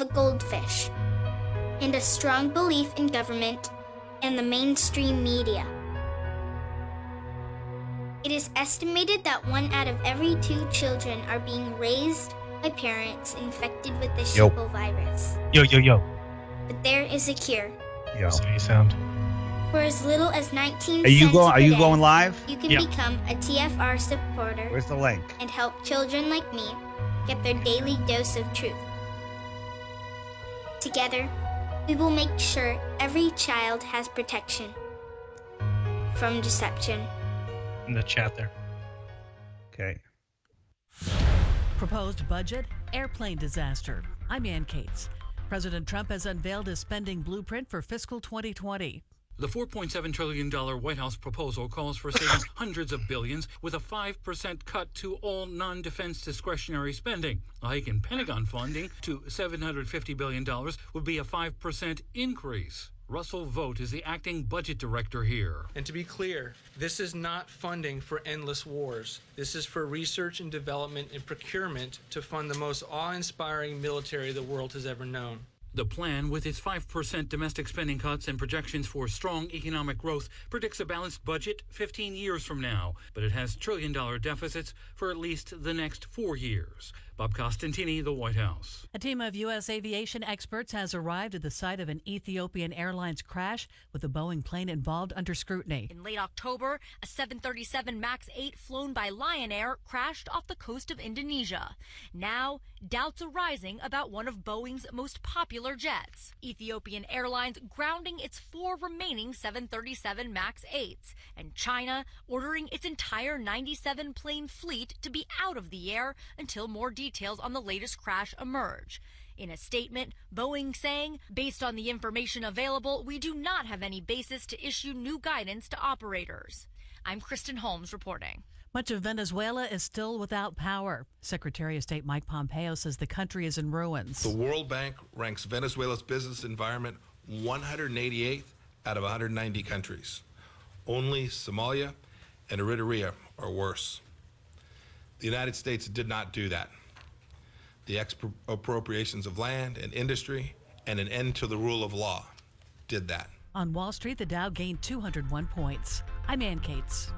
of a goldfish, and a strong belief in government and the mainstream media. It is estimated that 1 out of every 2 children are being raised by parents infected with the Shippo virus. Yo. But there is a cure. Yo. That's how you sound. For as little as 19 Are you cents going? per Are you day, going live? you can Yeah. become a TFR supporter. Where's the link? And help children like me get their daily dose of truth. Together, we will make sure every child has protection from deception. In the chat there. Okay. Proposed budget, airplane disaster. I'm Ann Cates. President Trump has unveiled his spending blueprint for fiscal 2020. The $4.7 trillion White House proposal calls for saving hundreds of billions with a 5% cut to all non-defense discretionary spending. A hike in Pentagon funding to $750 billion would be a 5% increase. Russell Vogt is the acting budget director here. And to be clear, this is not funding for endless wars. This is for research and development and procurement to fund the most awe-inspiring military the world has ever known. The plan, with its 5% domestic spending cuts and projections for strong economic growth, predicts a balanced budget 15 years from now, but it has trillion-dollar deficits for at least the next 4 years. Bob Costantini, the White House. A team of U.S. aviation experts has arrived at the site of an Ethiopian Airlines crash with a Boeing plane involved under scrutiny. In late October, a 737 MAX 8 flown by Lion Air crashed off the coast of Indonesia. Now, doubts are rising about one of Boeing's most popular jets. Ethiopian Airlines grounding its 4 remaining 737 MAX 8s, and China ordering its entire 97-plane fleet to be out of the air until more details on the latest crash emerge. In a statement, Boeing saying, based on the information available, we do not have any basis to issue new guidance to operators. I'm Kristen Holmes reporting. Much of Venezuela is still without power. Secretary of State Mike Pompeo says the country is in ruins. The World Bank ranks Venezuela's business environment 188th out of 190 countries. Only Somalia and Eritrea are worse. The United States did not do that. The expropriations of land and industry and an end to the rule of law did that. On Wall Street, the Dow gained 201 points. I'm Ann Cates.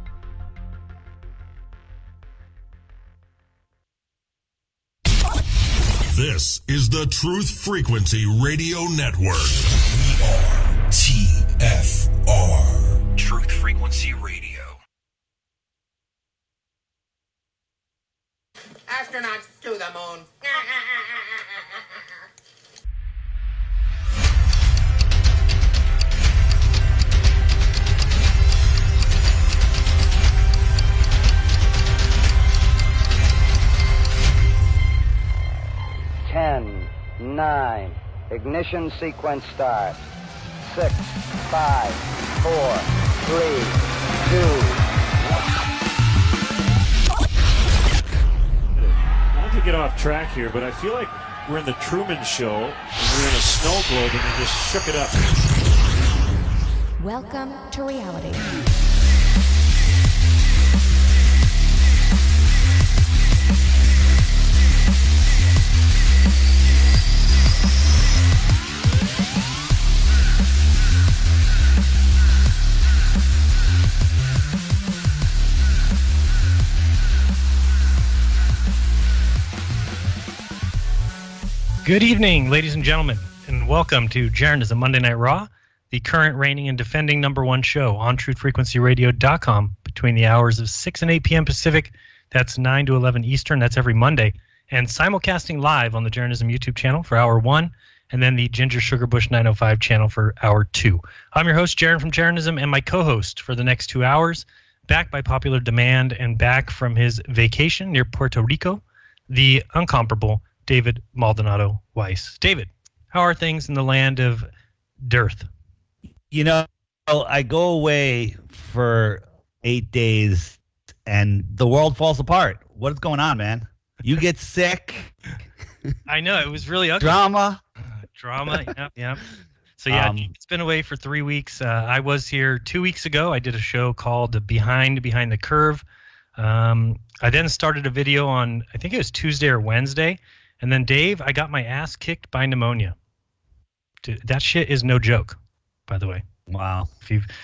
This is the Truth Frequency Radio Network. We are TFR. Truth Frequency Radio. Astronauts to the moon. Ten, 9, ignition sequence start. 6, 5, 4, 3, 2. Not to get off track here, but I feel like we're in the Truman Show, and we're in a snow globe, and they just shook it up. Welcome to reality. Good evening, ladies and gentlemen, and welcome to Jeranism Monday Night Raw, the current reigning and defending #1 show on TruthFrequencyRadio.com between the hours of 6 and 8 p.m. Pacific. That's 9 to 11 Eastern. That's every Monday. And simulcasting live on the Jeranism YouTube channel for hour 1, and then the Ginger Sugar Bush 905 channel for hour 2. I'm your host, Jeran from Jeranism, and my co-host for the next 2 hours, back by popular demand and back from his vacation near Puerto Rico, the incomparable David Maldonado Weiss. David, how are things in the land of dearth? You know, I go away for 8 days and the world falls apart. What is going on, man? You get sick. I know, it was really ugly. Drama. Yep. So yeah, it's been away for 3 weeks. I was here 2 weeks ago. I did a show called Behind the Curve. I then started a video on, I think it was Tuesday or Wednesday. And then Dave, I got my ass kicked by pneumonia. Dude, that shit is no joke, by the way. Wow.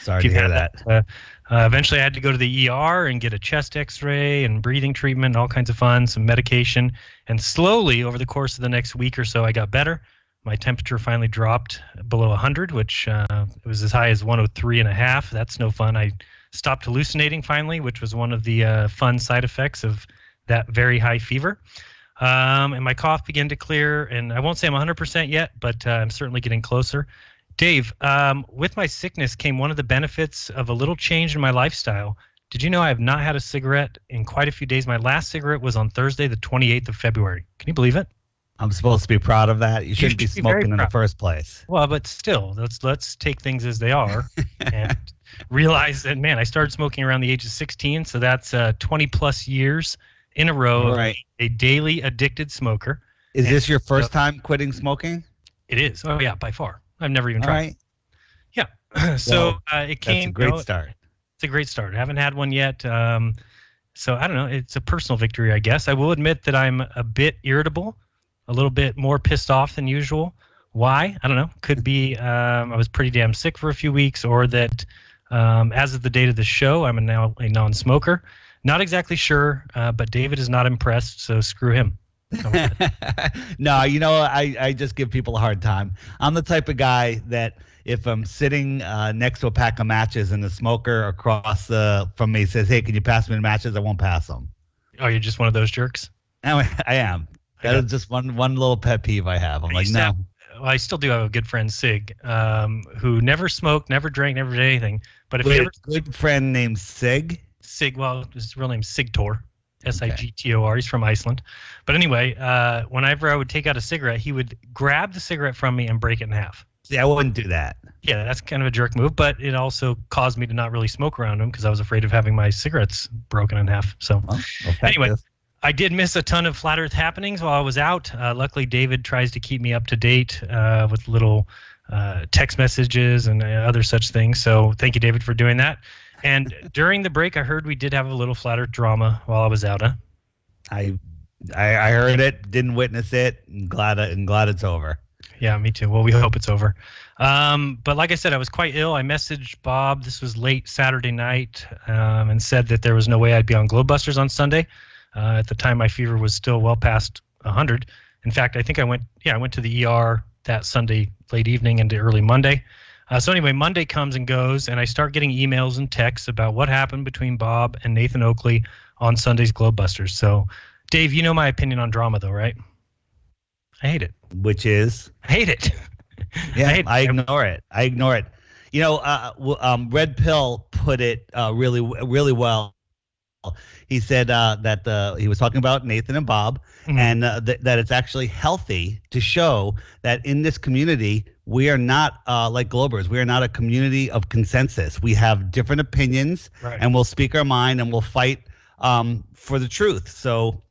Sorry to hear that. Eventually, I had to go to the ER and get a chest X-ray and breathing treatment, all kinds of fun, some medication. And slowly, over the course of the next week or so, I got better. My temperature finally dropped below 100, which it was as high as 103.5. That's no fun. I stopped hallucinating finally, which was one of the fun side effects of that very high fever. And my cough began to clear. And I won't say I'm 100% yet, but I'm certainly getting closer. Dave, with my sickness came one of the benefits of a little change in my lifestyle. Did you know I have not had a cigarette in quite a few days? My last cigarette was on Thursday, the 28th of February. Can you believe it? I'm supposed to be proud of that. You shouldn't be smoking in the first place. Well, but still, let's take things as they are and realize that, man, I started smoking around the age of 16, so that's 20 plus years in a row of a daily addicted smoker. Is this your first time quitting smoking? It is. Oh, yeah, by far. I've never even tried. Right. Yeah. So it came. That's a great start. It's a great start. I haven't had one yet. So I don't know. It's a personal victory, I guess. I will admit that I'm a bit irritable, a little bit more pissed off than usual. Why? I don't know. Could be I was pretty damn sick for a few weeks, or that as of the date of the show, I'm now a non-smoker. Not exactly sure, but David is not impressed, so screw him. No, I just give people a hard time. I'm the type of guy that if I'm sitting next to a pack of matches and the smoker across from me says, "Hey, can you pass me the matches?" I won't pass them. Oh, you're just one of those jerks? I am. That is just one little pet peeve I have. I'm like, no. I still do have a good friend, Sig, who never smoked, never drank, never did anything. But if you ever good friend named Sig? Sig, well, his real name's Sigtor. Sigtor. He's from Iceland. But anyway, whenever I would take out a cigarette, he would grab the cigarette from me and break it in half. See, I wouldn't do that. Yeah, that's kind of a jerk move, but it also caused me to not really smoke around him because I was afraid of having my cigarettes broken in half. So anyway, I did miss a ton of Flat Earth happenings while I was out. Luckily, David tries to keep me up to date with little text messages and other such things. So thank you, David, for doing that. And during the break, I heard we did have a little Flat Earth drama while I was out. Huh? I heard it, didn't witness it, and glad it's over. Yeah, me too. Well, we hope it's over. But like I said, I was quite ill. I messaged Bob. This was late Saturday night, and said that there was no way I'd be on Globebusters on Sunday. At the time, my fever was still well past 100. In fact, I think I went to the ER that Sunday late evening into early Monday. So anyway, Monday comes and goes, and I start getting emails and texts about what happened between Bob and Nathan Oakley on Sunday's Globebusters. So, Dave, you know my opinion on drama, though, right? I hate it. Which is? I hate it. Yeah, I ignore it. Red Pill put it really, really well. He said that he was talking about Nathan and Bob, and that it's actually healthy to show that in this community, we are not like Globers. We are not a community of consensus. We have different opinions, and we'll speak our mind, and we'll fight for the truth. So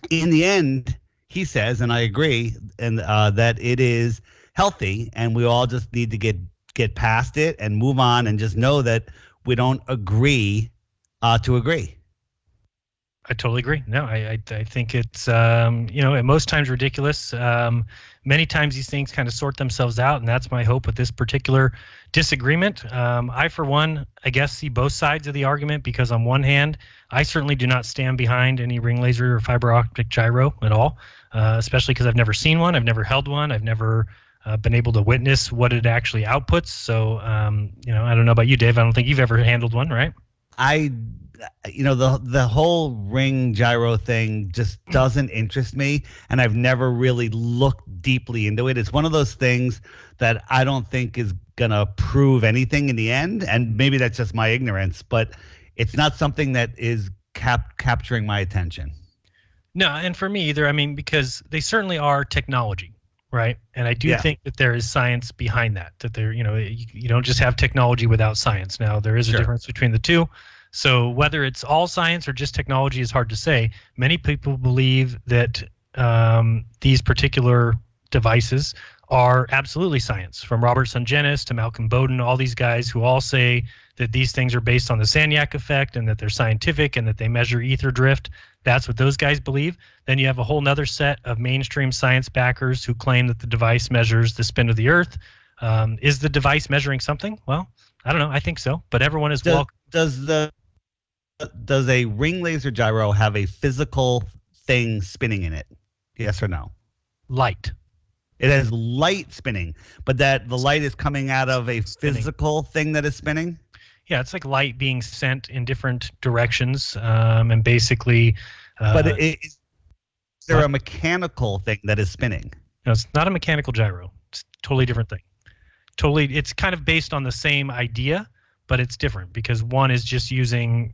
in the end, he says, and I agree, and that it is healthy, and we all just need to get past it and move on and just know that we don't agree to agree. I totally agree. No, I think it's, at most times ridiculous. Many times these things kind of sort themselves out, and that's my hope with this particular disagreement. I, for one, I guess see both sides of the argument because on one hand, I certainly do not stand behind any ring laser or fiber optic gyro at all, especially because I've never seen one. I've never held one. I've never been able to witness what it actually outputs. So, I don't know about you, Dave. I don't think you've ever handled one, right? The whole ring gyro thing just doesn't interest me, and I've never really looked deeply into it. It's one of those things that I don't think is going to prove anything in the end, and maybe that's just my ignorance, but it's not something that is capturing my attention. No, and for me either. I mean, because they certainly are technology, right? And I do think that there is science behind that there, you don't just have technology without science. Now, there is a difference between the two. So whether it's all science or just technology is hard to say. Many people believe that these particular devices are absolutely science, from Robert Sungenis to Malcolm Bowden, all these guys who all say that these things are based on the Sagnac effect and that they're scientific and that they measure ether drift. That's what those guys believe. Then you have a whole nother set of mainstream science backers who claim that the device measures the spin of the Earth. Is the device measuring something? Well, I don't know. I think so. But everyone is welcome. Does a ring laser gyro have a physical thing spinning in it? Yes or no? Light. It has light spinning, but that the light is coming out of a physical thing that is spinning? Yeah, it's like light being sent in different directions, and basically... but is there a mechanical thing that is spinning? No, it's not a mechanical gyro. It's a totally different thing. It's kind of based on the same idea, but it's different because one is just using,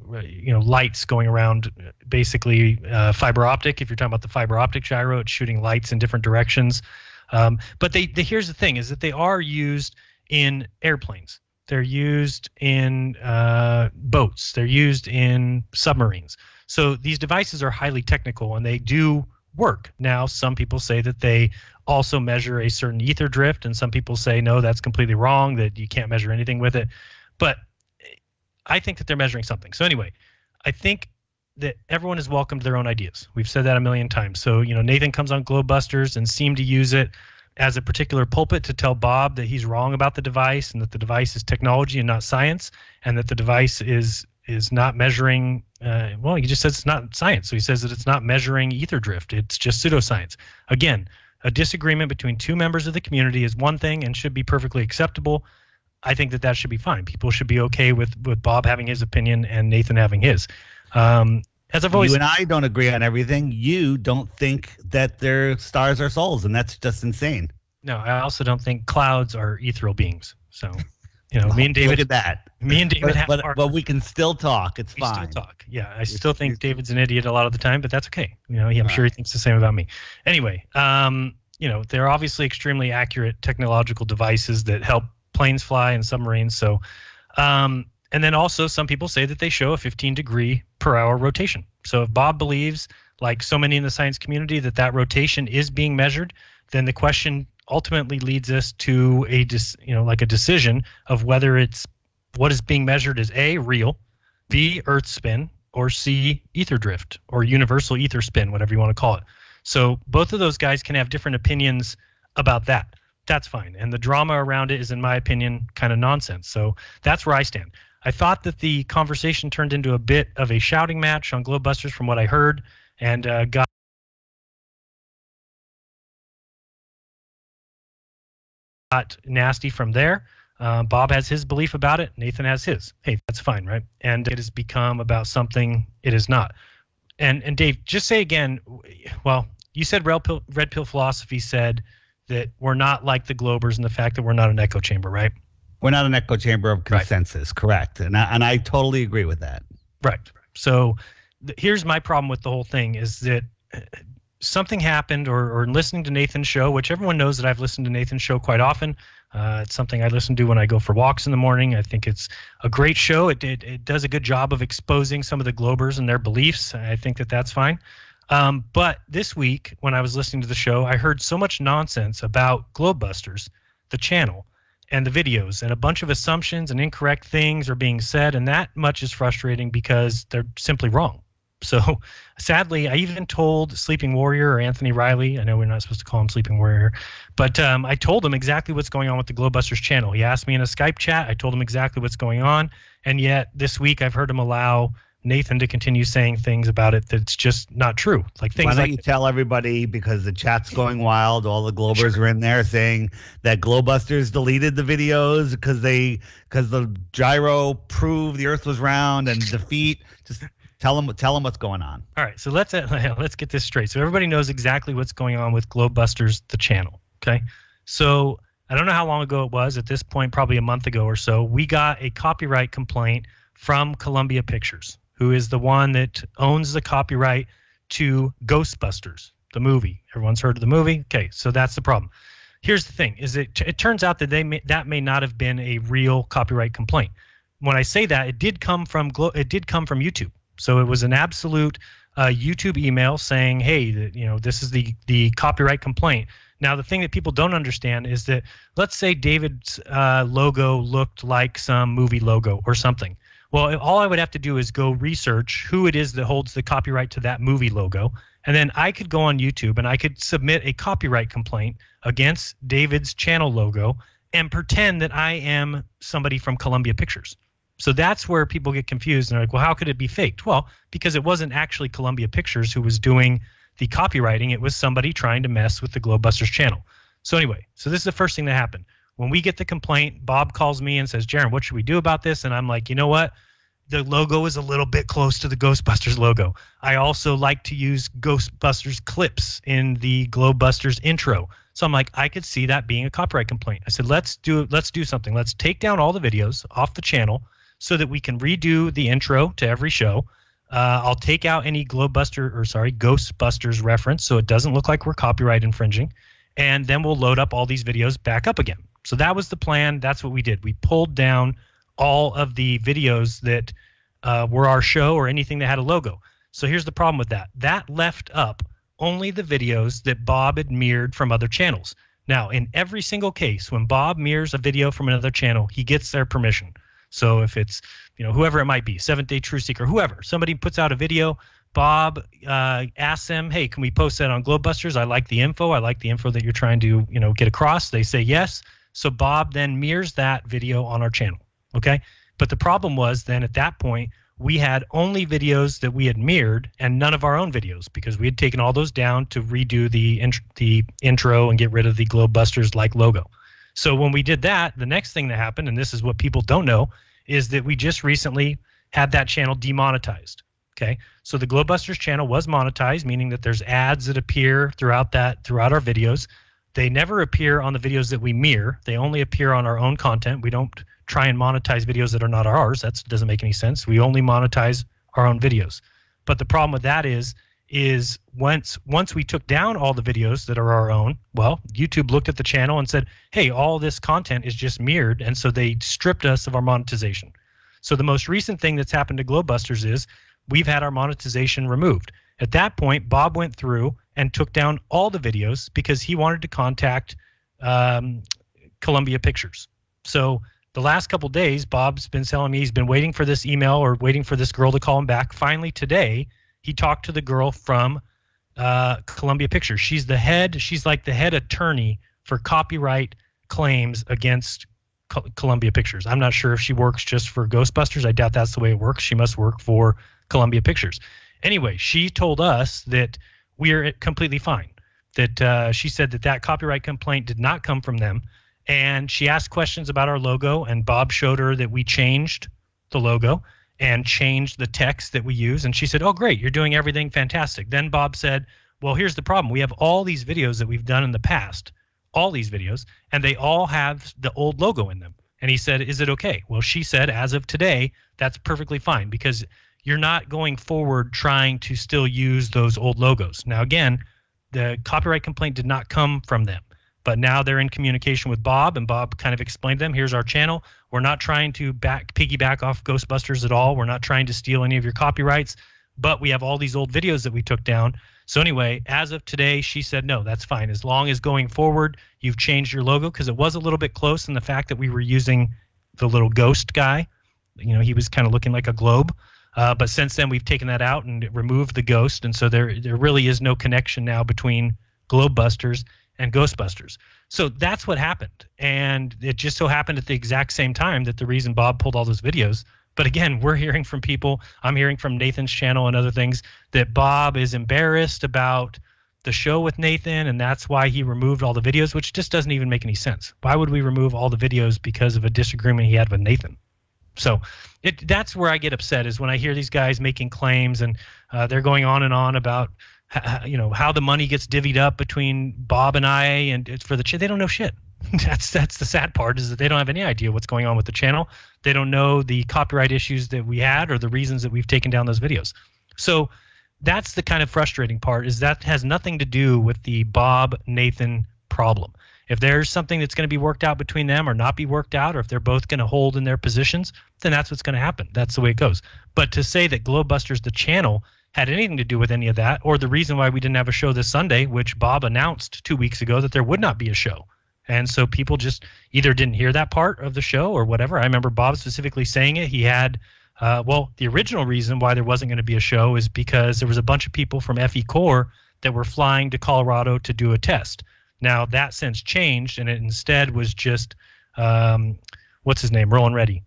lights going around, basically fiber optic. If you're talking about the fiber optic gyro, it's shooting lights in different directions. But here's the thing, is that they are used in airplanes. They're used in boats. They're used in submarines. So these devices are highly technical, and they do work. Now, some people say that they also measure a certain ether drift, and some people say, no, that's completely wrong, that you can't measure anything with it. But I think that they're measuring something. So anyway, I think that everyone is welcome to their own ideas. We've said that a million times. So, Nathan comes on Globebusters and seemed to use it as a particular pulpit to tell Bob that he's wrong about the device and that the device is technology and not science, and that the device is not measuring, he just says it's not science. So he says that it's not measuring ether drift. It's just pseudoscience. Again, a disagreement between two members of the community is one thing and should be perfectly acceptable. I think that should be fine. People should be okay with Bob having his opinion and Nathan having his. As I've always, you and I don't agree on everything. You don't think that their stars are souls, and that's just insane. No, I also don't think clouds are ethereal beings. So, me and David. Look at that. Me and David but we can still talk. It's fine. Still talk. Yeah, I still think David's an idiot a lot of the time, but that's okay. I'm sure he thinks the same about me. Anyway, they're obviously extremely accurate technological devices that help planes fly and submarines. So, and then also some people say that they show a 15-degree per hour rotation. So if Bob believes, like so many in the science community, that rotation is being measured, then the question ultimately leads us to a decision of whether what is being measured is A, real, B, Earth spin, or C, ether drift, or universal ether spin, whatever you want to call it. So both of those guys can have different opinions about that. That's fine. And the drama around it is, in my opinion, kind of nonsense. So that's where I stand. I thought that the conversation turned into a bit of a shouting match on Globebusters from what I heard, and got nasty from there. Bob has his belief about it. Nathan has his. Hey, that's fine, right? And it has become about something it is not. And Dave, just say again, well, you said Red Pill Philosophy said that we're not like the Globers and the fact that we're not an echo chamber, right? We're not an echo chamber of consensus, correct. And I totally agree with that. Right. So here's my problem with the whole thing is that something happened, or listening to Nathan's show, which everyone knows that I've listened to Nathan's show quite often. It's something I listen to when I go for walks in the morning. I think it's a great show. It does a good job of exposing some of the Globers and their beliefs. I think that's fine. But this week, when I was listening to the show, I heard so much nonsense about Globebusters, the channel, and the videos, and a bunch of assumptions and incorrect things are being said, and that much is frustrating because they're simply wrong. So sadly, I even told Sleeping Warrior, or Anthony Riley, I know we're not supposed to call him Sleeping Warrior, but I told him exactly what's going on with the Globebusters channel. He asked me in a Skype chat. I told him exactly what's going on, and yet this week I've heard him allow Nathan to continue saying things about it that's just not true. Like things. Why don't like you tell everybody, because the chat's going wild, all the Globers are in there saying that Globebusters deleted the videos because the gyro proved the Earth was round and defeat. Just tell them what's going on. All right, so let's get this straight. So everybody knows exactly what's going on with Globebusters, the channel. Okay, so I don't know how long ago it was. At this point, probably a month ago or so, we got a copyright complaint from Columbia Pictures, who is the one that owns the copyright to Ghostbusters, the movie. Everyone's heard of the movie? Okay, so that's the problem. Here's the thing, is it turns out that that may not have been a real copyright complaint. When I say that, it did come from YouTube. So it was an absolute YouTube email saying, hey, this is the copyright complaint. Now, the thing that people don't understand is that, let's say David's logo looked like some movie logo or something. Well, all I would have to do is go research who it is that holds the copyright to that movie logo, and then I could go on YouTube and I could submit a copyright complaint against David's channel logo and pretend that I am somebody from Columbia Pictures. So that's where people get confused, and they're like, well, how could it be faked? Well, because it wasn't actually Columbia Pictures who was doing the copywriting. It was somebody trying to mess with the Globebusters channel. So anyway, so this is the first thing that happened. When we get the complaint, Bob calls me and says, Jeran, what should we do about this? And I'm like, you know what? The logo is a little bit close to the Ghostbusters logo. I also like to use Ghostbusters clips in the Globebusters intro. So I'm like, I could see that being a copyright complaint. I said, let's do something. Let's take down all the videos off the channel so that we can redo the intro to every show. I'll take out any Ghostbusters reference so it doesn't look like we're copyright infringing. And then we'll load up all these videos back up again. So that was the plan. That's what we did. We pulled down all of the videos that were our show or anything that had a logo. So here's the problem with that. That left up only the videos that Bob had mirrored from other channels. Now, in every single case, when Bob mirrors a video from another channel, he gets their permission. So if it's, whoever it might be, Seventh Day Truth Seeker, whoever, somebody puts out a video, Bob asks them, hey, can we post that on Globebusters? I like the info. I like the info that you're trying to, get across. They say yes. So Bob then mirrors that video on our channel. Okay. But the problem was then at that point, we had only videos that we had mirrored and none of our own videos because we had taken all those down to redo the intro and get rid of the Globebusters like logo. So when we did that, the next thing that happened, and this is what people don't know, is that we just recently had that channel demonetized. Okay, so the Globebusters channel was monetized, meaning that there's ads that appear throughout our videos. They never appear on the videos that we mirror. They only appear on our own content. We don't try and monetize videos that are not ours. That doesn't make any sense. We only monetize our own videos. But the problem with that is once we took down all the videos that are our own, well, YouTube looked at the channel and said, hey, all this content is just mirrored, and so they stripped us of our monetization. So the most recent thing that's happened to Globebusters is we've had our monetization removed. At that point, Bob went through and took down all the videos because he wanted to contact Columbia Pictures. So the last couple days, Bob's been telling me he's been waiting for this email or waiting for this girl to call him back. Finally today, he talked to the girl from Columbia Pictures. She's like the head attorney for copyright claims against Columbia Pictures. I'm not sure if she works just for Ghostbusters. I doubt that's the way it works. She must work for Columbia Pictures. Anyway, she told us that we're completely fine. That she said that copyright complaint did not come from them. And she asked questions about our logo, and Bob showed her that we changed the logo and changed the text that we use. And she said, oh, great, you're doing everything fantastic. Then Bob said, well, here's the problem. We have all these videos that we've done in the past, all these videos, and they all have the old logo in them. And he said, is it okay? Well, she said, as of today, that's perfectly fine because you're not going forward trying to still use those old logos. Now, again, the copyright complaint did not come from them. But now they're in communication with Bob, and Bob kind of explained to them, here's our channel. We're not trying to piggyback off Ghostbusters at all. We're not trying to steal any of your copyrights, but we have all these old videos that we took down. So anyway, as of today, she said, no, that's fine. As long as going forward, you've changed your logo, because it was a little bit close in the fact that we were using the little ghost guy. He was kind of looking like a globe. But since then, we've taken that out and removed the ghost. And so there really is no connection now between Globebusters and Ghostbusters. So that's what happened. And it just so happened at the exact same time that the reason Bob pulled all those videos. But again, we're hearing from people, I'm hearing from Nathan's channel and other things, that Bob is embarrassed about the show with Nathan, and that's why he removed all the videos, which just doesn't even make any sense. Why would we remove all the videos because of a disagreement he had with Nathan? So that's where I get upset, is when I hear these guys making claims and they're going on and on about how the money gets divvied up between Bob and I, and it's for the they don't know shit. That's the sad part, is that they don't have any idea what's going on with the channel. They don't know the copyright issues that we had or the reasons that we've taken down those videos. So that's the kind of frustrating part, is that has nothing to do with the Bob-Nathan problem. If there's something that's going to be worked out between them or not be worked out, or if they're both going to hold in their positions, then that's what's going to happen. That's the way it goes. But to say that Globebusters, the channel, had anything to do with any of that, or the reason why we didn't have a show this Sunday, which Bob announced 2 weeks ago that there would not be a show. And so people just either didn't hear that part of the show or whatever. I remember Bob specifically saying it. He had, the original reason why there wasn't going to be a show is because there was a bunch of people from FE Corps that were flying to Colorado to do a test. Now, that since changed, and it instead was just, what's his name? Rolling Ready.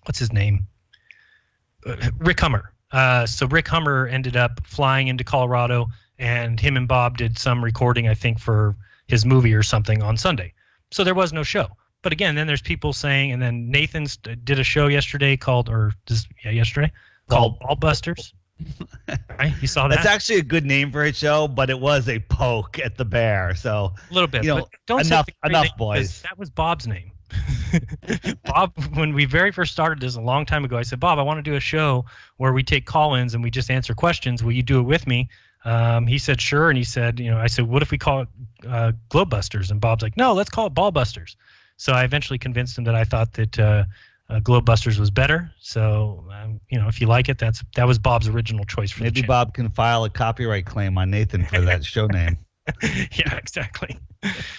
What's his name? Rick Hummer. So Rick Hummer ended up flying into Colorado, and him and Bob did some recording, I think, for his movie or something on Sunday. So there was no show. But again, then there's people saying, and then Nathan's did a show yesterday called Ballbusters. Right? You saw that? That's actually a good name for a show, but it was a poke at the bear. So a little bit. But don't enough, boys. That was Bob's name. Bob, when we very first started this a long time ago, I said, Bob, I want to do a show where we take call-ins and we just answer questions. Will you do it with me? He said, sure. And he said, I said, what if we call it Globebusters? And Bob's like, no, let's call it Ballbusters. So I eventually convinced him that I thought that Globebusters was better. So, if you like it, that was Bob's original choice for the channel. Bob can file a copyright claim on Nathan for that show name. Yeah, exactly.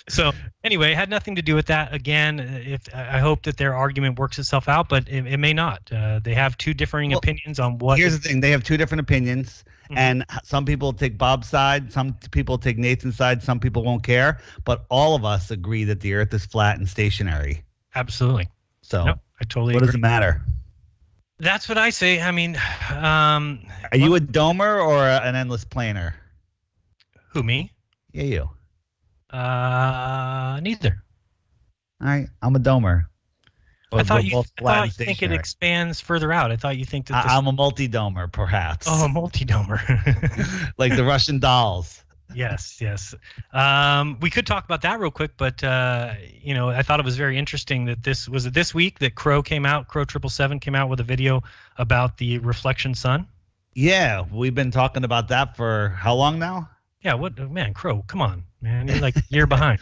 So anyway, it had nothing to do with that. Again, I hope that their argument works itself out, but it may not. They have two differing opinions on what. Here's the thing: they have two different opinions, and some people take Bob's side, some people take Nathan's side, some people won't care. But all of us agree that the Earth is flat and stationary. Absolutely. So I totally. What agree. does it matter? That's what I say. I mean, are you a domer or an endless planer? Who, me? Yeah, you. Neither. All right, I'm a domer. I thought you think it expands further out. I thought you think that I'm a multi-domer, perhaps. Oh, a multi-domer. Like the Russian dolls. Yes. We could talk about that real quick, but I thought it was very interesting that this week that Crow 777 came out with a video about the reflection sun. Yeah, we've been talking about that for how long now? Yeah, Crow, come on, man. You're like a year behind.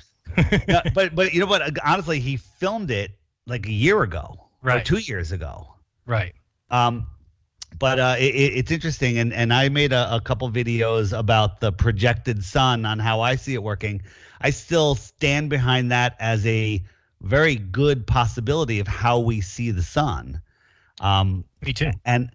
No, but you know what? Honestly, he filmed it like a year ago, right? Or 2 years ago, right? But it's interesting, and I made a couple videos about the projected sun on how I see it working. I still stand behind that as a very good possibility of how we see the sun. Me too. And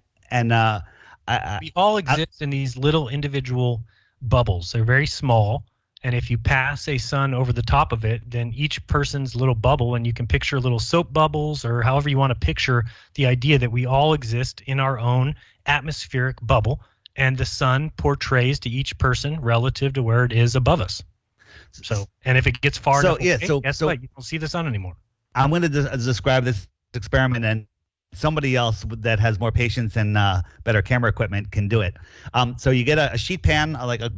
we all exist in these little individual bubbles. They're very small, and if you pass a sun over the top of it, then each person's little bubble, and you can picture little soap bubbles or however you want to picture the idea that we all exist in our own atmospheric bubble, and the sun portrays to each person relative to where it is above us. So, and if it gets far enough away, guess what? You don't see the sun anymore. I'm going to describe this experiment, and somebody else that has more patience and better camera equipment can do it. So you get a sheet pan, like a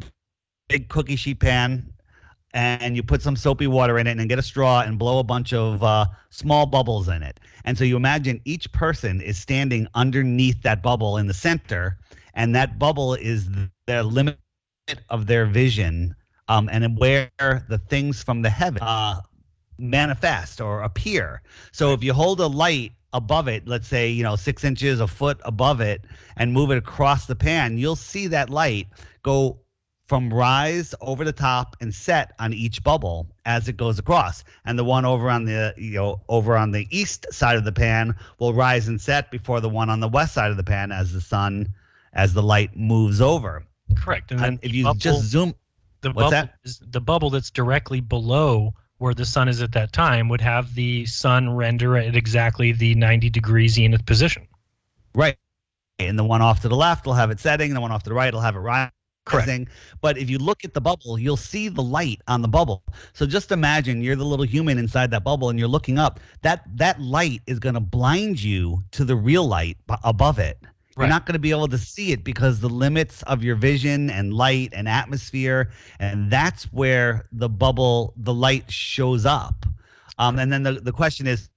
big cookie sheet pan, and you put some soapy water in it, and then get a straw and blow a bunch of small bubbles in it. And so you imagine each person is standing underneath that bubble in the center, and that bubble is the limit of their vision, and where the things from the heaven manifest or appear. So if you hold a light above it, let's say 6 inches, a foot above it, and move it across the pan, you'll see that light go from rise over the top and set on each bubble as it goes across. And the one over on the east side of the pan will rise and set before the one on the west side of the pan as the light moves over. Correct. And then if you just zoom, the bubble that's directly below where the sun is at that time would have the sun render at exactly the 90 degree zenith position. Right. And the one off to the left will have it setting, and the one off to the right will have it rising. Correct. But if you look at the bubble, you'll see the light on the bubble. So just imagine you're the little human inside that bubble, and you're looking up. That light is going to blind you to the real light above it. Right. You're not going to be able to see it because the limits of your vision and light and atmosphere, and that's where the light shows up. And then the question is,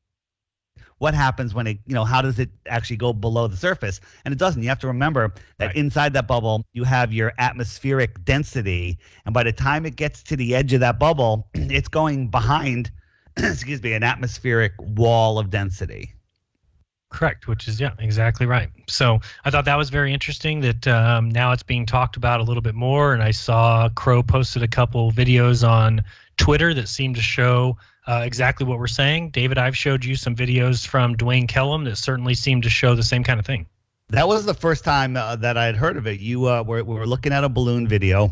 what happens when how does it actually go below the surface? And it doesn't. You have to remember that inside that bubble, you have your atmospheric density. And by the time it gets to the edge of that bubble, it's going behind, an atmospheric wall of density. Correct, which is, exactly right. So I thought that was very interesting that now it's being talked about a little bit more. And I saw Crow posted a couple videos on Twitter that seemed to show exactly what we're saying. David, I've showed you some videos from Dwayne Kellum that certainly seemed to show the same kind of thing. That was the first time that I had heard of it. You we were looking at a balloon video,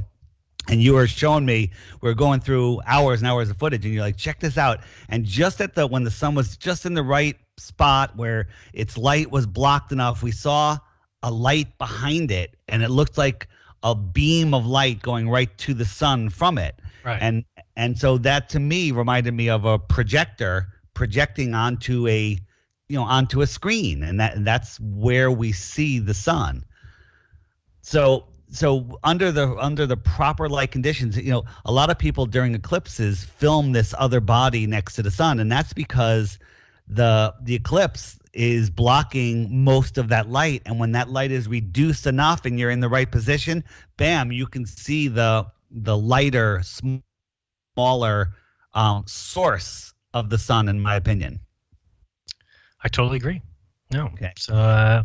and you were showing me, we're going through hours and hours of footage, and you're like, check this out. And just when the sun was just in the right spot where its light was blocked enough, we saw a light behind it, and it looked like a beam of light going right to the sun from it. Right. And so that to me reminded me of a projector projecting onto a screen, and that's where we see the sun. So under the proper light conditions, a lot of people during eclipses film this other body next to the sun, and that's because the eclipse is blocking most of that light, and when that light is reduced enough and you're in the right position, bam, you can see the lighter, smaller source of the sun, in my opinion. I totally agree. No. Okay. So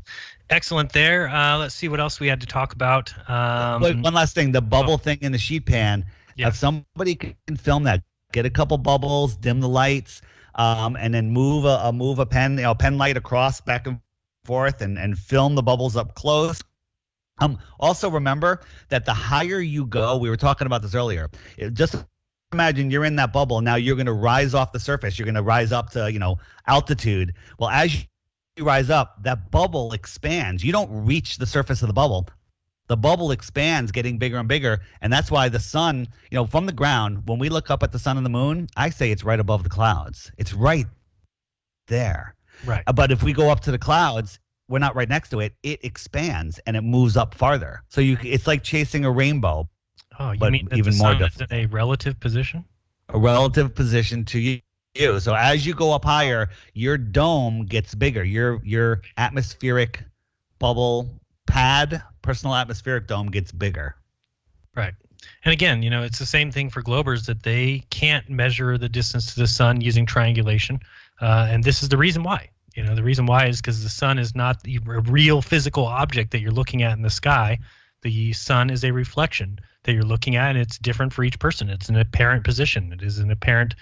excellent there. Let's see what else we had to talk about. One last thing, the bubble thing in the sheet pan. Yeah. If somebody can film that, get a couple bubbles, dim the lights, and then move a pen, pen light across back and forth, and film the bubbles up close. Also remember that the higher you go, we were talking about this earlier. Just imagine you're in that bubble. Now you're going to rise off the surface. You're going to rise up to, altitude. Well, as you rise up, that bubble expands. You don't reach the surface of the bubble. The bubble expands, getting bigger and bigger. And that's why the sun, from the ground, when we look up at the sun and the moon, I say it's right above the clouds. It's right there. Right. But if we go up to the clouds, we're not right next to it. It expands and it moves up farther. So it's like chasing a rainbow. Oh, you mean that even the more sun difficult. is in a relative position? A relative position to you. So as you go up higher, your dome gets bigger. Your atmospheric bubble pad, personal atmospheric dome gets bigger. Right. And again, it's the same thing for globers, that they can't measure the distance to the sun using triangulation. And this is the reason why. The reason why is because the sun is not a real physical object that you're looking at in the sky. The sun is a reflection that you're looking at, and it's different for each person. It's an apparent position. It is an apparent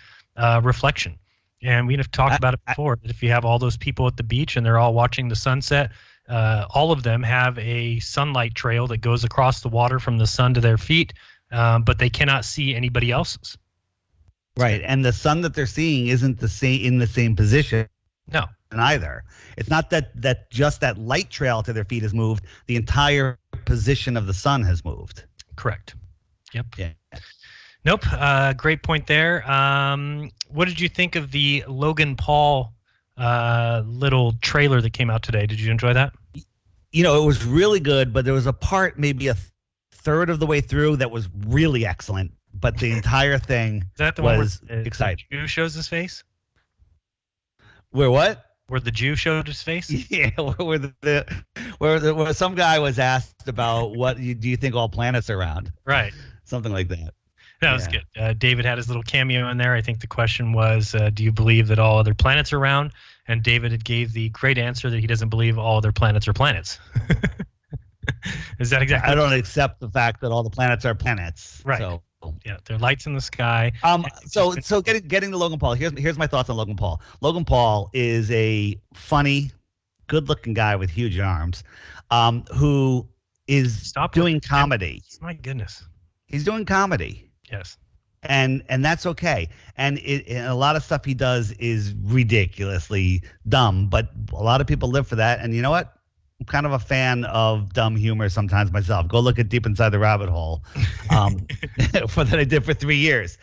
reflection. And we've talked about it before, that if you have all those people at the beach and they're all watching the sunset, all of them have a sunlight trail that goes across the water from the sun to their feet, but they cannot see anybody else's. Right, and the sun that they're seeing isn't in the same position. No. Either. It's not that just that light trail to their feet has moved. The entire position of the sun has moved. Correct. Yep. Yeah. Nope. Great point there. What did you think of the Logan Paul little trailer that came out today? Did you enjoy that? It was really good, but there was a part maybe a third of the way through that was really excellent. But the entire thing Is that the was one where exciting. The Jew shows his face? Where what? Where the Jew showed his face? Yeah, where some guy was asked about do you think all planets are round? Right. Something like that. That was good. David had his little cameo in there. I think the question was, do you believe that all other planets are round? And David gave the great answer that he doesn't believe all other planets are planets. Is that exactly? I don't accept the fact that all the planets are planets. Right. So. Yeah, they're lights in the sky. So getting to Logan Paul. Here's my thoughts on Logan Paul. Logan Paul is a funny, good-looking guy with huge arms, who is doing comedy. My goodness, he's doing comedy. Yes, and that's okay. And a lot of stuff he does is ridiculously dumb, but a lot of people live for that. And you know what? I'm kind of a fan of dumb humor sometimes myself. Go look at Deep Inside the Rabbit Hole that I did for 3 years.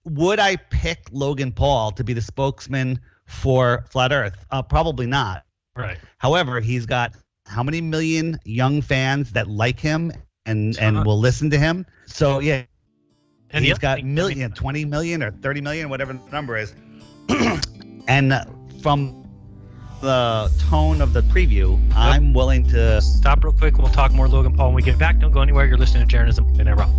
Would I pick Logan Paul to be the spokesman for Flat Earth? Probably not. Right. However, he's got how many million young fans that like him and will listen to him? So, yeah. And he's got 20 million or 30 million, whatever the number is. And from the tone of the preview, I'm willing to stop real quick. We'll talk more Logan Paul when we get back. Don't go anywhere. You're listening to Jeranism RAW.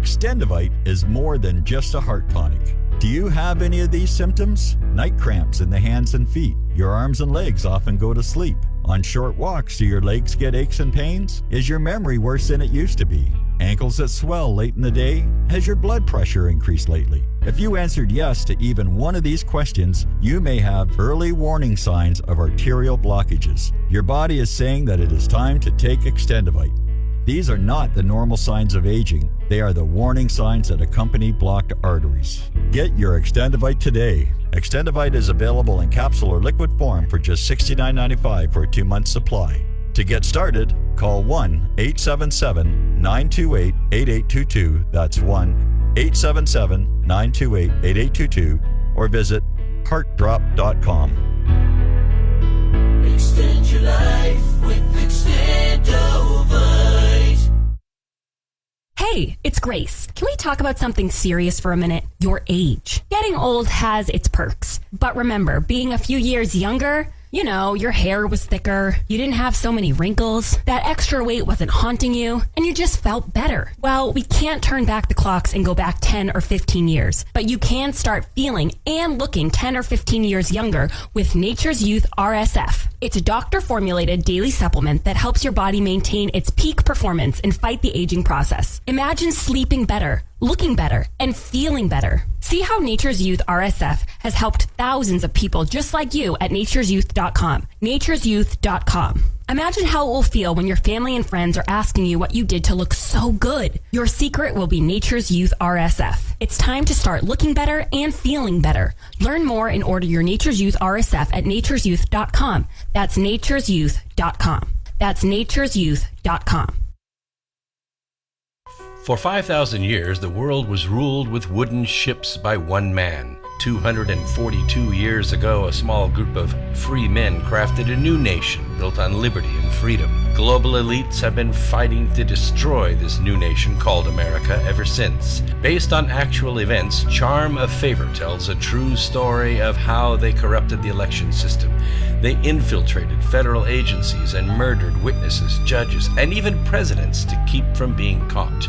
Extendivite is more than just a heart tonic. Do you have any of these symptoms? Night cramps in the hands and feet. Your arms and legs often go to sleep. On short walks, do your legs get aches and pains? Is your memory worse than it used to be? Ankles that swell late in the day? Has your blood pressure increased lately? If you answered yes to even one of these questions, you may have early warning signs of arterial blockages. Your body is saying that it is time to take Extendivite. These are not the normal signs of aging. They are the warning signs that accompany blocked arteries. Get your Extendivite today. Extendivite is available in capsule or liquid form for just $69.95 for a 2-month supply. To get started, call 1-877-928-8822. That's 1-877-928-8822 or visit heartdrop.com. Extend your life with Extendovite. Hey, it's Grace. Can we talk about something serious for a minute? Your age. Getting old has its perks. But remember, being a few years younger, you know, your hair was thicker, you didn't have so many wrinkles, that extra weight wasn't haunting you, and you just felt better. Well, we can't turn back the clocks and go back 10 or 15 years, but you can start feeling and looking 10 or 15 years younger with Nature's Youth RSF. It's a doctor-formulated daily supplement that helps your body maintain its peak performance and fight the aging process. Imagine sleeping better, looking better, and feeling better. See how Nature's Youth RSF has helped thousands of people just like you at nature'syouth.com. nature'syouth.com. Imagine how it will feel when your family and friends are asking you what you did to look so good. Your secret will be Nature's Youth RSF. It's time to start looking better and feeling better. Learn more and order your Nature's Youth RSF at nature'syouth.com. That's nature'syouth.com. That's nature'syouth.com. For 5,000 years, the world was ruled with wooden ships by one man. 242 years ago, a small group of free men crafted a new nation built on liberty and freedom. Global elites have been fighting to destroy this new nation called America ever since. Based on actual events, Charm of Favor tells a true story of how they corrupted the election system. They infiltrated federal agencies and murdered witnesses, judges, and even presidents to keep from being caught.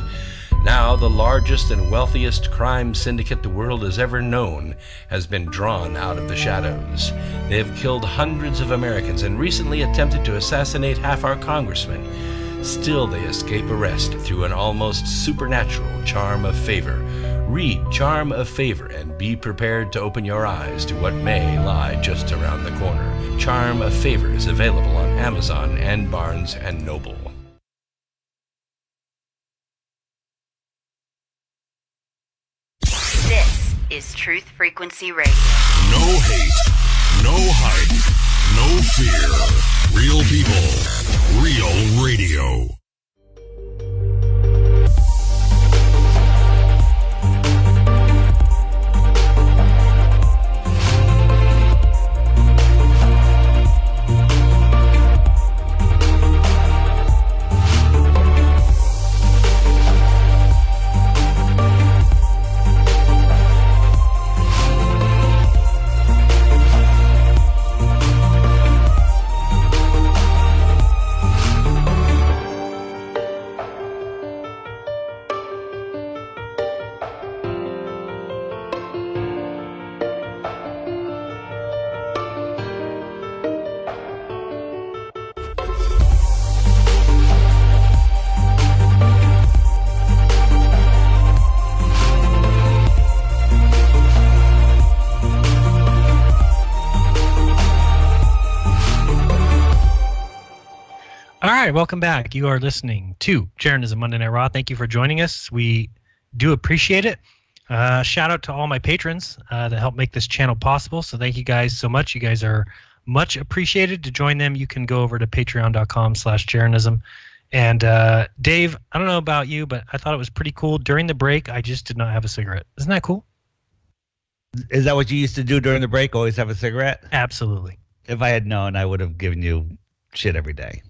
Now, the largest and wealthiest crime syndicate the world has ever known has been drawn out of the shadows. They have killed hundreds of Americans and recently attempted to assassinate half our congressmen. Still, they escape arrest through an almost supernatural charm of favor. Read Charm of Favor and be prepared to open your eyes to what may lie just around the corner. Charm of Favor is available on Amazon and Barnes & Noble. This is Truth Frequency Radio. No hate, no hype, no fear. Real people, real radio. All right, welcome back. You are listening to Jeranism Monday Night Raw. Thank you for joining us. We do appreciate it. Shout out to all my patrons that help make this channel possible. So thank you guys so much. You guys are much appreciated. To join them, you can go over to patreon.com/Jeranism. And Dave, I don't know about you, but I thought it was pretty cool. During the break, I just did not have a cigarette. Isn't that cool? Is that what you used to do during the break? Always have a cigarette? Absolutely. If I had known, I would have given you shit every day.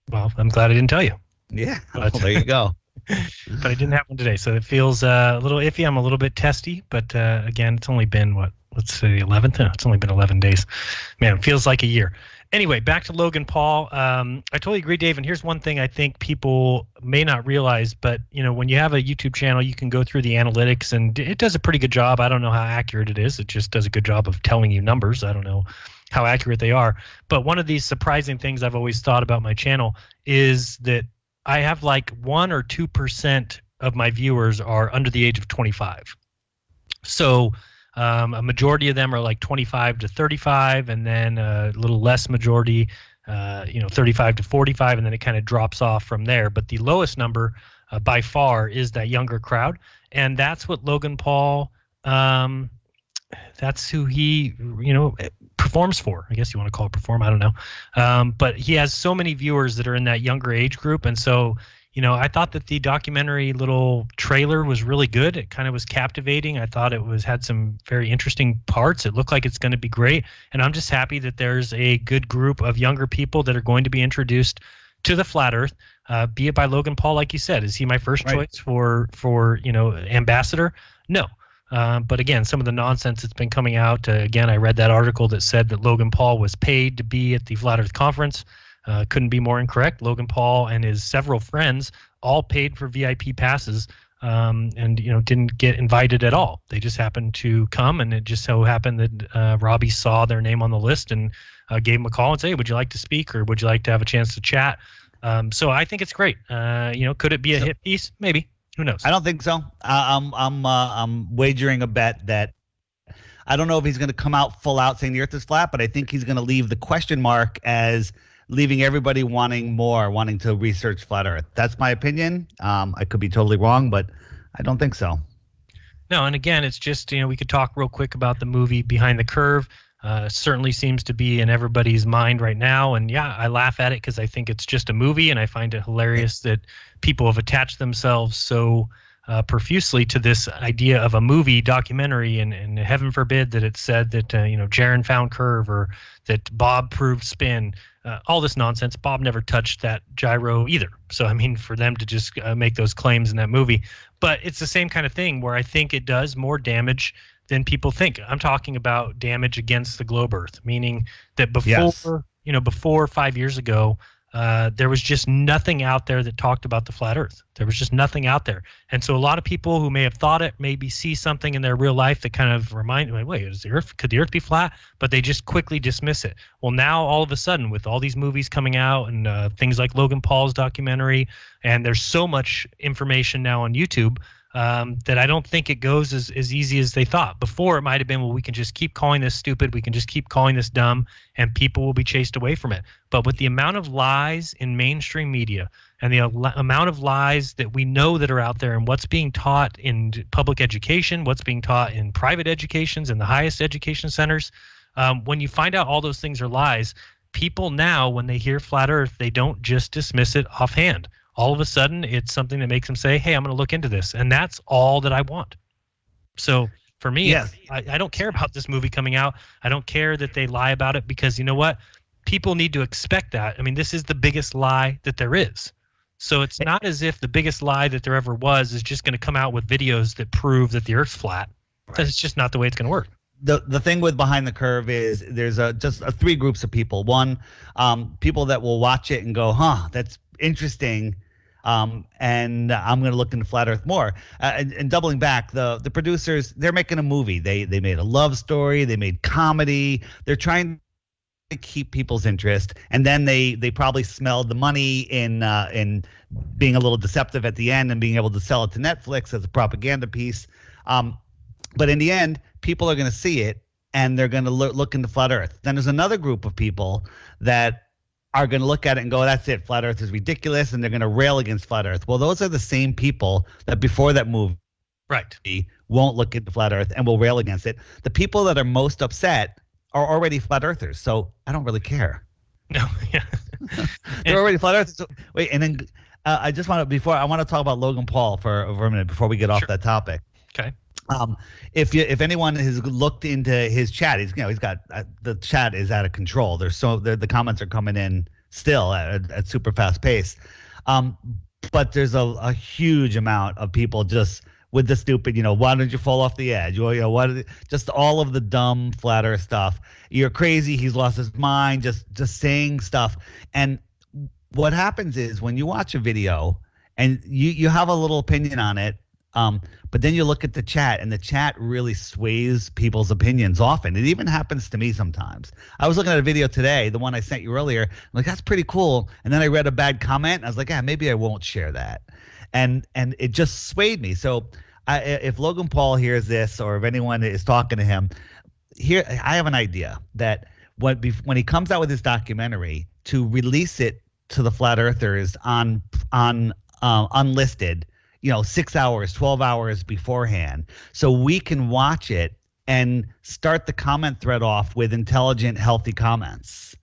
Well, I'm glad I didn't tell you. Yeah, But, well, there you go. but I didn't have one today, so it feels a little iffy. I'm a little bit testy, but again, it's only been let's say the 11th. No, it's only been 11 days. Man, it feels like a year. Anyway, back to Logan Paul. I totally agree, Dave. And here's one thing I think people may not realize, but when you have a YouTube channel, you can go through the analytics, and it does a pretty good job. I don't know how accurate it is. It just does a good job of telling you numbers. I don't know how accurate they are. But one of these surprising things I've always thought about my channel is that I have like 1 or 2% of my viewers are under the age of 25. So a majority of them are like 25 to 35, and then a little less majority, 35 to 45, and then it kind of drops off from there. But the lowest number by far is that younger crowd, and that's what Logan Paul, that's who he, performs for. I guess you want to call it perform. I don't know. But he has so many viewers that are in that younger age group, and so I thought that the documentary little trailer was really good. It kind of was captivating. I thought it had some very interesting parts. It looked like it's going to be great. And I'm just happy that there's a good group of younger people that are going to be introduced to the flat earth, be it by Logan Paul, like you said. Is he my first choice for ambassador? No. But again, some of the nonsense that's been coming out, again, I read that article that said that Logan Paul was paid to be at the Flat Earth Conference. Couldn't be more incorrect. Logan Paul and his several friends all paid for VIP passes, and didn't get invited at all. They just happened to come, and it just so happened that Robbie saw their name on the list and gave him a call and said, "Hey, would you like to speak, or would you like to have a chance to chat?" So I think it's great. Could it be a hit piece? Maybe. Who knows? I don't think so. I'm wagering a bet that I don't know if he's going to come out full out saying the Earth is flat, but I think he's going to leave the question mark as leaving everybody wanting to research flat Earth. That's my opinion. I could be totally wrong, but I don't think so. No, and again, it's just, we could talk real quick about the movie Behind the Curve. Certainly seems to be in everybody's mind right now. And yeah, I laugh at it because I think it's just a movie, and I find it hilarious that people have attached themselves so profusely to this idea of a movie documentary, and heaven forbid that it said that Jeran found curve, or that Bob proved spin, all this nonsense. Bob never touched that gyro either. So I mean, for them to just make those claims in that movie, but it's the same kind of thing where I think it does more damage than people think. I'm talking about damage against the globe Earth, meaning that before 5 years ago, there was just nothing out there that talked about the flat Earth. There was just nothing out there. And so a lot of people who may have thought it, maybe see something in their real life that kind of remind them, wait, could the Earth be flat? But they just quickly dismiss it. Well, now all of a sudden, with all these movies coming out and things like Logan Paul's documentary, and there's so much information now on YouTube, that I don't think it goes as easy as they thought. Before, it might have been, well, we can just keep calling this stupid, we can just keep calling this dumb, and people will be chased away from it. But with the amount of lies in mainstream media, and the amount of lies that we know that are out there, and what's being taught in public education, what's being taught in private educations and the highest education centers, when you find out all those things are lies, people now, when they hear flat Earth, they don't just dismiss it offhand. All of a sudden, it's something that makes them say, hey, I'm going to look into this. And that's all that I want. So for me, yes. I don't care about this movie coming out. I don't care that they lie about it, because you know what? People need to expect that. I mean, this is the biggest lie that there is. So it's not as if the biggest lie that there ever was is just going to come out with videos that prove that the Earth's flat. Right. That's just not the way it's going to work. The thing with Behind the Curve is there's just three groups of people. One, people that will watch it and go, that's interesting. And I'm going to look into flat Earth more. And doubling back, the producers, they're making a movie. They made a love story. They made comedy. They're trying to keep people's interest. And then they probably smelled the money in being a little deceptive at the end and being able to sell it to Netflix as a propaganda piece. But in the end, people are going to see it, and they're going to look into flat Earth. Then there's another group of people that are going to look at it and go, that's it, flat Earth is ridiculous, and they're going to rail against flat Earth. Well, those are the same people that before that movie won't look into flat Earth and will rail against it. The people that are most upset are already flat Earthers, so I don't really care. No, yeah. They're already flat Earthers. So, wait, and then I want to talk about Logan Paul for a minute before we get off that topic. Okay. If anyone has looked into his chat, he's got the chat is out of control. The comments are coming in still at super fast pace. but there's a huge amount of people just with the stupid, why don't you fall off the edge? Or, just all of the dumb flat earth stuff. You're crazy. He's lost his mind. Just saying stuff. And what happens is when you watch a video and you have a little opinion on it, but then you look at the chat, and the chat really sways people's opinions often. It even happens to me sometimes. I was looking at a video today, the one I sent you earlier. I'm like, that's pretty cool. And then I read a bad comment, and I was like, maybe I won't share that. And it just swayed me. So if Logan Paul hears this, or if anyone is talking to him, I have an idea that when he comes out with his documentary, to release it to the flat earthers on unlisted, 6 hours, 12 hours beforehand, so we can watch it and start the comment thread off with intelligent, healthy comments.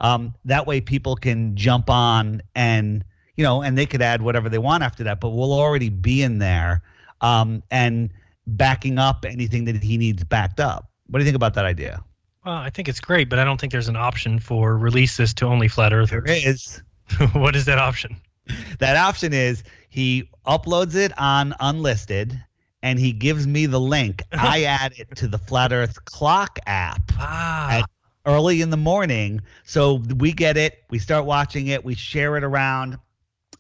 That way people can jump on and they could add whatever they want after that, but we'll already be in there and backing up anything that he needs backed up. What do you think about that idea? Well, I think it's great, but I don't think there's an option for release this to only flat earthers. There is. What is that option? That option is he uploads it on unlisted, and he gives me the link. I add it to the Flat Earth Clock app early in the morning. So we get it. We start watching it. We share it around.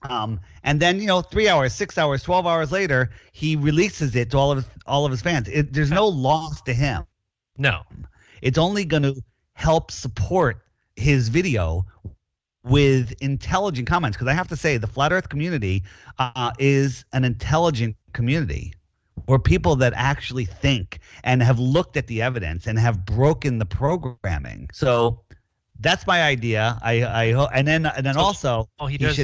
And then, 3 hours, 6 hours, 12 hours later, he releases it to all of his fans. There's no loss to him. No. It's only going to help support his video with intelligent comments, because I have to say the flat earth community is an intelligent community, where people that actually think and have looked at the evidence and have broken the programming. So that's my idea. I hope, and then also he does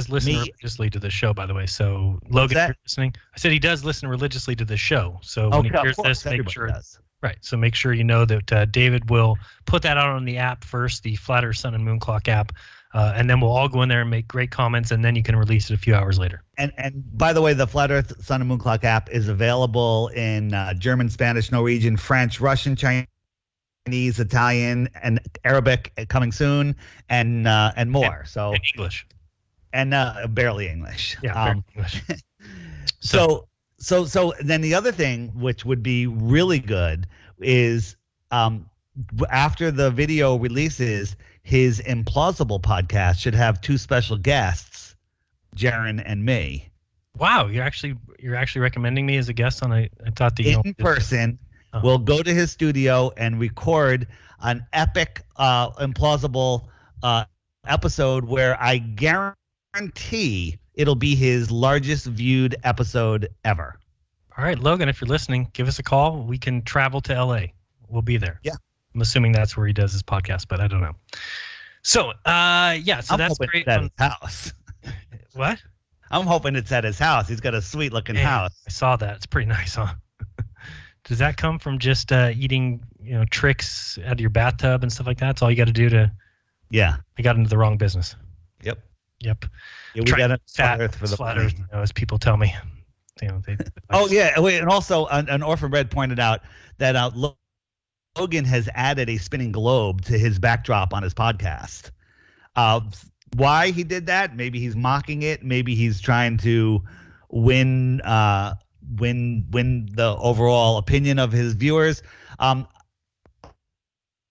listen religiously to the show, by the way. So Logan, if you're listening, I said he does listen religiously to the show. So when he hears this, make sure. Right. So make sure you know that David will put that out on the app first, the Flat Earth Sun and Moon Clock app, and then we'll all go in there and make great comments, and then you can release it a few hours later. And by the way, the Flat Earth Sun and Moon Clock app is available in German, Spanish, Norwegian, French, Russian, Chinese, Italian, and Arabic coming soon, and more. And English. And barely English. Yeah, barely English. So then the other thing, which would be really good, is after the video releases, his Implausible podcast should have 2 special guests, Jeran and me. Wow, you're actually recommending me as a guest on I thought the in person. We'll go to his studio and record an epic Implausible episode where I guarantee it'll be his largest viewed episode ever. All right, Logan, if you're listening, give us a call. We can travel to LA. We'll be there. Yeah. I'm assuming that's where he does his podcast, but I don't know. So, so I'm that's great. It's at his house. What? I'm hoping it's at his house. He's got a sweet looking house. I saw that. It's pretty nice, huh? Does that come from just eating, tricks out of your bathtub and stuff like that? That's all you got to do to. Yeah. I got into the wrong business. Yep. Yeah, we got a flat earth for the flat earth, as people tell me. And also an Orphan Red pointed out that Logan has added a spinning globe to his backdrop on his podcast. Why he did that? Maybe he's mocking it. Maybe he's trying to win the overall opinion of his viewers.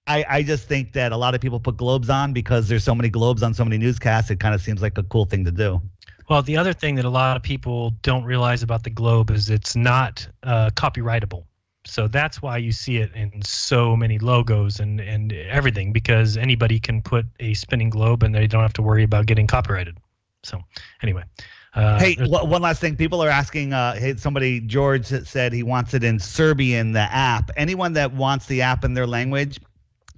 I just think that a lot of people put globes on because there's so many globes on so many newscasts. It kind of seems like a cool thing to do. Well, the other thing that a lot of people don't realize about the globe is it's not copyrightable. So that's why you see it in so many logos and everything, because anybody can put a spinning globe and they don't have to worry about getting copyrighted. So anyway. Hey, one last thing. People are asking, George said he wants it in Serbian, the app. Anyone that wants the app in their language,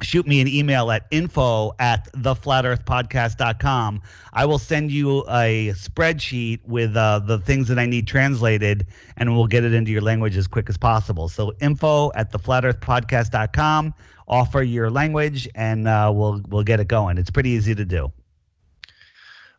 shoot me an email at info@theflatearthpodcast.com. I will send you a spreadsheet with the things that I need translated, and we'll get it into your language as quick as possible. So info@theflatearthpodcast.com. Offer your language, and we'll get it going. It's pretty easy to do.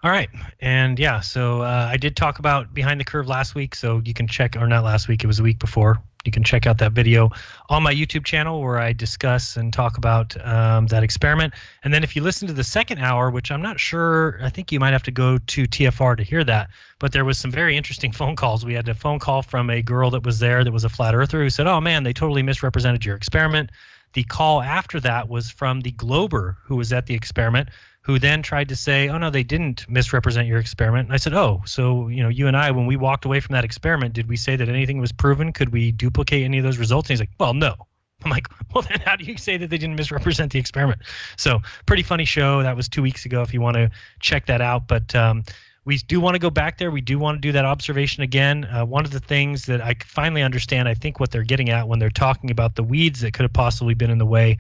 All right. And so I did talk about Behind the Curve last week, so you can check, or not last week, it was the week before. You can check out that video on my YouTube channel where I discuss and talk about that experiment. And then if you listen to the second hour, which I'm not sure, I think you might have to go to TFR to hear that, but there was some very interesting phone calls. We had a phone call from a girl that was there that was a flat earther who said, oh man, they totally misrepresented your experiment. The call after that was from the Glober who was at the experiment, who then tried to say, oh, no, they didn't misrepresent your experiment. And I said, oh, so, you and I, when we walked away from that experiment, did we say that anything was proven? Could we duplicate any of those results? And he's like, well, no. I'm like, well, then how do you say that they didn't misrepresent the experiment? So pretty funny show. That was 2 weeks ago if you want to check that out. But we do want to go back there. We do want to do that observation again. One of the things that I finally understand, I think what they're getting at when they're talking about the weeds that could have possibly been in the way,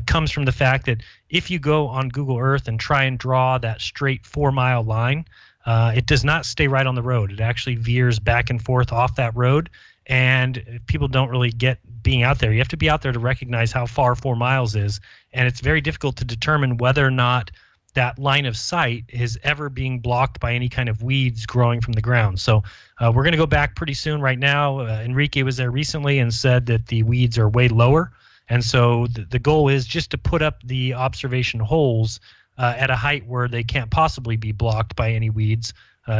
comes from the fact that if you go on Google Earth and try and draw that straight 4-mile line, it does not stay right on the road. It actually veers back and forth off that road, and people don't really get being out there. You have to be out there to recognize how far 4 miles is, and it's very difficult to determine whether or not that line of sight is ever being blocked by any kind of weeds growing from the ground. So we're going to go back pretty soon. Right now, Enrique was there recently and said that the weeds are way lower. And so the goal is just to put up the observation holes at a height where they can't possibly be blocked by any weeds,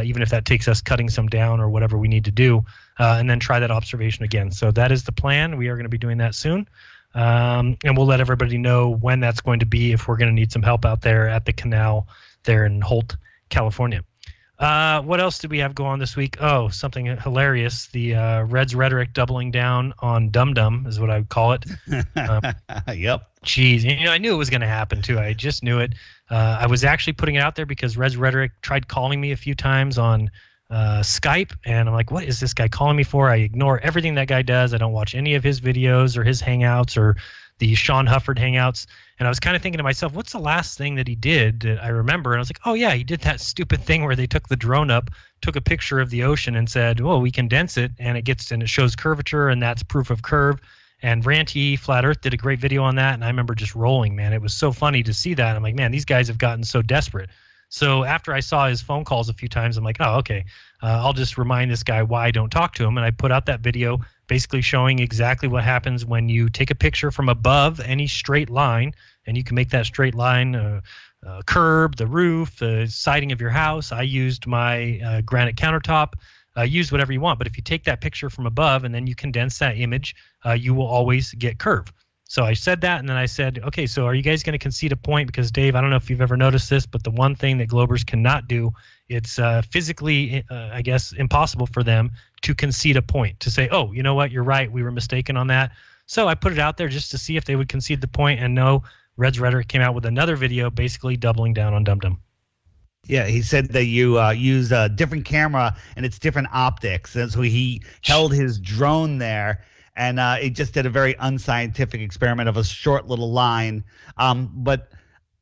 even if that takes us cutting some down or whatever we need to do, and then try that observation again. So that is the plan. We are going to be doing that soon. And we'll let everybody know when that's going to be if we're going to need some help out there at the canal there in Holt, California. What else did we have go on this week? Oh, something hilarious. The Reds rhetoric doubling down on Dum Dum is what I would call it. Yep. Geez, I knew it was going to happen too. I just knew it. I was actually putting it out there because Reds rhetoric tried calling me a few times on Skype, and I'm like, what is this guy calling me for? I ignore everything that guy does. I don't watch any of his videos or his hangouts or the Sean Hufford hangouts. And I was kind of thinking to myself, what's the last thing that he did that I remember? And I was like, oh yeah, he did that stupid thing where they took the drone up, took a picture of the ocean and said, well, we condense it and it shows curvature, and that's proof of curve. And Ranty Flat Earth did a great video on that, and I remember just rolling, man. It was so funny to see that. I'm like, man, these guys have gotten so desperate. So after I saw his phone calls a few times, I'm like, oh, okay, I'll just remind this guy why I don't talk to him. And I put out that video basically showing exactly what happens when you take a picture from above any straight line, and you can make that straight line curb, the roof, the siding of your house. I used my granite countertop. Use whatever you want. But if you take that picture from above and then you condense that image, you will always get curve. So I said that, and then I said, okay, so are you guys going to concede a point? Because, Dave, I don't know if you've ever noticed this, but the one thing that Globers cannot do, it's physically, I guess, impossible for them to concede a point, to say, oh, you know what, you're right, we were mistaken on that. So I put it out there just to see if they would concede the point, and no, Reds Rhetoric came out with another video basically doubling down on Dum Dum. Yeah, he said that you use a different camera and it's different optics. And so he held his drone there, and it just did a very unscientific experiment of a short little line. But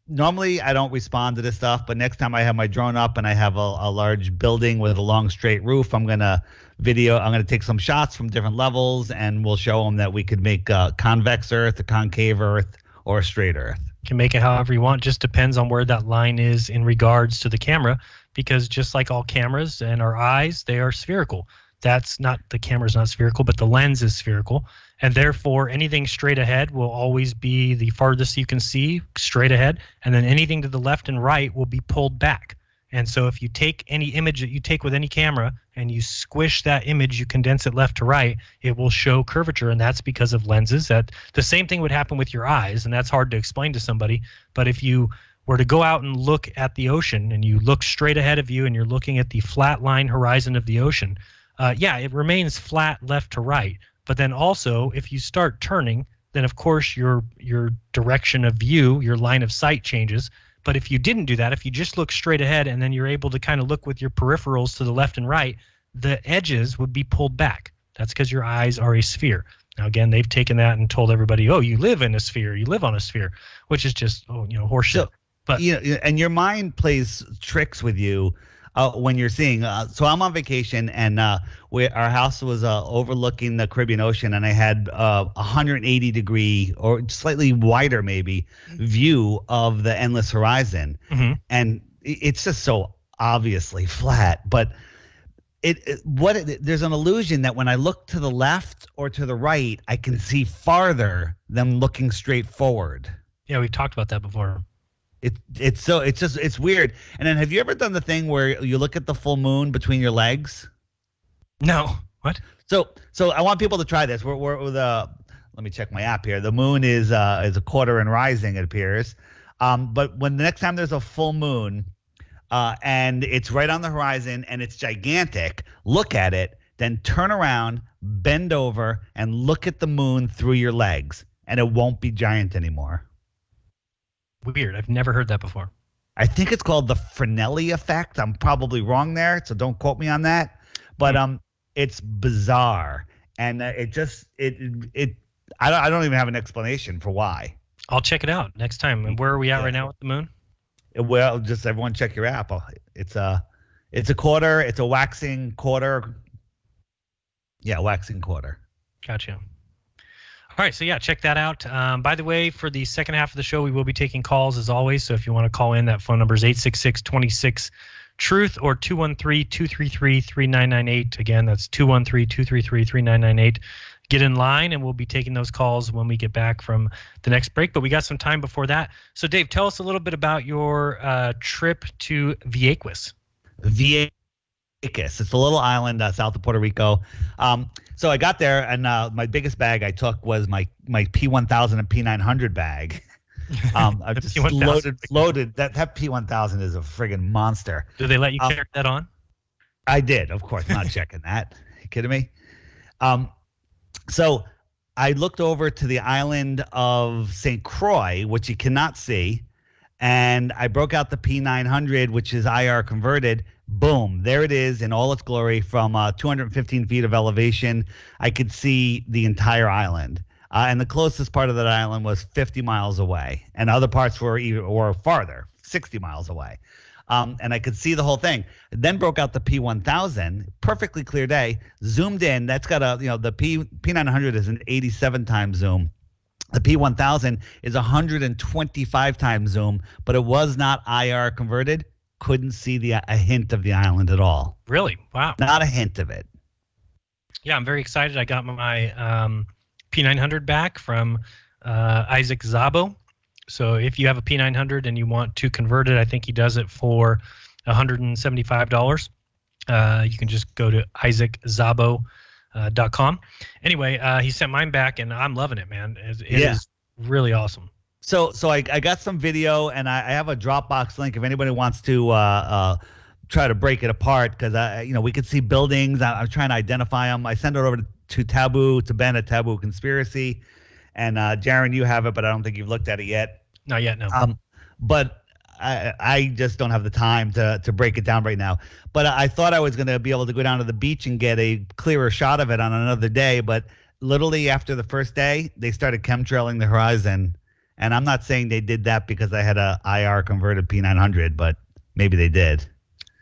normally I don't respond to this stuff, but next time I have my drone up and I have a large building with a long straight roof, I'm going to take some shots from different levels, and we'll show them that we could make convex Earth, a concave Earth, or a straight Earth. You can make it however you want. Just depends on where that line is in regards to the camera, because just like all cameras and our eyes, they are spherical. The camera's not spherical, but the lens is spherical, and therefore anything straight ahead will always be the farthest you can see straight ahead, and then anything to the left and right will be pulled back. And so if you take any image that you take with any camera and you squish that image, you condense it left to right, it will show curvature, and that's because of lenses. That the same thing would happen with your eyes, and that's hard to explain to somebody. But if you were to go out and look at the ocean and you look straight ahead of you and you're looking at the flat line horizon of the ocean, it remains flat left to right. But then also, if you start turning, then of course your direction of view, your line of sight changes. But if you didn't do that, if you just look straight ahead and then you're able to kind of look with your peripherals to the left and right, the edges would be pulled back. That's because your eyes are a sphere. Now, again, they've taken that and told everybody, oh, you live in a sphere, you live on a sphere, which is just, horseshit. So, but and your mind plays tricks with you when you're seeing. So I'm on vacation, and our house was overlooking the Caribbean Ocean, and I had 180-degree or slightly wider maybe view of the endless horizon. Mm-hmm. And it's just so obviously flat. But there's an illusion that when I look to the left or to the right, I can see farther than looking straight forward. Yeah, we've talked about that before. It's weird. And then have you ever done the thing where you look at the full moon between your legs? No. What? So I want people to try this. Let me check my app here. The moon is a quarter and rising, it appears. But when the next time there's a full moon, and it's right on the horizon and it's gigantic, look at it, then turn around, bend over, and look at the moon through your legs, and it won't be giant anymore. Weird. I've never heard that before. I think it's called the Fresnel effect. I'm probably wrong there, so don't quote me on that. But it's bizarre, and I don't even have an explanation for why. I'll check it out next time. And where are we at right now with the moon? Well, just everyone check your app. It's a quarter. It's a waxing quarter. Yeah, waxing quarter. Gotcha. All right, so yeah, check that out. By the way, for the second half of the show, we will be taking calls as always. So if you want to call in, that phone number is 866-26-TRUTH or 213-233-3998. Again, that's 213-233-3998. Get in line, and we'll be taking those calls when we get back from the next break. But we got some time before that. So, Dave, tell us a little bit about your trip to Vieques. Vieques. It's a little island south of Puerto Rico. So I got there, and my biggest bag I took was my P1000 and P900 bag. I just loaded. That P1000 is a friggin' monster. Do they let you carry that on? I did, of course. Not checking that. You kidding me? So I looked over to the island of St. Croix, which you cannot see, and I broke out the P900, which is IR converted. Boom, there it is in all its glory from 215 feet of elevation. I could see the entire island. And the closest part of that island was 50 miles away, and other parts were farther, 60 miles away. And I could see the whole thing. Then broke out the P1000, perfectly clear day, zoomed in. That's got the P900 is an 87 times zoom. The P1000 is 125 times zoom, but it was not IR converted. Couldn't see a hint of the island at all. Really? Wow. Not a hint of it. Yeah, I'm very excited. I got my P900 back from Isaac Zabo. So if you have a P900 and you want to convert it, I think he does it for $175. You can just go to isaaczabo.com. Anyway, he sent mine back, and I'm loving it, man. It is really awesome. So I got some video, and I have a Dropbox link if anybody wants to try to break it apart, because we could see buildings. I'm trying to identify them. I send it over to Ben at Taboo Conspiracy, and Jeran, you have it, but I don't think you've looked at it yet. Not yet, no. But I just don't have the time to break it down right now. But I thought I was going to be able to go down to the beach and get a clearer shot of it on another day. But literally after the first day, they started chemtrailing the horizon. And I'm not saying they did that because I had a IR converted P900, but maybe they did.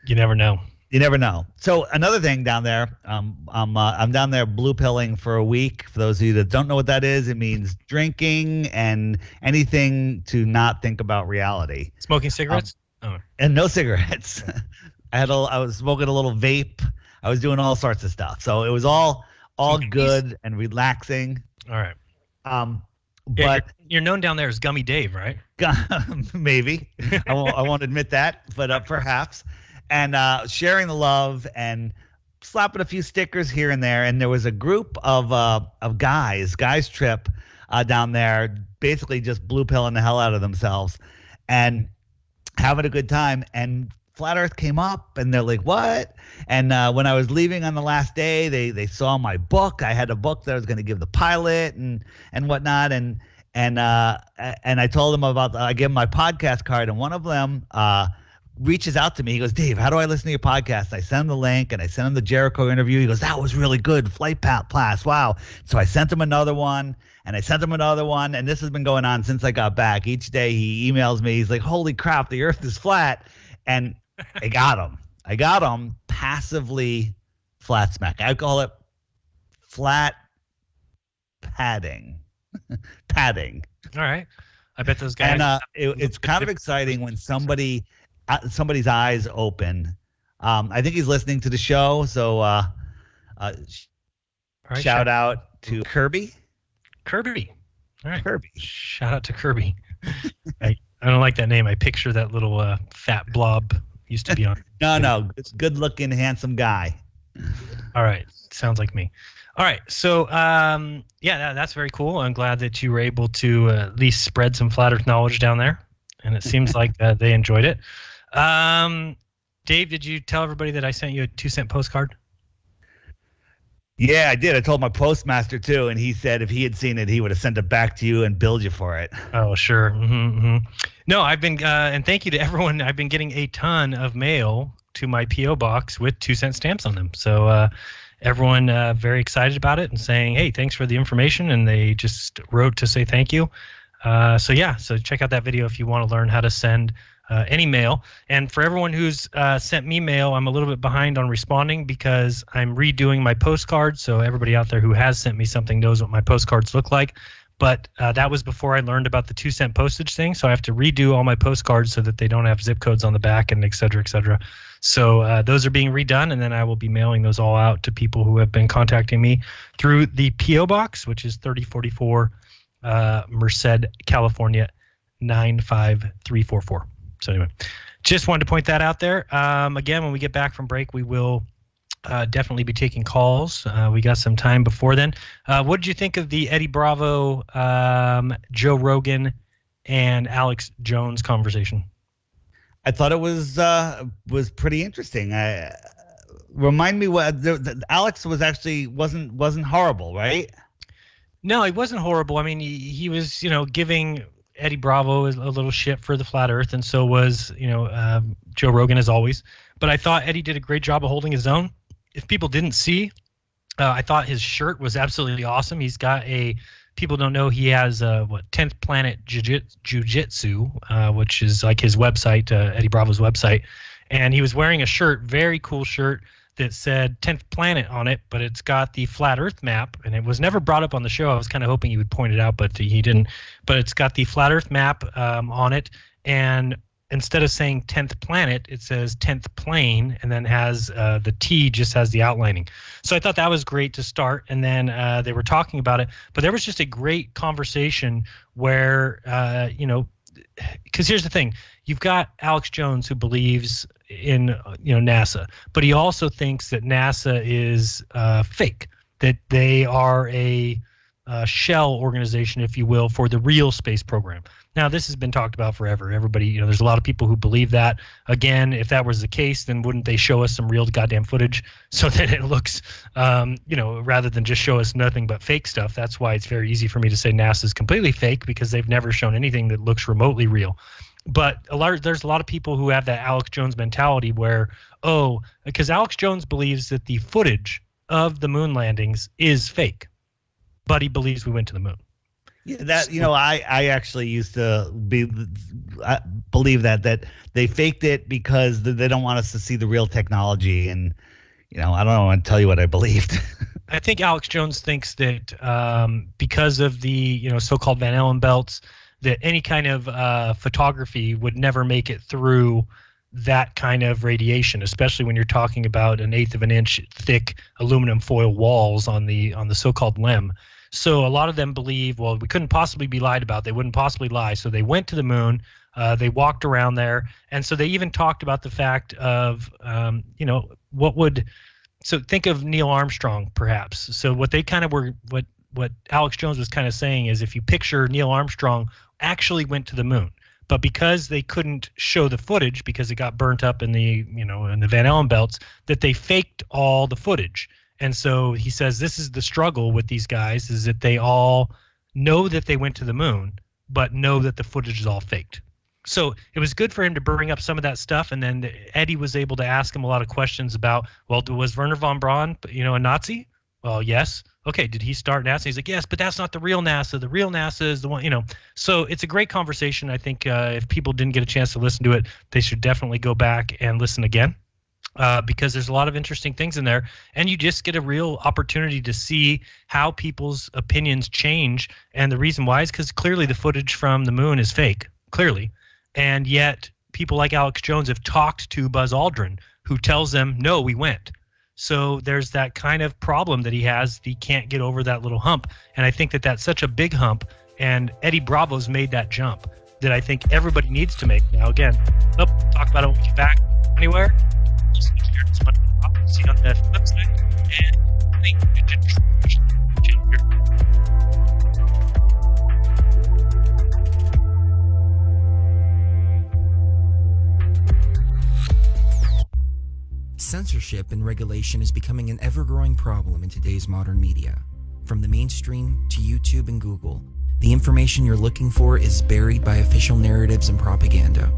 You never know. You never know. So another thing down there, I'm down there blue pilling for a week. For those of you that don't know what that is, it means drinking and anything to not think about reality. Smoking cigarettes? And no cigarettes. I was smoking a little vape. I was doing all sorts of stuff. So it was all good and relaxing. All right. But you're known down there as Gummy Dave, right? Maybe. I won't admit that, but perhaps. And sharing the love and slapping a few stickers here and there. And there was a group of guys trip down there, basically just blue pilling the hell out of themselves and having a good time. And Flat Earth came up, and they're like, "What?" And when I was leaving on the last day, they saw my book. I had a book that I was going to give the pilot and whatnot. And I told them I gave them my podcast card, and one of them reaches out to me. He goes, "Dave, how do I listen to your podcast?" I send him the link, and I sent him the Jericho interview. He goes, "That was really good. Flight Pass. Wow." So I sent him another one, and I sent him another one, and this has been going on since I got back. Each day he emails me. He's like, "Holy crap, the Earth is flat." And I got him. I got him passively flat smack. I call it flat padding. Padding. All right. I bet those guys. And it's kind of exciting when somebody's eyes open I think he's listening to the show. So shout out to Kirby. Kirby. All right. Kirby. Shout out to Kirby. I don't like that name. I picture that little fat blob used to be on. No. It's good-looking, handsome guy. All right. Sounds like me. All right. So, that's very cool. I'm glad that you were able to at least spread some flat Earth knowledge down there. And it seems like they enjoyed it. Dave, did you tell everybody that I sent you a 2-cent postcard? Yeah, I did. I told my postmaster, too, and he said if he had seen it, he would have sent it back to you and billed you for it. Oh, sure. No, I've been, and thank you to everyone. I've been getting a ton of mail to my P.O. box with 2-cent stamps on them. So everyone very excited about it and saying, hey, thanks for the information. And they just wrote to say thank you. So check out that video if you want to learn how to send any mail. And for everyone who's sent me mail, I'm a little bit behind on responding because I'm redoing my postcards. So everybody out there who has sent me something knows what my postcards look like. But that was before I learned about the 2-cent postage thing. So I have to redo all my postcards so that they don't have zip codes on the back and et cetera, et cetera. So those are being redone, and then I will be mailing those all out to people who have been contacting me through the P.O. Box, which is 3044 Merced, California, 95344. So anyway, just wanted to point that out there. Again, when we get back from break, we will definitely be taking calls. We got some time before then. What did you think of the Eddie Bravo, Joe Rogan, and Alex Jones conversation? I thought it was pretty interesting. Remind me what Alex wasn't horrible, right? No, he wasn't horrible. I mean, he was, giving Eddie Bravo a little shit for the flat Earth, and so was, Joe Rogan as always. But I thought Eddie did a great job of holding his own. If people didn't see, I thought his shirt was absolutely awesome. He's got people don't know he has 10th Planet Jiu-Jitsu, which is like his website, Eddie Bravo's website. And he was wearing a shirt, very cool shirt, that said 10th Planet on it, but it's got the flat Earth map, and it was never brought up on the show. I was kind of hoping he would point it out, but he didn't. But it's got the flat Earth map on it, and instead of saying 10th Planet, it says 10th Plane, and then has the T just has the outlining. So I thought that was great to start, and then they were talking about it. But there was just a great conversation where, because here's the thing. You've got Alex Jones who believes in NASA, but he also thinks that NASA is fake, that they are a shell organization, if you will, for the real space program. Now, this has been talked about forever. Everybody, there's a lot of people who believe that. Again, if that was the case, then wouldn't they show us some real goddamn footage so that it looks, rather than just show us nothing but fake stuff? That's why it's very easy for me to say NASA is completely fake, because they've never shown anything that looks remotely real. But there's a lot of people who have that Alex Jones mentality where, because Alex Jones believes that the footage of the moon landings is fake, but he believes we went to the moon. Yeah, I actually used to believe that they faked it because they don't want us to see the real technology, and I don't want to tell you what I believed. I think Alex Jones thinks that because of the so-called Van Allen belts, that any kind of photography would never make it through that kind of radiation, especially when you're talking about 1/8 of an inch thick aluminum foil walls on the so-called LEM. So a lot of them believe, well, we couldn't possibly be lied about. They wouldn't possibly lie. So they went to the moon. They walked around there. And so they even talked about the fact of, so think of Neil Armstrong, perhaps. So what they kind of were, what Alex Jones was kind of saying is, if you picture Neil Armstrong actually went to the moon, but because they couldn't show the footage because it got burnt up in the Van Allen belts, that they faked all the footage. And so he says this is the struggle with these guys, is that they all know that they went to the moon, but know that the footage is all faked. So it was good for him to bring up some of that stuff. And then Eddie was able to ask him a lot of questions about, well, was Wernher von Braun, a Nazi? Well, yes. Okay, did he start NASA? He's like, yes, but that's not the real NASA. The real NASA is the one, So it's a great conversation. I think if people didn't get a chance to listen to it, they should definitely go back and listen again. Because there's a lot of interesting things in there, and you just get a real opportunity to see how people's opinions change. And the reason why is because clearly the footage from the moon is fake, clearly. And yet people like Alex Jones have talked to Buzz Aldrin, who tells them, no, we went. So there's that kind of problem that he has. He can't get over that little hump. And I think that that's such a big hump. And Eddie Bravo's made that jump that I think everybody needs to make. Now, again, talk about it when we get back. Anywhere. Just see you on the website. And link to Censorship and regulation is becoming an ever-growing problem in today's modern media. From the mainstream to YouTube and Google, the information you're looking for is buried by official narratives and propaganda.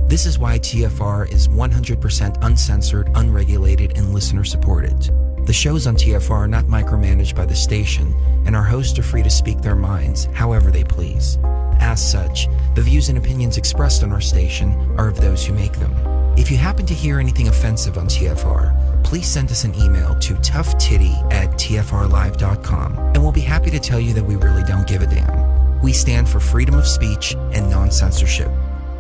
This is why TFR is 100% uncensored, unregulated, and listener-supported. The shows on TFR are not micromanaged by the station, and our hosts are free to speak their minds however they please. As such, the views and opinions expressed on our station are of those who make them. If you happen to hear anything offensive on TFR, please send us an email to toughtitty@tfrlive.com, and we'll be happy to tell you that we really don't give a damn. We stand for freedom of speech and non-censorship.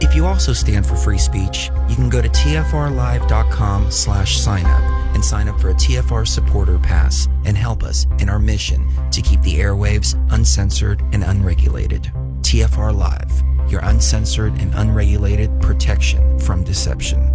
If you also stand for free speech, you can go to tfrlive.com/signup and sign up for a TFR supporter pass and help us in our mission to keep the airwaves uncensored and unregulated. TFR Live, your uncensored and unregulated protection from deception.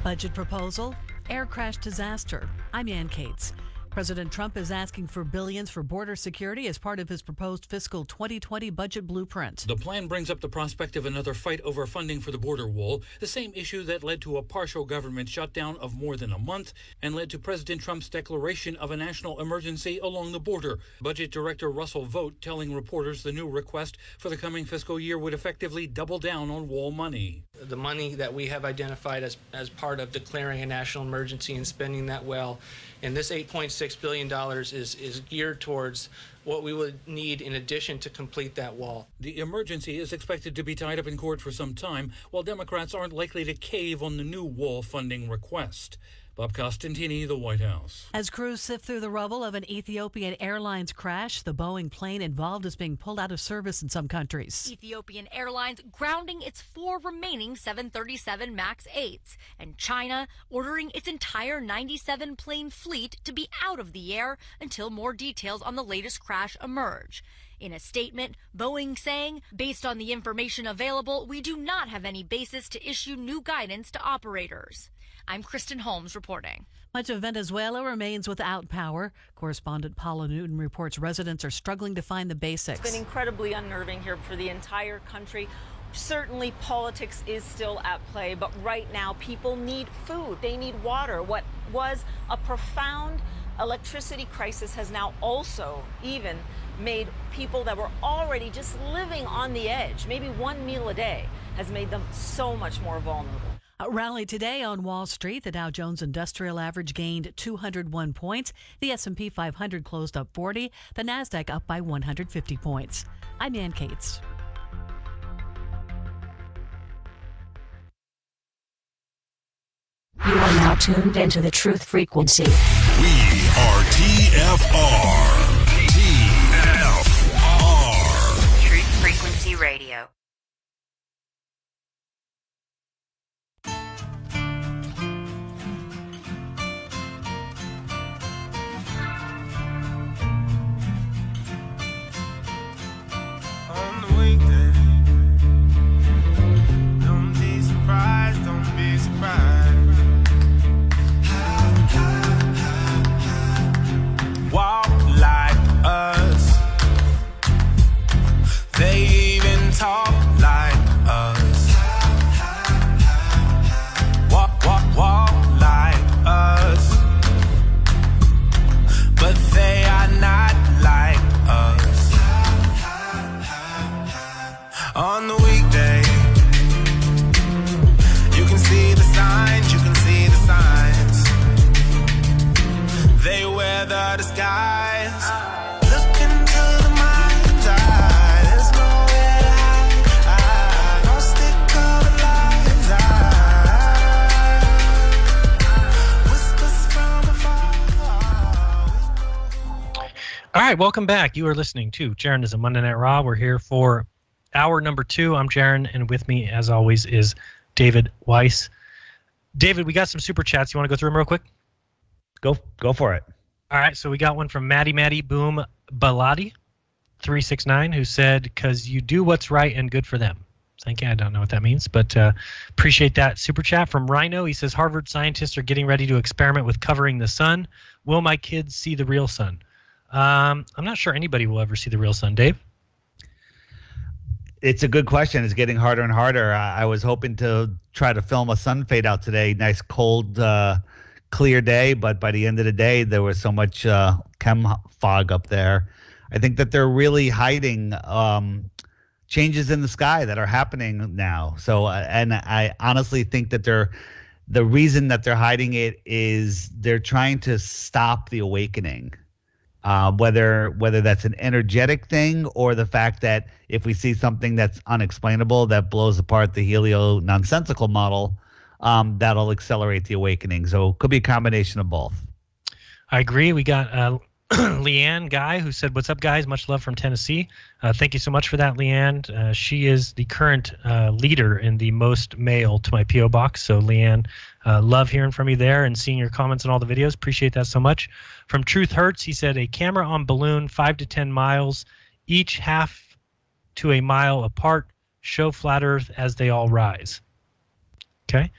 Budget proposal, air crash disaster. I'm Ann Cates. President Trump is asking for billions for border security as part of his proposed fiscal 2020 budget blueprint. The plan brings up the prospect of another fight over funding for the border wall, the same issue that led to a partial government shutdown of more than a month and led to President Trump's declaration of a national emergency along the border. Budget Director Russell Vogt telling reporters the new request for the coming fiscal year would effectively double down on wall money. The money that we have identified as part of declaring a national emergency and spending that well, and this $8.6 billion is geared towards what we would need in addition to complete that wall. The emergency is expected to be tied up in court for some time, while Democrats aren't likely to cave on the new wall funding request. Bob Costantini, the White House. As crews sift through the rubble of an Ethiopian Airlines crash, the Boeing plane involved is being pulled out of service in some countries. Ethiopian Airlines grounding its 4 remaining 737 MAX 8s, and China ordering its entire 97 plane fleet to be out of the air until more details on the latest crash emerge. In a statement, Boeing saying, based on the information available, we do not have any basis to issue new guidance to operators. I'm Kristen Holmes reporting. Much of Venezuela remains without power. Correspondent Paula Newton reports residents are struggling to find the basics. It's been incredibly unnerving here for the entire country. Certainly politics is still at play, but right now people need food. They need water. What was a profound electricity crisis has now also even made people that were already just living on the edge, maybe one meal a day, has made them so much more vulnerable. A rally today on Wall Street. The Dow Jones Industrial Average gained 201 points. The S&P 500 closed up 40. The Nasdaq up by 150 points. I'm Ann Cates. You are now tuned into the Truth Frequency. We are TFR. TFR. Truth Frequency Radio. Walk like us. They even talk like us. Walk like us. But they are not like us. On the weekday, you can see the signs, you can see the signs. They wear the disguise. Look into the mind's eye. There's nowhere to hide. Don't stick all the lies. Whispers from afar. All right, welcome back. You are listening to Jeranism Monday Night Raw. We're here for hour number 2. I'm Jeran, and with me, as always, is David Weiss. David, we got some super chats. You want to go through them real quick? Go for it. All right, so we got one from Maddie Boom Baladi 369, who said, "Because you do what's right and good for them." Thank you. I don't know what that means, but appreciate that super chat. From Rhino, he says, "Harvard scientists are getting ready to experiment with covering the sun. Will my kids see the real sun?" I'm not sure anybody will ever see the real sun. Dave? It's a good question. It's getting harder and harder. I was hoping to try to film a sun fade out today. Nice, cold, clear day, but by the end of the day, there was so much chem fog up there. I think that they're really hiding changes in the sky that are happening now. So, and I honestly think that the reason that they're hiding it is they're trying to stop the awakening. Whether that's an energetic thing or the fact that if we see something that's unexplainable that blows apart the helio-nonsensical model, that'll accelerate the awakening. So it could be a combination of both. I agree. We got Leanne Guy, who said, "What's up, guys? Much love from Tennessee." Thank you so much for that, Leanne. She is the current leader in the most mail to my P.O. box. So, Leanne, love hearing from you there and seeing your comments on all the videos. Appreciate that so much. From Truth Hurts, he said, "A camera on balloon 5 to 10 miles, each half to a mile apart, show flat Earth as they all rise." Okay.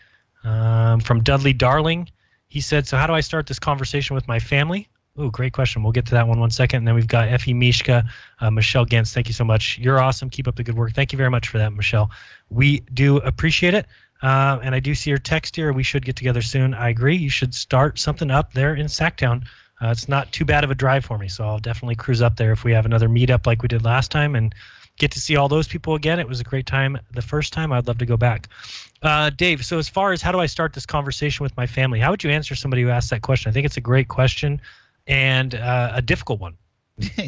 From Dudley Darling, he said, "So how do I start this conversation with my family?" Oh, great question. We'll get to that one second. And then we've got Effie Mishka, Michelle Gantz. Thank you so much. You're awesome. Keep up the good work. Thank you very much for that, Michelle. We do appreciate it. And I do see your text here. We should get together soon. I agree. You should start something up there in Sacktown. It's not too bad of a drive for me, so I'll definitely cruise up there if we have another meetup like we did last time and get to see all those people again. It was a great time the first time. I'd love to go back. Dave, so as far as how do I start this conversation with my family, how would you answer somebody who asked that question? I think it's a great question and a difficult one.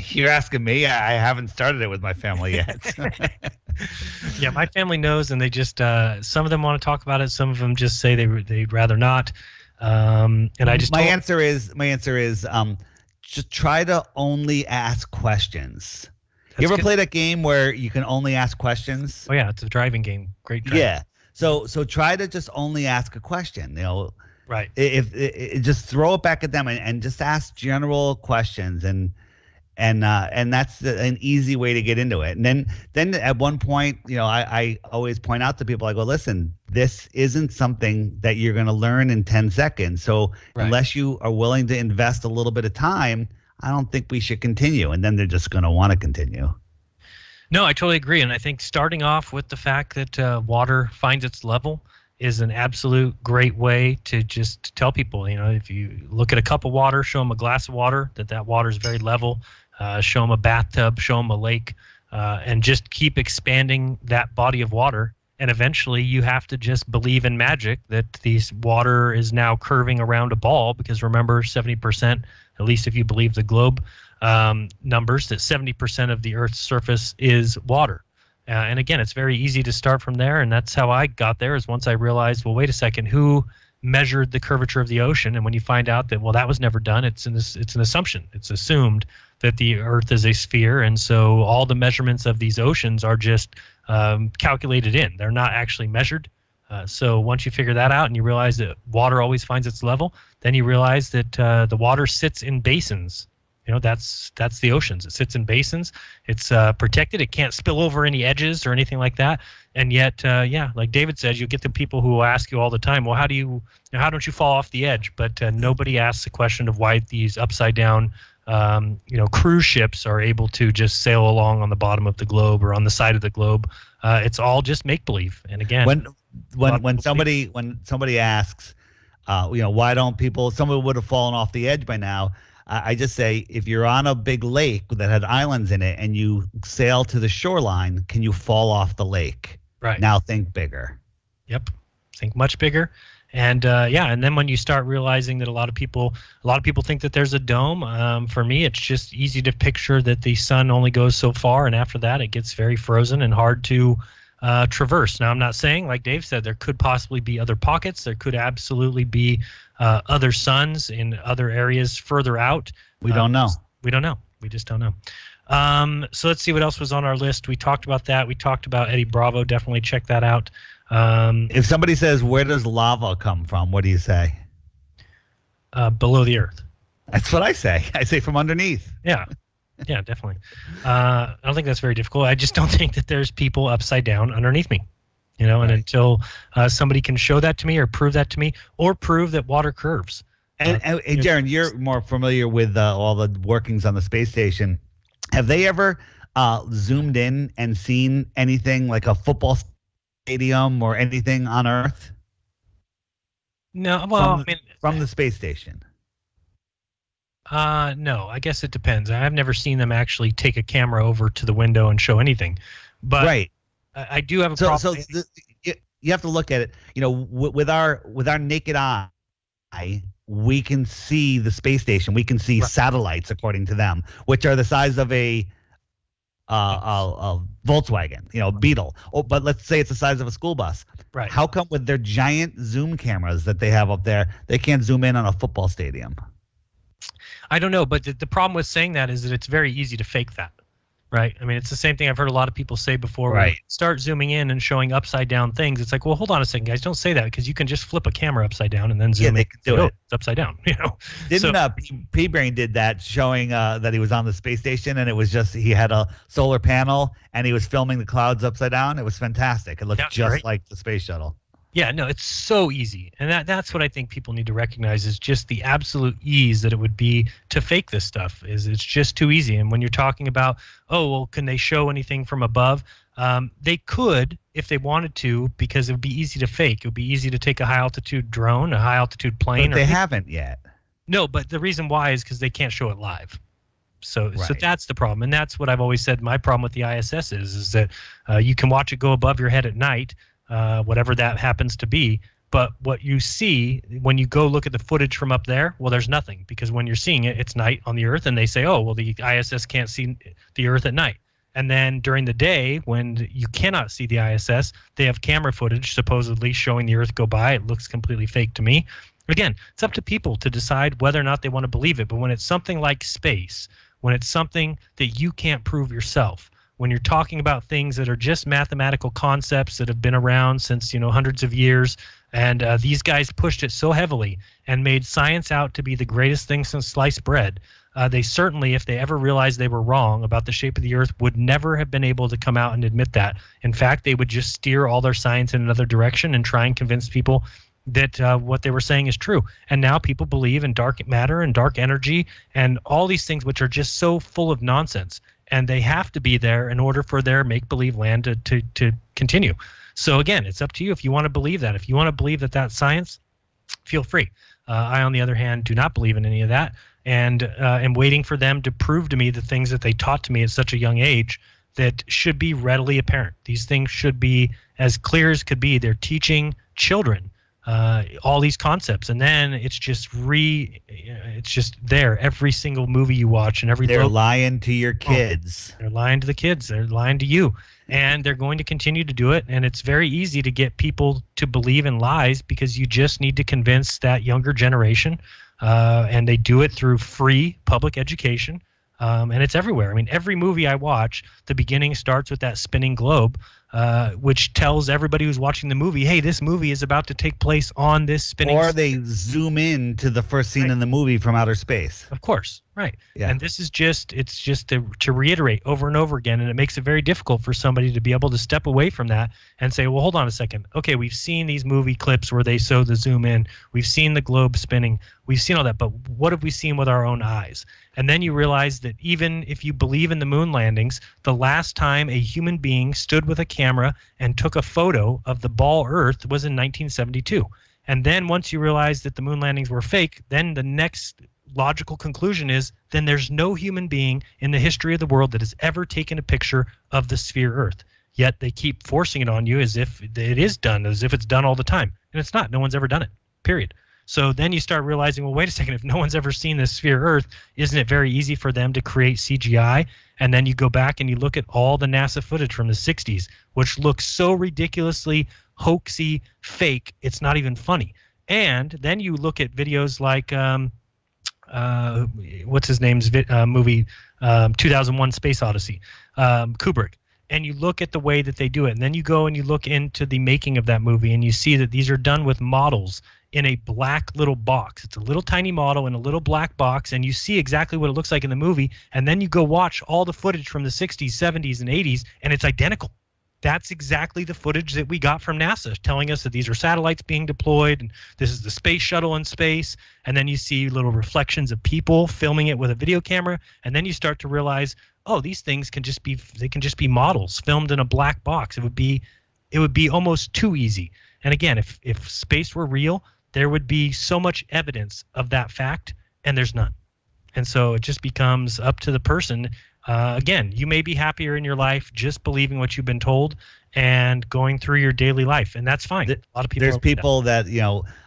You're asking me? I haven't started it with my family yet. Yeah, my family knows, and they just some of them want to talk about it. Some of them just say they'd rather not. And I just my answer is just try to only ask questions. You ever play that game where you can only ask questions? Oh yeah, it's a driving game. Great driving. Yeah. So try to just only ask a question. Right. If just throw it back at them and just ask general questions and that's an easy way to get into it. And then at one point, I always point out to people, I go, listen, this isn't something that you're going to learn in 10 seconds. So unless you are willing to invest a little bit of time, I don't think we should continue. And then they're just going to want to continue. No, I totally agree. And I think starting off with the fact that water finds its level is an absolute great way to just tell people, if you look at a cup of water, show them a glass of water, that water is very level. Show them a bathtub, show them a lake, and just keep expanding that body of water. And eventually you have to just believe in magic that this water is now curving around a ball, because remember, 70%, at least if you believe the globe numbers, that 70% of the Earth's surface is water. And again, it's very easy to start from there, and that's how I got there, is once I realized, well, wait a second, who measured the curvature of the ocean? And when you find out that, well, that was never done, it's an assumption. It's assumed that the Earth is a sphere, and so all the measurements of these oceans are just calculated in. They're not actually measured. So once you figure that out and you realize that water always finds its level, then you realize that the water sits in basins. That's the oceans. It sits in basins. It's protected. It can't spill over any edges or anything like that. And yet, like David says, you get the people who will ask you all the time, well, how don't you fall off the edge? But nobody asks the question of why these upside down cruise ships are able to just sail along on the bottom of the globe or on the side of the globe. It's all just make believe. And again, when somebody asks, why don't people? Somebody would have fallen off the edge by now. I just say, if you're on a big lake that had islands in it and you sail to the shoreline, can you fall off the lake? Right. Now think bigger. Yep. Think much bigger. And and then when you start realizing that a lot of people think that there's a dome. For me, it's just easy to picture that the sun only goes so far, and after that, it gets very frozen and hard to traverse. Now, I'm not saying, like Dave said, there could possibly be other pockets. There could absolutely be other suns in other areas further out. We don't know. We don't know. We just don't know. So let's see what else was on our list. We talked about that. We talked about Eddie Bravo. Definitely check that out. If somebody says, where does lava come from? What do you say? Below the earth. That's what I say. I say from underneath. Yeah. Yeah, definitely. I don't think that's very difficult. I just don't think that there's people upside down underneath me. And until somebody can show that to me or prove that to me or prove that water curves. And Jeran, you're more familiar with all the workings on the space station. Have they ever zoomed in and seen anything like a football stadium or anything on Earth? No, well, from the space station. No, I guess it depends. I've never seen them actually take a camera over to the window and show anything. But right. I do have a problem. So you have to look at it. With our naked eye, we can see the space station. We can see satellites, according to them, which are the size of a Volkswagen, Beetle. But let's say it's the size of a school bus. Right. How come with their giant zoom cameras that they have up there, they can't zoom in on a football stadium? I don't know, but the problem with saying that is that it's very easy to fake that, right? I mean, it's the same thing I've heard a lot of people say before. Right. When you start zooming in and showing upside down things, it's like, well, hold on a second, guys, don't say that because you can just flip a camera upside down and then zoom in. They can do it. It's upside down, Didn't P-Brain did that, showing that he was on the space station and it was just he had a solar panel and he was filming the clouds upside down. It was fantastic. It looked just like the space shuttle. Yeah, no, it's so easy. And that's what I think people need to recognize is just the absolute ease that it would be to fake this stuff. It's just too easy. And when you're talking about, can they show anything from above? They could if they wanted to because it would be easy to fake. It would be easy to take a high-altitude drone, a high-altitude plane. But they haven't yet. No, but the reason why is because they can't show it live. So that's the problem. And that's what I've always said my problem with the ISS is that you can watch it go above your head at night, whatever that happens to be. But what you see when you go look at the footage from up there, well, there's nothing because when you're seeing it, it's night on the Earth, and they say, the ISS can't see the Earth at night. And then during the day, when you cannot see the ISS, they have camera footage supposedly showing the Earth go by. It looks completely fake to me. Again, it's up to people to decide whether or not they want to believe it. But when it's something like space, when it's something that you can't prove yourself, when you're talking about things that are just mathematical concepts that have been around since hundreds of years, and these guys pushed it so heavily and made science out to be the greatest thing since sliced bread, they certainly, if they ever realized they were wrong about the shape of the Earth, would never have been able to come out and admit that. In fact, they would just steer all their science in another direction and try and convince people that what they were saying is true. And now people believe in dark matter and dark energy and all these things which are just so full of nonsense. And they have to be there in order for their make-believe land to continue. So again, it's up to you if you want to believe that. If you want to believe that that's science, feel free. I, on the other hand, do not believe in any of that, and am waiting for them to prove to me the things that they taught to me at such a young age that should be readily apparent. These things should be as clear as could be. They're teaching children all these concepts, and then it's just there every single movie you watch and every they're lying to your kids. They're lying to the kids. They're lying to you, and they're going to continue to do it. And it's very easy to get people to believe in lies because you just need to convince that younger generation, and they do it through free public education. And it's everywhere. I mean, every movie I watch, the beginning starts with that spinning globe, which tells everybody who's watching the movie, hey, this movie is about to take place on this spinning. Or they zoom in to the first scene in the movie from outer space. Of course, right. Yeah. And this is it's just to reiterate over and over again, and it makes it very difficult for somebody to be able to step away from that and say, well, hold on a second. Okay, we've seen these movie clips where they show the zoom in. We've seen the globe spinning. We've seen all that, but what have we seen with our own eyes? And then you realize that even if you believe in the moon landings, the last time a human being stood with a camera and took a photo of the ball Earth was in 1972. And then once you realize that the moon landings were fake, then the next logical conclusion is then there's no human being in the history of the world that has ever taken a picture of the sphere Earth. Yet they keep forcing it on you as if it is done, as if it's done all the time. And it's not. No one's ever done it, period. So then you start realizing, well, wait a second, if no one's ever seen this sphere Earth, isn't it very easy for them to create CGI? And then you go back and you look at all the NASA footage from the 60s, which looks so ridiculously hoaxy, fake, it's not even funny. And then you look at videos like what's his name's movie, 2001 Space Odyssey, Kubrick. And you look at the way that they do it, and then you go and you look into the making of that movie, and you see that these are done with models in a black little box. It's a little tiny model in a little black box, and you see exactly what it looks like in the movie, and then you go watch all the footage from the 60s, 70s, and 80s, and it's identical. That's exactly the footage that we got from NASA, telling us that these are satellites being deployed, and this is the space shuttle in space. And then you see little reflections of people filming it with a video camera, and then you start to realize, oh, these things can just be models filmed in a black box. It would be almost too easy. And again, if space were real, there would be so much evidence of that fact, and there's none. And so it just becomes up to the person. Again, you may be happier in your life just believing what you've been told and going through your daily life, and that's fine. A lot of people. There's people that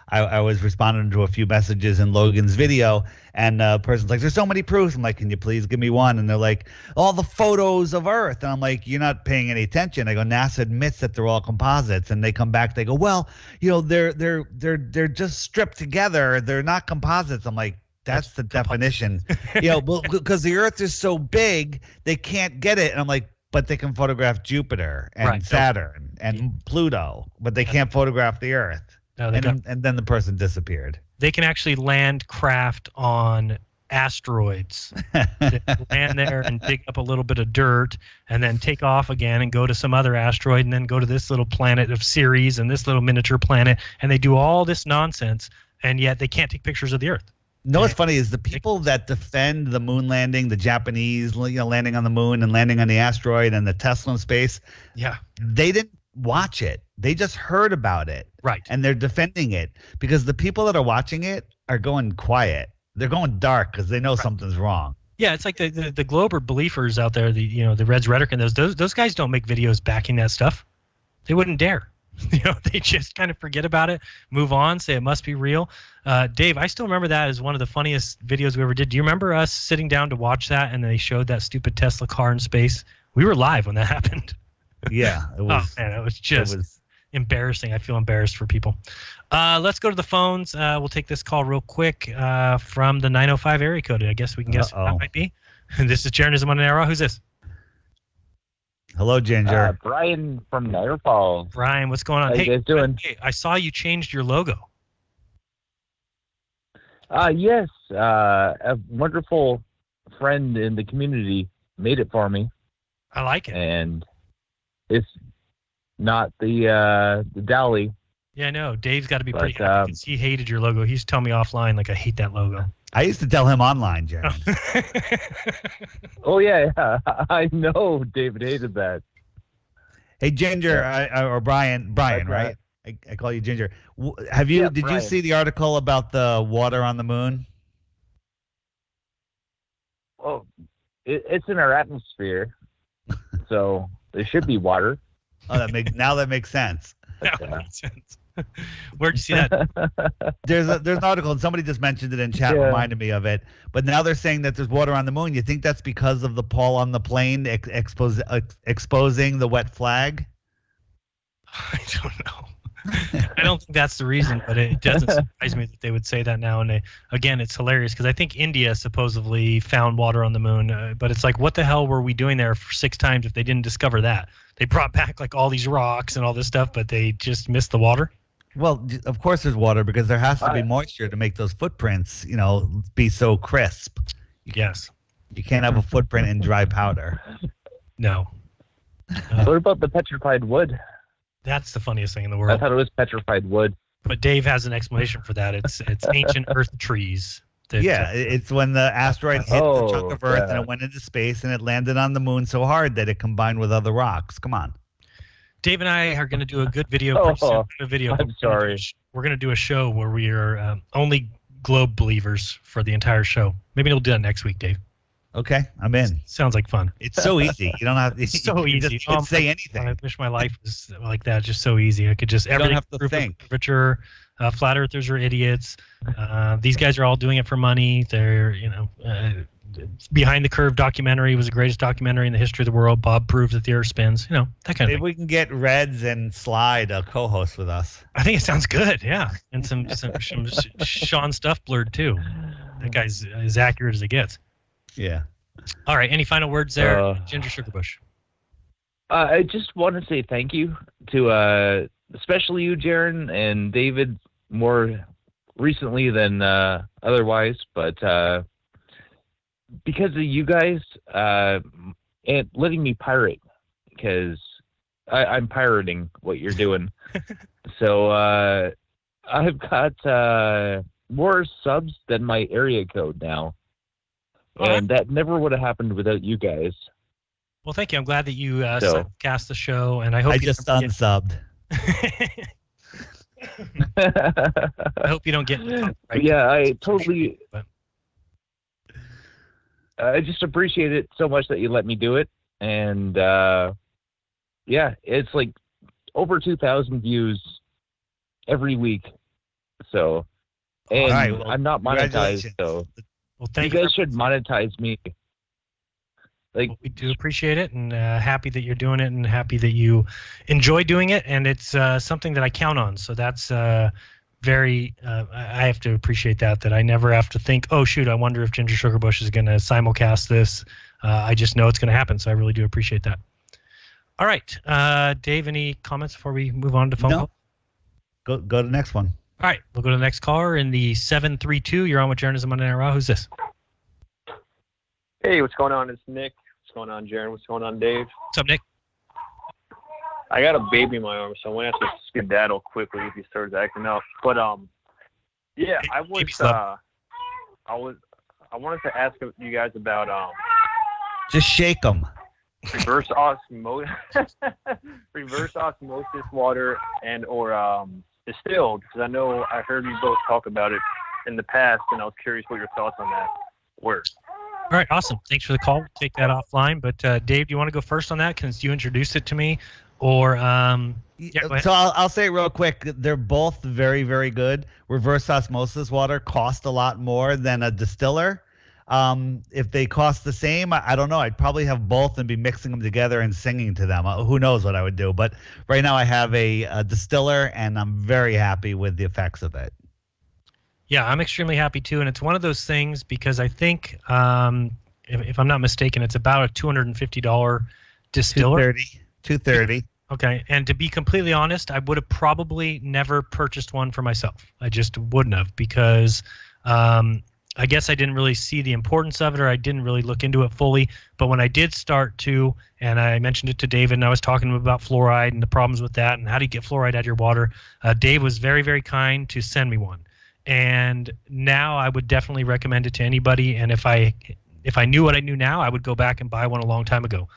I was responding to a few messages in Logan's video, and a person's like, "There's so many proofs." I'm like, "Can you please give me one?" And they're like, "All the photos of Earth," and I'm like, "You're not paying any attention." I go, "NASA admits that they're all composites," and they come back, they go, "Well, they're just stripped together. They're not composites." I'm like, that's the definition. Because the Earth is so big, they can't get it. And I'm like, but they can photograph Jupiter and Saturn and Pluto, but they can't photograph the Earth. No, and then the person disappeared. They can actually land craft on asteroids. They land there and dig up a little bit of dirt and then take off again and go to some other asteroid and then go to this little planet of Ceres and this little miniature planet. And they do all this nonsense, and yet they can't take pictures of the Earth. No, what's funny is the people that defend the moon landing, the Japanese, landing on the moon and landing on the asteroid and the Tesla in space. Yeah. They didn't watch it. They just heard about it. Right. And they're defending it because the people that are watching it are going quiet. They're going dark because they know something's wrong. Yeah, it's like the Glober believers out there, the Reds Rhetoric and those guys don't make videos backing that stuff. They wouldn't dare. They just kind of forget about it, move on, say it must be real. Dave, I still remember that as one of the funniest videos we ever did. Do you remember us sitting down to watch that and they showed that stupid Tesla car in space? We were live when that happened. Yeah. It was, it was just embarrassing. I feel embarrassed for people. Let's go to the phones. We'll take this call real quick from the 905 area code. I guess we can guess who that might be. This is Jeranism RAW. Who's this? Hello, Ginger. Brian from Niagara Falls. Brian, what's going on? How you guys doing? Hey, I saw you changed your logo. Yes. A wonderful friend in the community made it for me. I like it. And it's not the Dali. Yeah, I know. Dave's got to be pretty happy because he hated your logo. He's telling me offline, like, I hate that logo. I used to tell him online, Jeran. Oh, yeah. I know David hated that. Hey, Ginger, or Brian, right? I call you Ginger. Did you see the article about the water on the moon? Oh, it's in our atmosphere, so there should be water. Oh, that makes sense. That makes sense. Where'd you see that? There's an article, and somebody just mentioned it in chat, reminded me of it. But now they're saying that there's water on the moon. You think that's because of the Paul on the plane exposing the wet flag? I don't know. I don't think that's the reason, but it doesn't surprise me that they would say that now. And again, it's hilarious because I think India supposedly found water on the moon, but it's like, what the hell were we doing there for 6 times if they didn't discover that? They brought back like all these rocks and all this stuff, but they just missed the water. Well, of course there's water because there has to be moisture to make those footprints, be so crisp. Yes. You can't have a footprint in dry powder. No. What about the petrified wood? That's the funniest thing in the world. I thought it was petrified wood. But Dave has an explanation for that. It's ancient earth trees. It's when the asteroid hit the chunk of Earth and it went into space and it landed on the moon so hard that it combined with other rocks. Come on. Dave and I are going to do a good video. I'm sorry. We're going to do a show where we are only globe believers for the entire show. Maybe we'll do that next week, Dave. Okay, I'm in. Sounds like fun. It's so easy. You don't have to. It's so easy. You can say anything. I wish my life was like that. Just so easy. I could just don't have to think. Temperature. Flat earthers are idiots. These guys are all doing it for money. They're Behind the Curve documentary was the greatest documentary in the history of the world. Bob proved that the Earth spins. That kind of thing. We can get Reds and Sly to co-host with us. I think it sounds good. Yeah, and some Sean Stuff blurred too. That guy's as accurate as it gets. Yeah. All right. Any final words there, Ginger Sugarbush? I just want to say thank you to especially you, Jeran, and David, more recently than otherwise, but because of you guys and letting me pirate, because I'm pirating what you're doing. So I've got more subs than my area code now. And that never would have happened without you guys. Well, thank you. I'm glad that you cast the show, and I hope I just unsubbed. I hope you don't get. Yeah, I totally. I just appreciate it so much that you let me do it, and yeah, it's like over 2,000 views every week. So, and I'm not monetized, so. Well, thank you guys should monetize me. Like, we do appreciate it, and happy that you're doing it, and happy that you enjoy doing it, and it's something that I count on. So that's very. I have to appreciate that I never have to think, oh shoot, I wonder if Ginger Sugarbush is going to simulcast this. I just know it's going to happen, so I really do appreciate that. All right, Dave, any comments before we move on to phone call? Go to the next one. All right, we'll go to the next caller in the 732. You're on with Jeranism Monday Night Raw. Who's this? Hey, what's going on? It's Nick. What's going on, Jeran? What's going on, Dave? What's up, Nick? I got a baby in my arm, so I'm gonna have to skedaddle quickly if he starts acting up. But yeah, I wanted to ask you guys about just shake them. Reverse osmosis water and or distilled, because I know I heard you both talk about it in the past, and I was curious what your thoughts on that were. All right, awesome. Thanks for the call. We'll take that offline. But Dave, do you want to go first on that because you introduced it to me? Or so I'll say it real quick. They're both very, very good. Reverse osmosis water costs a lot more than a distiller. If they cost the same, I don't know. I'd probably have both and be mixing them together and singing to them. Who knows what I would do? But right now I have a distiller, and I'm very happy with the effects of it. Yeah, I'm extremely happy too, and it's one of those things because I think, if I'm not mistaken, it's about a $250 distiller. $230. Okay, and to be completely honest, I would have probably never purchased one for myself. I just wouldn't have because I guess I didn't really see the importance of it, or I didn't really look into it fully. But when I did start to, and I mentioned it to David, and I was talking to him about fluoride and the problems with that, and how do you get fluoride out of your water, Dave was very, very kind to send me one. And now I would definitely recommend it to anybody. And if I knew what I knew now, I would go back and buy one a long time ago,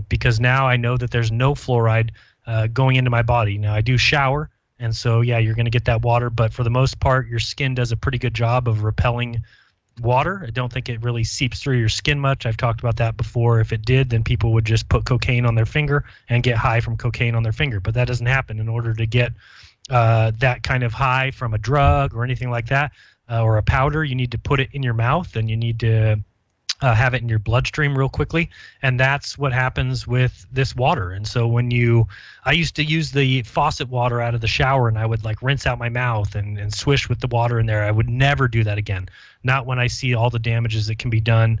because now I know that there's no fluoride going into my body. Now I do shower, and so yeah, you're going to get that water, but for the most part, your skin does a pretty good job of repelling water. I don't think it really seeps through your skin much. I've talked about that before. If it did, then people would just put cocaine on their finger and get high from cocaine on their finger, but that doesn't happen. In order to get that kind of high from a drug or anything like that, or a powder, you need to put it in your mouth, and you need to have it in your bloodstream real quickly, and that's what happens with this water. And so I used to use the faucet water out of the shower, and I would like rinse out my mouth and swish with the water in there. I would never do that again, not when I see all the damages that can be done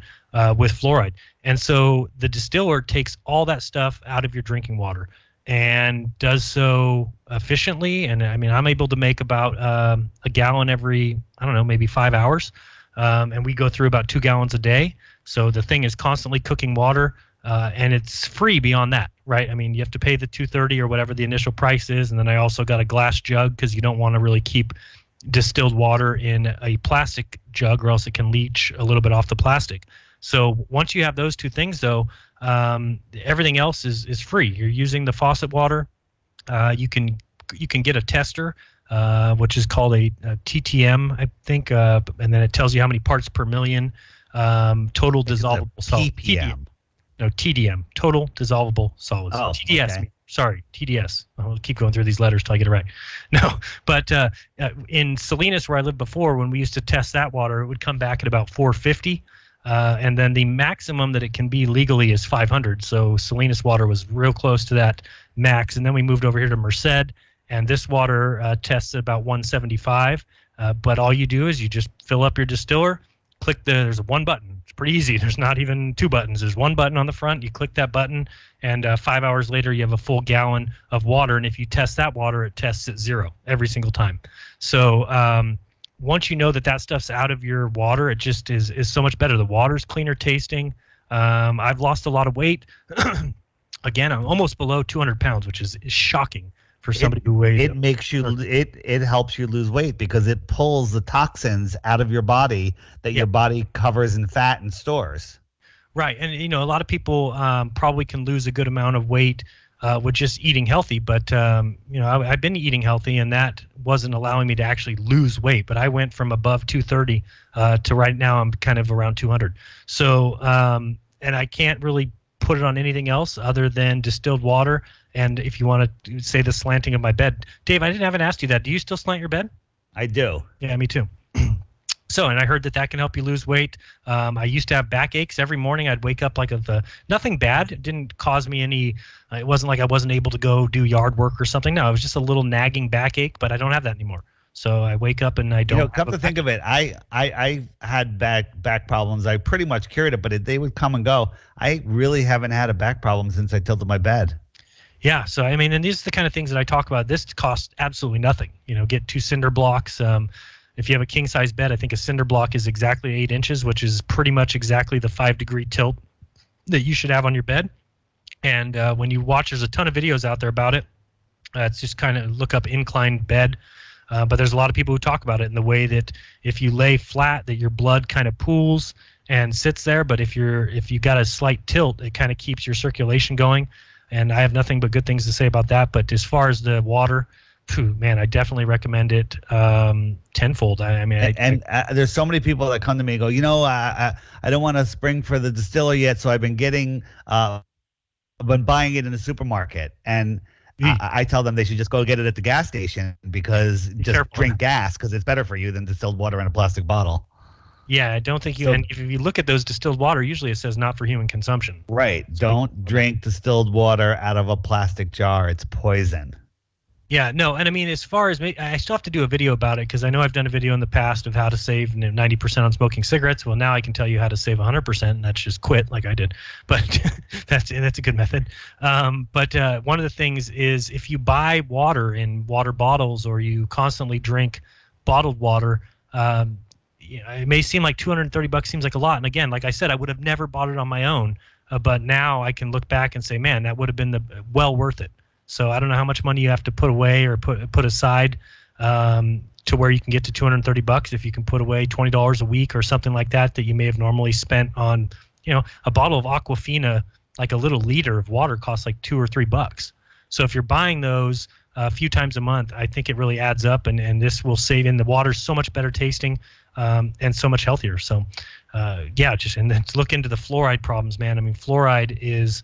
with fluoride. And so the distiller takes all that stuff out of your drinking water and does so efficiently. And I mean, I'm able to make about a gallon every, I don't know, maybe 5 hours. And we go through about 2 gallons a day. So the thing is constantly cooking water, and it's free beyond that, right? I mean, you have to pay the $230 or whatever the initial price is. And then I also got a glass jug because you don't want to really keep distilled water in a plastic jug, or else it can leach a little bit off the plastic. So once you have those two things, though, everything else is free. You're using the faucet water. You can get a tester, which is called a TTM, I think, and then it tells you how many parts per million total dissolvable solids. TPM. No, TDM, total dissolvable solids. Oh, TDS. okay. Sorry, TDS. I'll keep going through these letters till I get it right. No, but in Salinas, where I lived before, when we used to test that water, it would come back at about 450. And then the maximum that it can be legally is 500. So Salinas water was real close to that max. And then we moved over here to Merced, and this water tests at about 175. But all you do is you just fill up your distiller, there's one button. It's pretty easy. There's not even two buttons. There's one button on the front. You click that button, and 5 hours later, you have a full gallon of water. And if you test that water, it tests at 0 every single time. So once you know that stuff's out of your water, it just is so much better. The water's cleaner tasting. I've lost a lot of weight. Again, I'm almost below 200 pounds, which is shocking for somebody who weighs. It makes you. It helps you lose weight because it pulls the toxins out of your body that your body covers in fat and stores. Right, and a lot of people probably can lose a good amount of weight with just eating healthy, but I've been eating healthy, and that wasn't allowing me to actually lose weight. But I went from above 230 to right now I'm kind of around 200. So, and I can't really put it on anything else other than distilled water. And if you want to say the slanting of my bed, Dave, I haven't asked you that. Do you still slant your bed? I do. Yeah, me too. So, and I heard that can help you lose weight. I used to have backaches every morning. I'd wake up nothing bad. It didn't cause me any. It wasn't like I wasn't able to go do yard work or something. No, it was just a little nagging backache, but I don't have that anymore. So I wake up and I don't. Come to think of it, I had back problems. I pretty much cured it, but they would come and go. I really haven't had a back problem since I tilted my bed. Yeah, so I mean, and these are the kind of things that I talk about. This costs absolutely nothing. Get 2 cinder blocks. If you have a king size bed, I think a cinder block is exactly 8 inches, which is pretty much exactly the 5-degree tilt that you should have on your bed. And when you watch, there's a ton of videos out there about it. It's just kind of look up inclined bed. But there's a lot of people who talk about it in the way that if you lay flat, that your blood kind of pools and sits there. But if you got a slight tilt, it kind of keeps your circulation going. And I have nothing but good things to say about that. But as far as the water, man, I definitely recommend it tenfold. There's so many people that come to me and go, I don't want to spring for the distiller yet, so I've been buying it in the supermarket. And I tell them they should just go get it at the gas station because drink gas because it's better for you than distilled water in a plastic bottle. Yeah, I don't think and if you look at those distilled water, usually it says not for human consumption. Right. Don't drink distilled water out of a plastic jar. It's poison. Yeah, no, and I mean, as far as I still have to do a video about it because I know I've done a video in the past of how to save 90% on smoking cigarettes. Well, now I can tell you how to save 100%, and that's just quit like I did. But that's a good method. But one of the things is if you buy water in water bottles or you constantly drink bottled water, it may seem like $230 seems like a lot. And again, like I said, I would have never bought it on my own, but now I can look back and say, man, that would have been well worth it. So I don't know how much money you have to put away or put aside to where you can get to $230 if you can put away $20 a week or something like that you may have normally spent on, a bottle of Aquafina, like a little liter of water costs like $2 or $3. So if you're buying those a few times a month, I think it really adds up, and this will save in the water so much better tasting and so much healthier. So and then to look into the fluoride problems, man. I mean, fluoride is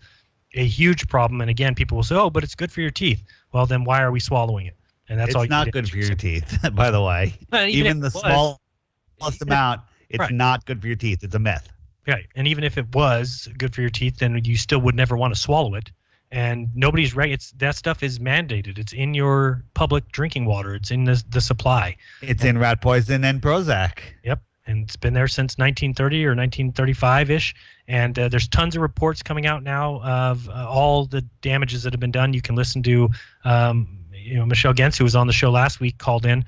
a huge problem, and again, people will say, "Oh, but it's good for your teeth." Well, then why are we swallowing it? And that's all. It's not good for your teeth, by the way. Even the smallest amount, it's not good for your teeth. It's a myth. Right, and even if it was good for your teeth, then you still would never want to swallow it. And nobody's that stuff is mandated. It's in your public drinking water. It's in the supply. It's in rat poison and Prozac. Yep. And it's been there since 1930 or 1935-ish. And there's tons of reports coming out now of all the damages that have been done. You can listen to, Michelle Gens, who was on the show last week, called in.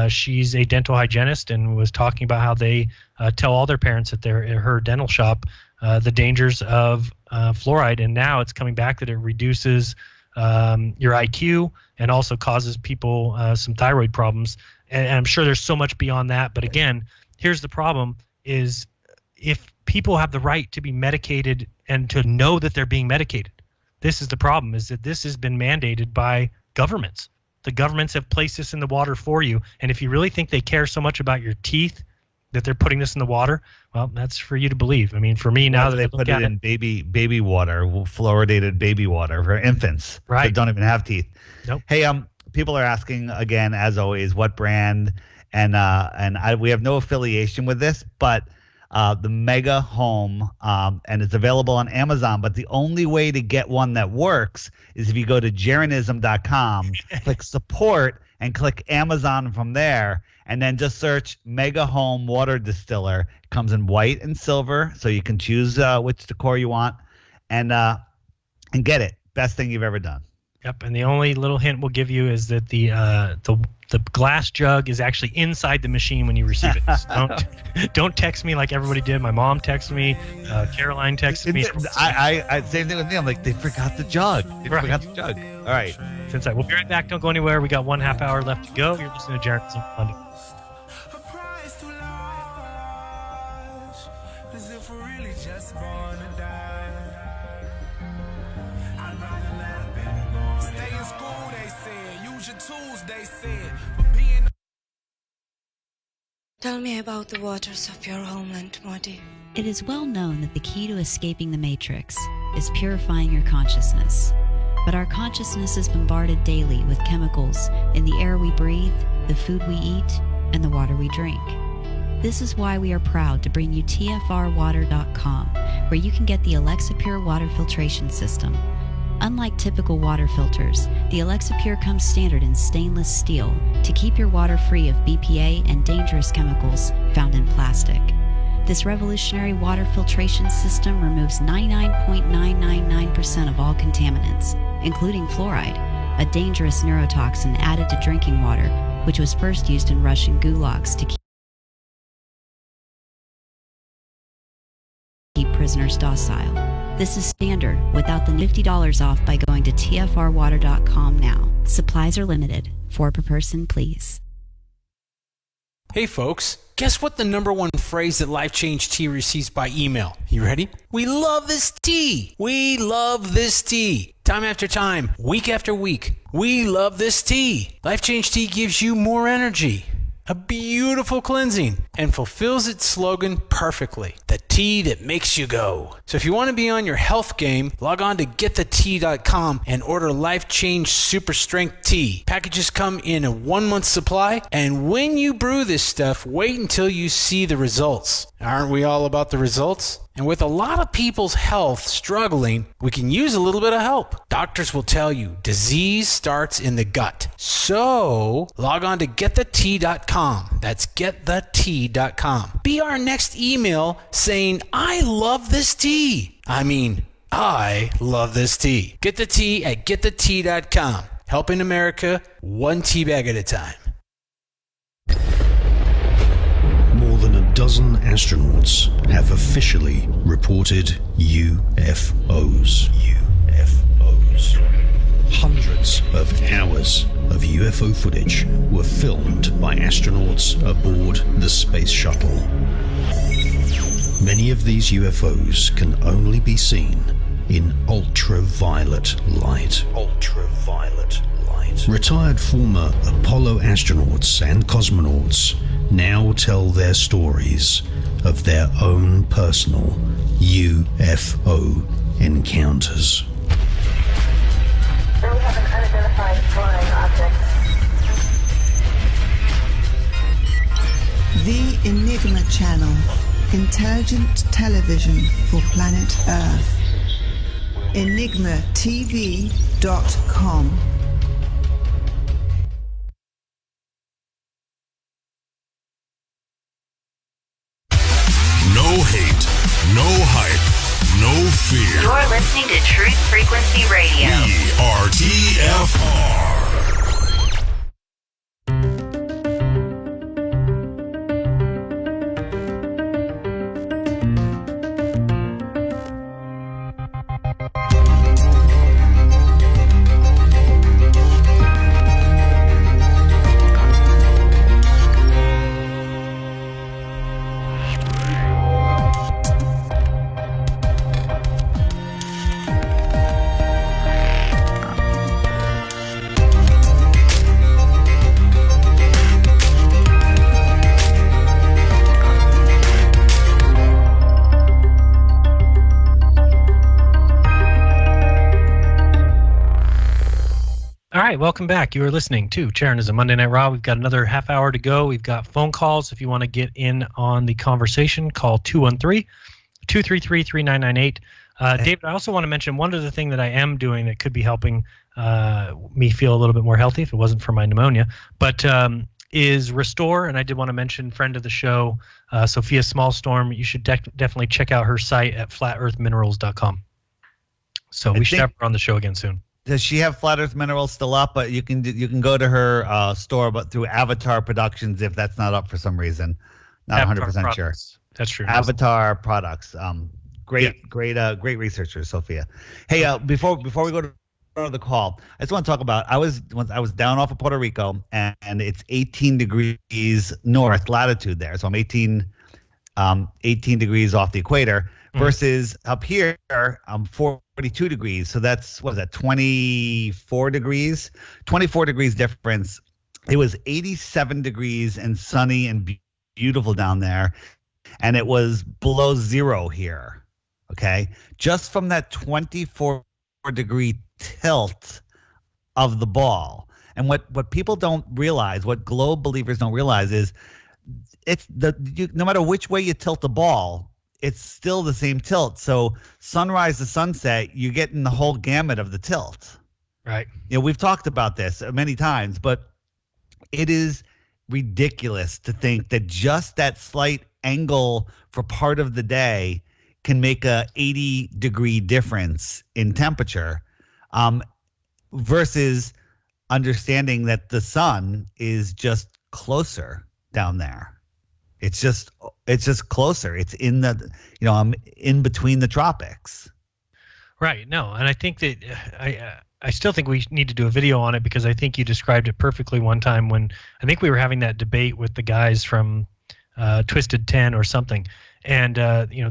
She's a dental hygienist and was talking about how they tell all their parents at her dental shop the dangers of fluoride. And now it's coming back that it reduces your IQ and also causes people some thyroid problems. And I'm sure there's so much beyond that. But again, here's the problem is if people have the right to be medicated and to know that they're being medicated, this is the problem, is that this has been mandated by governments. The governments have placed this in the water for you. And if you really think they care so much about your teeth that they're putting this in the water, well, that's for you to believe. I mean, for me, now that they put it in baby water, fluoridated baby water for infants that don't even have teeth. Nope. Hey, people are asking again, as always, what brand, and we have no affiliation with this, but the Mega Home, and it's available on Amazon. But the only way to get one that works is if you go to Jeranism.com, click support, and click Amazon from there, and then just search Mega Home Water Distiller. It comes in white and silver, so you can choose which decor you want, and get it. Best thing you've ever done. Yep, and the only little hint we'll give you is that the glass jug is actually inside the machine when you receive it. So don't text me like everybody did. My mom texted me. Caroline texted me. I same thing with me. I'm like, they forgot the jug. Forgot the jug. All right. We'll be right back. Don't go anywhere. We got 1/2 hour left to go. You're listening to Jeranism Monday. Tell me about the waters of your homeland, Modi. It is well known that the key to escaping the matrix is purifying your consciousness. But our consciousness is bombarded daily with chemicals in the air we breathe, the food we eat, and the water we drink. This is why we are proud to bring you TFRwater.com, where you can get the Alexa Pure water filtration system. Unlike typical water filters, the Alexa Pure comes standard in stainless steel to keep your water free of BPA and dangerous chemicals found in plastic. This revolutionary water filtration system removes 99.999% of all contaminants, including fluoride, a dangerous neurotoxin added to drinking water, which was first used in Russian gulags to keep prisoners docile. This is standard without the $50 off by going to TFRwater.com now. Supplies are limited. 4 per person, please. Hey folks, guess what the #1 phrase that Life Change Tea receives by email? You ready? We love this tea! We love this tea! Time after time, week after week, we love this tea! Life Change Tea gives you more energy, a beautiful cleansing, and fulfills its slogan perfectly. The tea that makes you go. So if you want to be on your health game, log on to getthetea.com and order Life Change Super Strength Tea. Packages come in a 1-month supply, and when you brew this stuff, wait until you see the results. Aren't we all about the results? And with a lot of people's health struggling, we can use a little bit of help. Doctors will tell you disease starts in the gut. So log on to getthetea.com. That's getthetea.com. Be our next email saying, I love this tea. I love this tea. Get the tea at getthetea.com. Helping America one tea bag at a time. More than a dozen astronauts have officially reported UFOs. Hundreds of hours of UFO footage were filmed by astronauts aboard the space shuttle. Many of these UFOs can only be seen in ultraviolet light. Retired former Apollo astronauts and cosmonauts now tell their stories of their own personal UFO encounters. We have an unidentified flying object. The Enigma Channel, intelligent television for planet Earth. EnigmaTV.com. No hate, no hype, no fear. You're listening to Truth Frequency Radio. We are TFR. All right, welcome back. You are listening to Jeranism Monday Night Raw. We've got another half hour to go. We've got phone calls. If you want to get in on the conversation, call 213-233-3998. David, I also want to mention one other thing that I am doing that could be helping me feel a little bit more healthy if it wasn't for my pneumonia, but is Restore. And I did want to mention friend of the show, Sophia Smallstorm. You should definitely check out her site at flatearthminerals.com. So we should have her on the show again soon. Does she have Flat Earth Minerals still up? But you can go to her store, but through Avatar Productions if that's not up for some reason. Not 100% sure. That's true. Avatar Products. Great researcher, Sophia. Hey, before we go to the call, I just want to talk about I was down off of Puerto Rico, and it's 18 degrees north latitude there, so I'm 18 degrees off the equator. Versus up here, I'm 42 degrees. So that's, 24 degrees? 24 degrees difference. It was 87 degrees and sunny and beautiful down there. And it was below zero here. Okay. Just from that 24 degree tilt of the ball. And what people don't realize, what globe believers don't realize is no matter which way you tilt the ball, it's still the same tilt. So sunrise to sunset, you're getting the whole gamut of the tilt. Right. We've talked about this many times, but it is ridiculous to think that just that slight angle for part of the day can make a 80-degree difference in temperature, versus understanding that the sun is just closer down there. It's just closer. It's in I'm in between the tropics. Right. No, and I think that I still think we need to do a video on it, because I think you described it perfectly one time when I think we were having that debate with the guys from Twisted 10 or something, and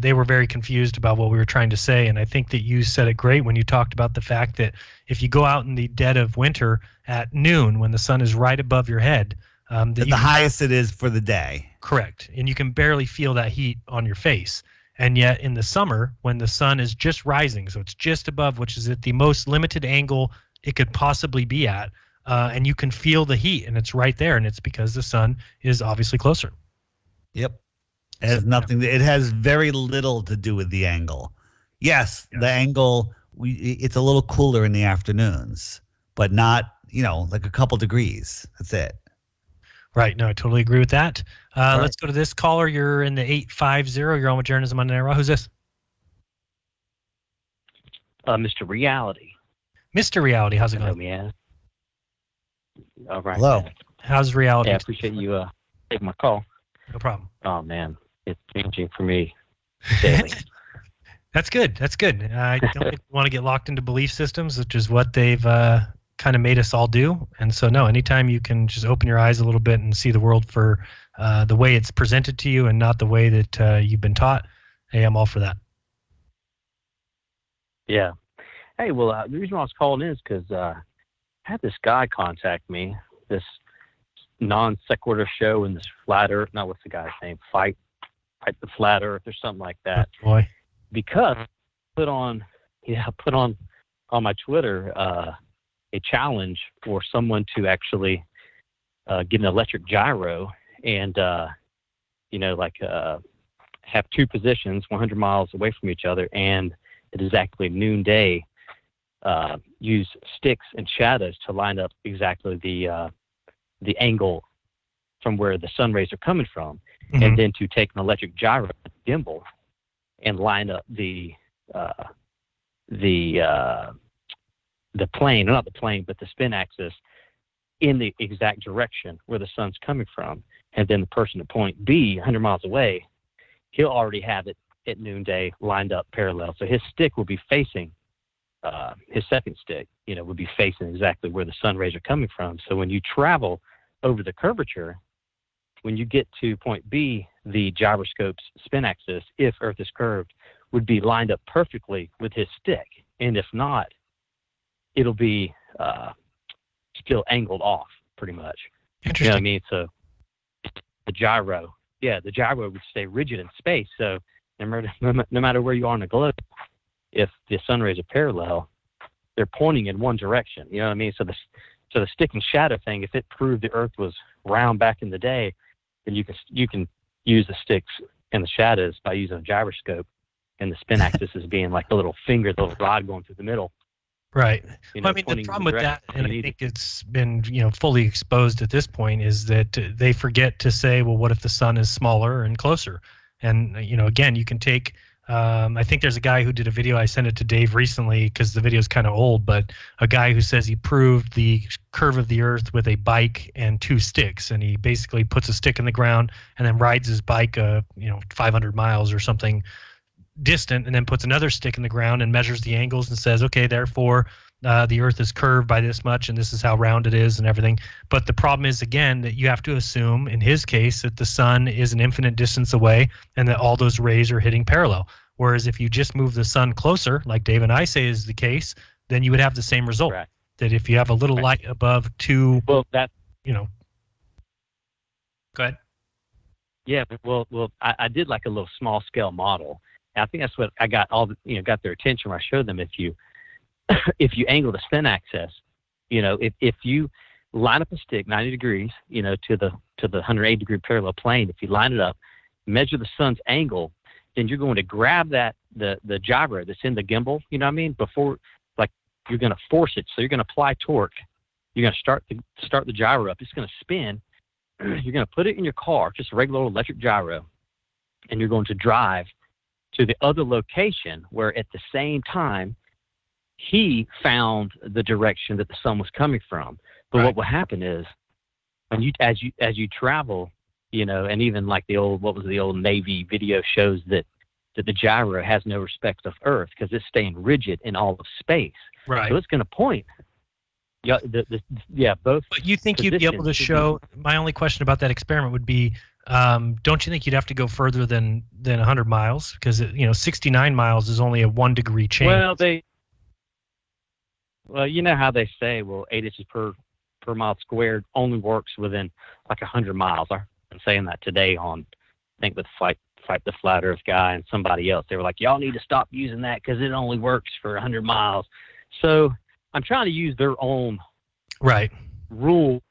they were very confused about what we were trying to say. And I think that you said it great when you talked about the fact that if you go out in the dead of winter at noon when the sun is right above your head, the highest it is for the day. Correct. And you can barely feel that heat on your face. And yet in the summer, when the sun is just rising, so it's just above, which is at the most limited angle it could possibly be at, and you can feel the heat, and it's right there, and it's because the sun is obviously closer. Yep. It has very little to do with the angle. Yes, the angle, it's a little cooler in the afternoons, but not, like a couple degrees. That's it. Right. No, I totally agree with that. Right. Let's go to this caller. You're in the 850. You're on with Jeranism Monday Night Raw. Who's this? Mr. Reality. Mr. Reality, how's it going? Yeah. All right. Hello. Man. How's Reality? Yeah, I appreciate you taking my call. No problem. Oh, man. It's changing for me daily. That's good. That's good. I don't think we want to get locked into belief systems, which is what they've kind of made us all do. And so, no, anytime you can just open your eyes a little bit and see the world for the way it's presented to you and not the way that you've been taught, hey, I'm all for that. Yeah. Hey, well, the reason why I was calling in is because I had this guy contact me, this non sequitur show in this Flat Earth, not what's the guy's name, Fight the Flat Earth or something like that. Oh, boy. Because I put on my Twitter a challenge for someone to actually get an electric gyro and have two positions 100 miles away from each other, and at exactly noonday use sticks and shadows to line up exactly the angle from where the sun rays are coming from, and then to take an electric gyro gimbal and line up the plane, or not the plane, but the spin axis in the exact direction where the sun's coming from. And then the person at point B, 100 miles away, he'll already have it at noonday lined up parallel. So his stick will be facing, his second stick, would be facing exactly where the sun rays are coming from. So when you travel over the curvature, when you get to point B, the gyroscope's spin axis, if Earth is curved, would be lined up perfectly with his stick. And if not, it'll be still angled off pretty much. Interesting. You know what I mean? So the gyro would stay rigid in space. So no matter where you are on the globe, if the sun rays are parallel, they're pointing in one direction. You know what I mean? So the stick and shadow thing, if it proved the Earth was round back in the day, then you can use the sticks and the shadows by using a gyroscope and the spin axis is being like the little finger, the little rod going through the middle. Right. You Well, know, I mean, the pointing problem the with that, direction and you I need think it's been, fully exposed at this point, is that they forget to say, well, what if the sun is smaller and closer? And, again, you can take, I think there's a guy who did a video, I sent it to Dave recently because the video is kind of old, but a guy who says he proved the curve of the earth with a bike and 2 sticks. And he basically puts a stick in the ground and then rides his bike, 500 miles or something distant, and then puts another stick in the ground and measures the angles and says, okay, therefore the earth is curved by this much and this is how round it is and everything. But the problem is, again, that you have to assume in his case that the sun is an infinite distance away and that all those rays are hitting parallel. Whereas if you just move the sun closer, like Dave and I say is the case, then you would have the same result. Right. That if you have a little light above 2, Well, that go ahead. Yeah, well, I did like a little small scale model. And I think that's what I got got their attention when I showed them. If you angle the spin axis, if you line up a stick 90 degrees, to the 180 degree parallel plane, if you line it up, measure the sun's angle, then you're going to grab the gyro that's in the gimbal, before, like, you're going to force it. So you're going to apply torque. You're going to start the gyro up. It's going to spin. You're going to put it in your car, just a regular old electric gyro, and you're going to drive to the other location where at the same time he found the direction that the sun was coming from. But what will happen is when as you travel, and even like the old Navy video shows that the gyro has no respect of Earth because it's staying rigid in all of space. Right. So it's going to point. Yeah, both. But you think you'd be able to show? My only question about that experiment would be, don't you think you'd have to go further than 100 miles? Because 69 miles is only a 1 degree change. Well, you know how they say, 8 inches per mile squared only works within like 100 miles. I've been saying that today on, I think, with Fight the Flat Earth guy and somebody else. They were like, y'all need to stop using that because it only works for 100 miles. So I'm trying to use their own rule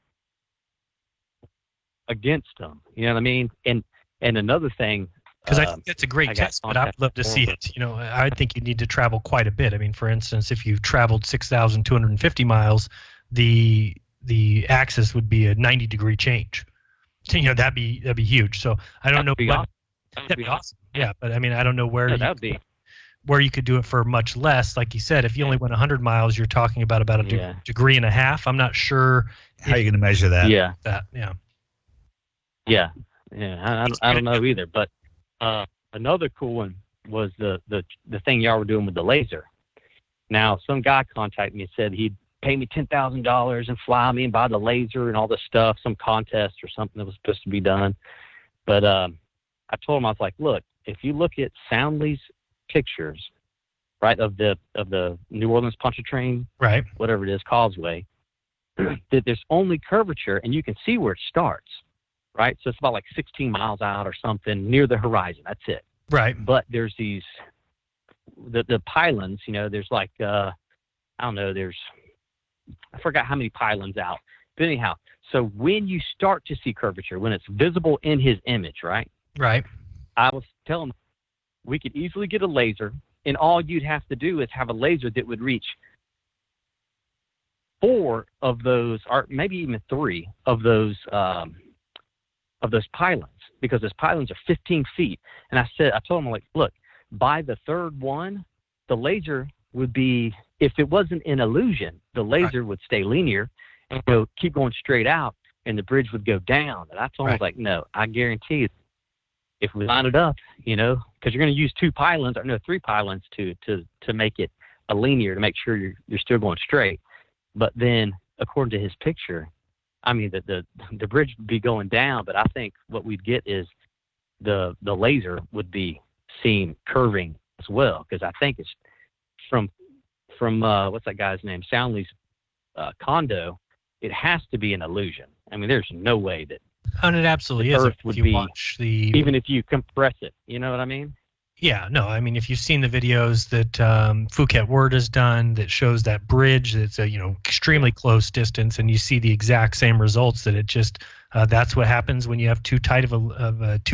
against them. You know what I mean? And another thing, because I think that's a great test, but I would love to see it. I think you need to travel quite a bit. I mean, for instance, if you traveled 6,250 miles, the axis would be a 90 degree change. That'd be huge. So I don't know. That'd be awesome. Yeah, but I mean, I don't know where where you could do it for much less. Like you said, if you only went 100 miles, you're talking about a degree and a half. I'm not sure how you're going to measure that. Yeah. Yeah. I don't know either. But another cool one was the thing y'all were doing with the laser. Now, some guy contacted me and said he'd pay me $10,000 and fly me and buy the laser and all this stuff, some contest or something that was supposed to be done. But I told him, I was like, look, if you look at Soundly's pictures, right, of the New Orleans Pontchartrain, right, whatever it is, causeway, that there's only curvature and you can see where it starts, right? So it's about like 16 miles out or something near the horizon. That's it. Right. But there's these, the pylons, there's like, I don't know, I forgot how many pylons out. But anyhow, so when you start to see curvature, when it's visible in his image, right? Right. I was telling him we could easily get a laser, and all you'd have to do is have a laser that would reach 4 of those, or maybe even 3 of those pylons, because those pylons are 15 feet. And I told him, like, look, by the third one, the laser would be, if it wasn't an illusion, the laser would stay linear and keep going straight out, and the bridge would go down. And I told him, I was like, no, I guarantee you, if we line it up, because you're going to use 3 pylons to make it a linear, to make sure you're still going straight. But then, according to his picture, I mean, the bridge would be going down, but I think what we'd get is the laser would be seen curving as well, because I think it's from what's that guy's name, Soundly's condo, it has to be an illusion. I mean, there's no way that and it absolutely is. Earth If would you be, watch even if you compress it, you know what I mean? Yeah, no, I mean, if you've seen the videos that Phuket Word has done that shows that bridge, that's a extremely close distance, and you see the exact same results, that it just that's what happens when you have too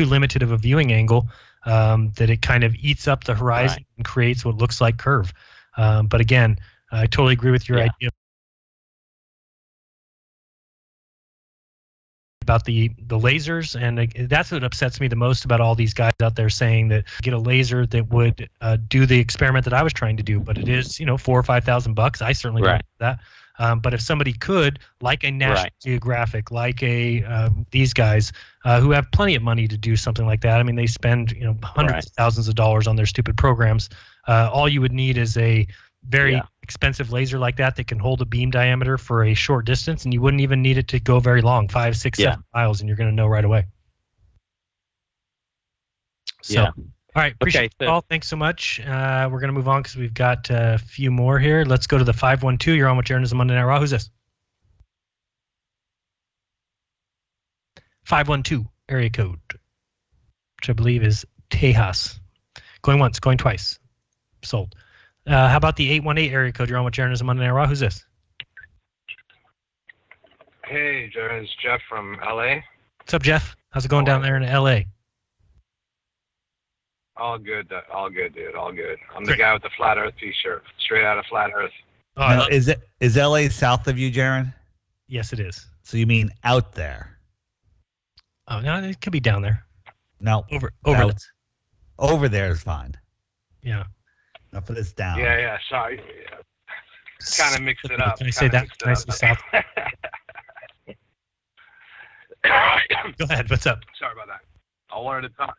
limited of a viewing angle. that it kind of eats up the horizon and creates what looks like curve. But again, I totally agree with your idea about the lasers, and that's what upsets me the most about all these guys out there saying that get a laser that would do the experiment that I was trying to do, but it is, $4,000 or $5,000. I certainly don't do that. But if somebody could, like a National Geographic, like these guys who have plenty of money to do something like that. I mean, they spend hundreds of thousands of dollars on their stupid programs. All you would need is a very expensive laser like that can hold a beam diameter for a short distance, and you wouldn't even need it to go very long, 5, 6, 7 miles, and you're going to know right away. So, all right, appreciate the call. Thanks so much. We're going to move on because we've got a few more here. Let's go to the 512. You're on with Jeranism Monday Night Raw. Who's this? 512 area code, which I believe is Tejas. Going once, going twice. Sold. How about the 818 area code? You're on with Jeranism Monday Night Raw. Who's this? Hey, Jeran, it's Jeff from LA. What's up, Jeff? How's it going down there in LA? All good, dude. All good. I'm the guy with the Flat Earth T-shirt, straight out of Flat Earth. Now, is LA south of you, Jeran? Yes, it is. So you mean out there? Oh no, it could be down there. No, over no. there. Over there is fine. Yeah. I'll put this down. Yeah. Sorry. Kind of mixed it up. Can I say that? Nicely south. Go ahead. What's up? Sorry about that. I wanted to talk.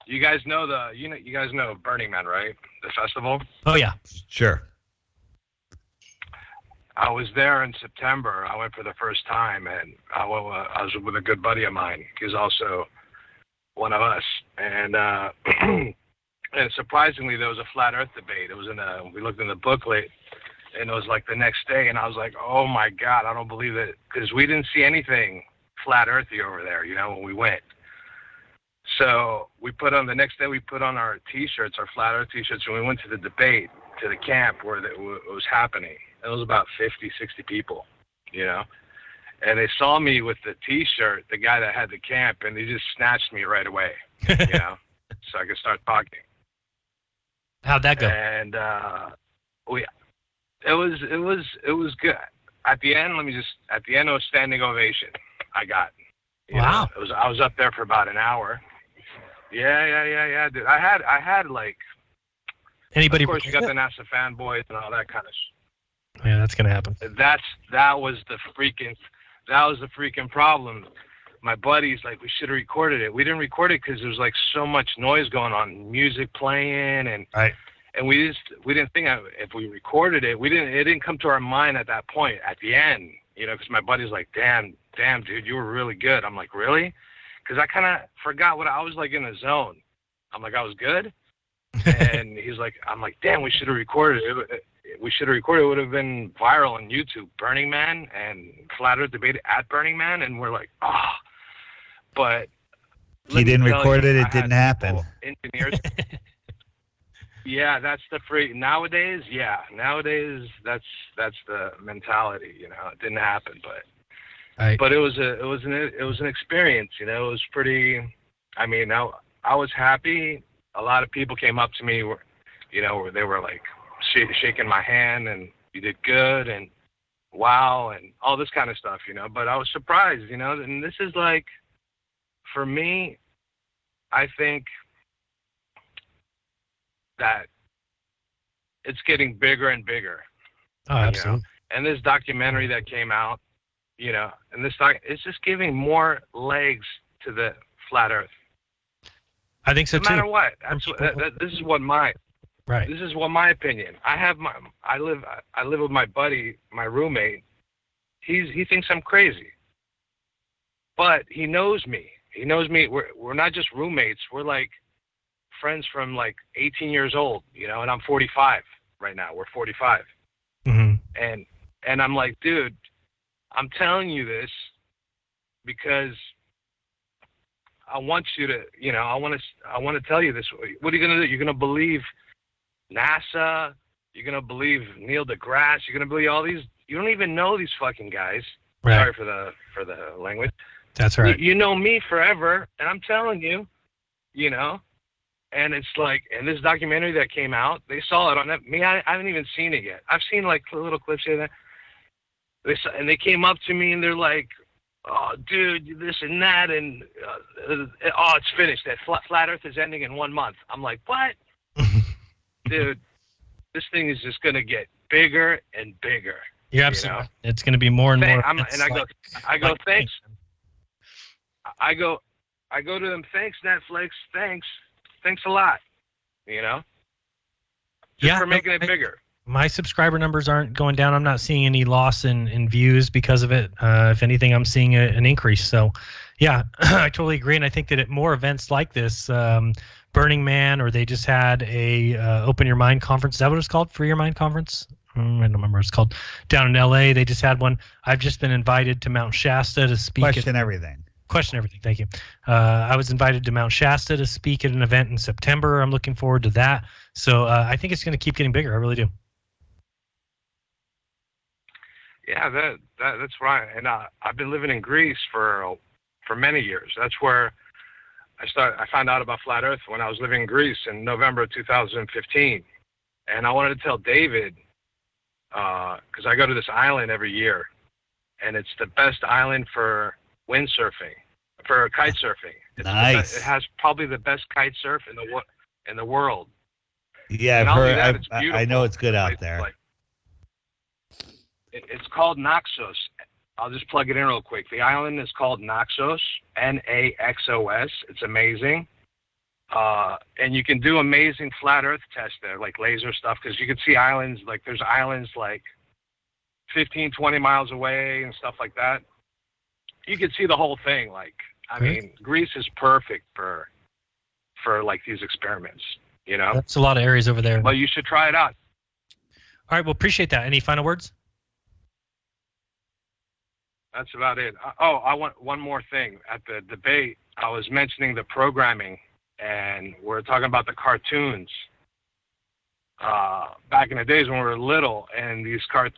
You guys know you guys know Burning Man, right? The festival. Oh yeah. Sure. I was there in September. I went for the first time, and I was with a good buddy of mine. He's also one of us, and and surprisingly, there was a flat Earth debate. It was we looked in the booklet, and it was like the next day, and I was like, oh my God, I don't believe it, because we didn't see anything flat earthy over there, when we went. So the next day we put on our T-shirts, our flat Earth T-shirts, and we went to the debate, to the camp where it was happening. It was about 50, 60 people, and they saw me with the T-shirt, the guy that had the camp, and they just snatched me right away, so I could start talking. How'd that go? And it was good. At the end, it was standing ovation. I got. Wow. I was up there for about an hour. Yeah, dude. I had like. Anybody? Of course, you got the NASA fanboys and all that kind of. Yeah, that's gonna happen. That was the freaking problem. My buddy's like, we should have recorded it. We didn't record it because there was like so much noise going on, music playing, and we didn't think if we recorded it, it didn't come to our mind at that point at the end, because my buddy's like, damn, dude, you were really good. I'm like, really? Because I kind of forgot what I was like in a zone. I'm like, I was good, and I'm like, damn, we should have recorded it. It would have been viral on YouTube. Burning Man and Flat Earth debate at Burning Man, and we're like, but he didn't record it. It didn't happen. Engineers. Yeah, that's the free nowadays. Yeah, nowadays that's the mentality. It didn't happen, but it was an experience. It was pretty. I mean, I was happy. A lot of people came up to me, where they were like shaking my hand, and you did good, and wow, and all this kind of stuff. But I was surprised. And this is like, for me, I think that it's getting bigger and bigger. Oh, absolutely. And this documentary that came out, and it's just giving more legs to the flat Earth. I think so too. No matter what. This is what my opinion. I live with my buddy, my roommate. He thinks I'm crazy, but he knows me. He knows me. We're not just roommates. We're like friends from like 18 years old, and I'm 45 right now. We're 45. Mm-hmm. And I'm like, dude, I'm telling you this because I want you to, I want to tell you this. What are you going to do? You're going to believe NASA. You're going to believe Neil deGrasse. You're going to believe all these. You don't even know these fucking guys. Right. Sorry for the language. That's right. You know me forever, and I'm telling you, And it's like, and this documentary that came out, they saw it on that. Me, I haven't even seen it yet. I've seen like little clips here and there. And they came up to me and they're like, "Oh, dude, this and that, and oh, it's finished. That flat Earth is ending in 1 month." I'm like, "What, dude? This thing is just gonna get bigger and bigger." You're absolutely. It's going to be more and more. I go, thanks. I go to them, thanks Netflix, thanks a lot, just for making it bigger. My subscriber numbers aren't going down. I'm not seeing any loss in views because of it. If anything, I'm seeing an increase. So, yeah, I totally agree. And I think that at more events like this, Burning Man, or they just had a Open Your Mind conference. Is that what it's called? Free Your Mind conference? I don't remember what it's called. Down in L.A., they just had one. I've just been invited to Mount Shasta to speak. Question everything. Thank you. I was invited to Mount Shasta to speak at an event in September. I'm looking forward to that. So I think it's going to keep getting bigger. I really do. Yeah, that's right. And I've been living in Greece for many years. That's where I found out about Flat Earth when I was living in Greece in November of 2015. And I wanted to tell David, because I go to this island every year, and it's the best island for windsurfing, for kite surfing. Nice. It has probably the best kite surf in the world. Yeah, I've heard. I know it's good out there. It's called Naxos. I'll just plug it in real quick. The island is called Naxos, Naxos. It's amazing. And you can do amazing flat Earth tests there, like laser stuff, because you can see islands, like there's islands like 15, 20 miles away and stuff like that. You can see the whole thing. Like, I mean, Greece is perfect for like these experiments, That's a lot of areas over there. Well, you should try it out. All right, well, appreciate that. Any final words? That's about it. I want one more thing. At the debate, I was mentioning the programming, and we're talking about the cartoons. Back in the days when we were little, and these I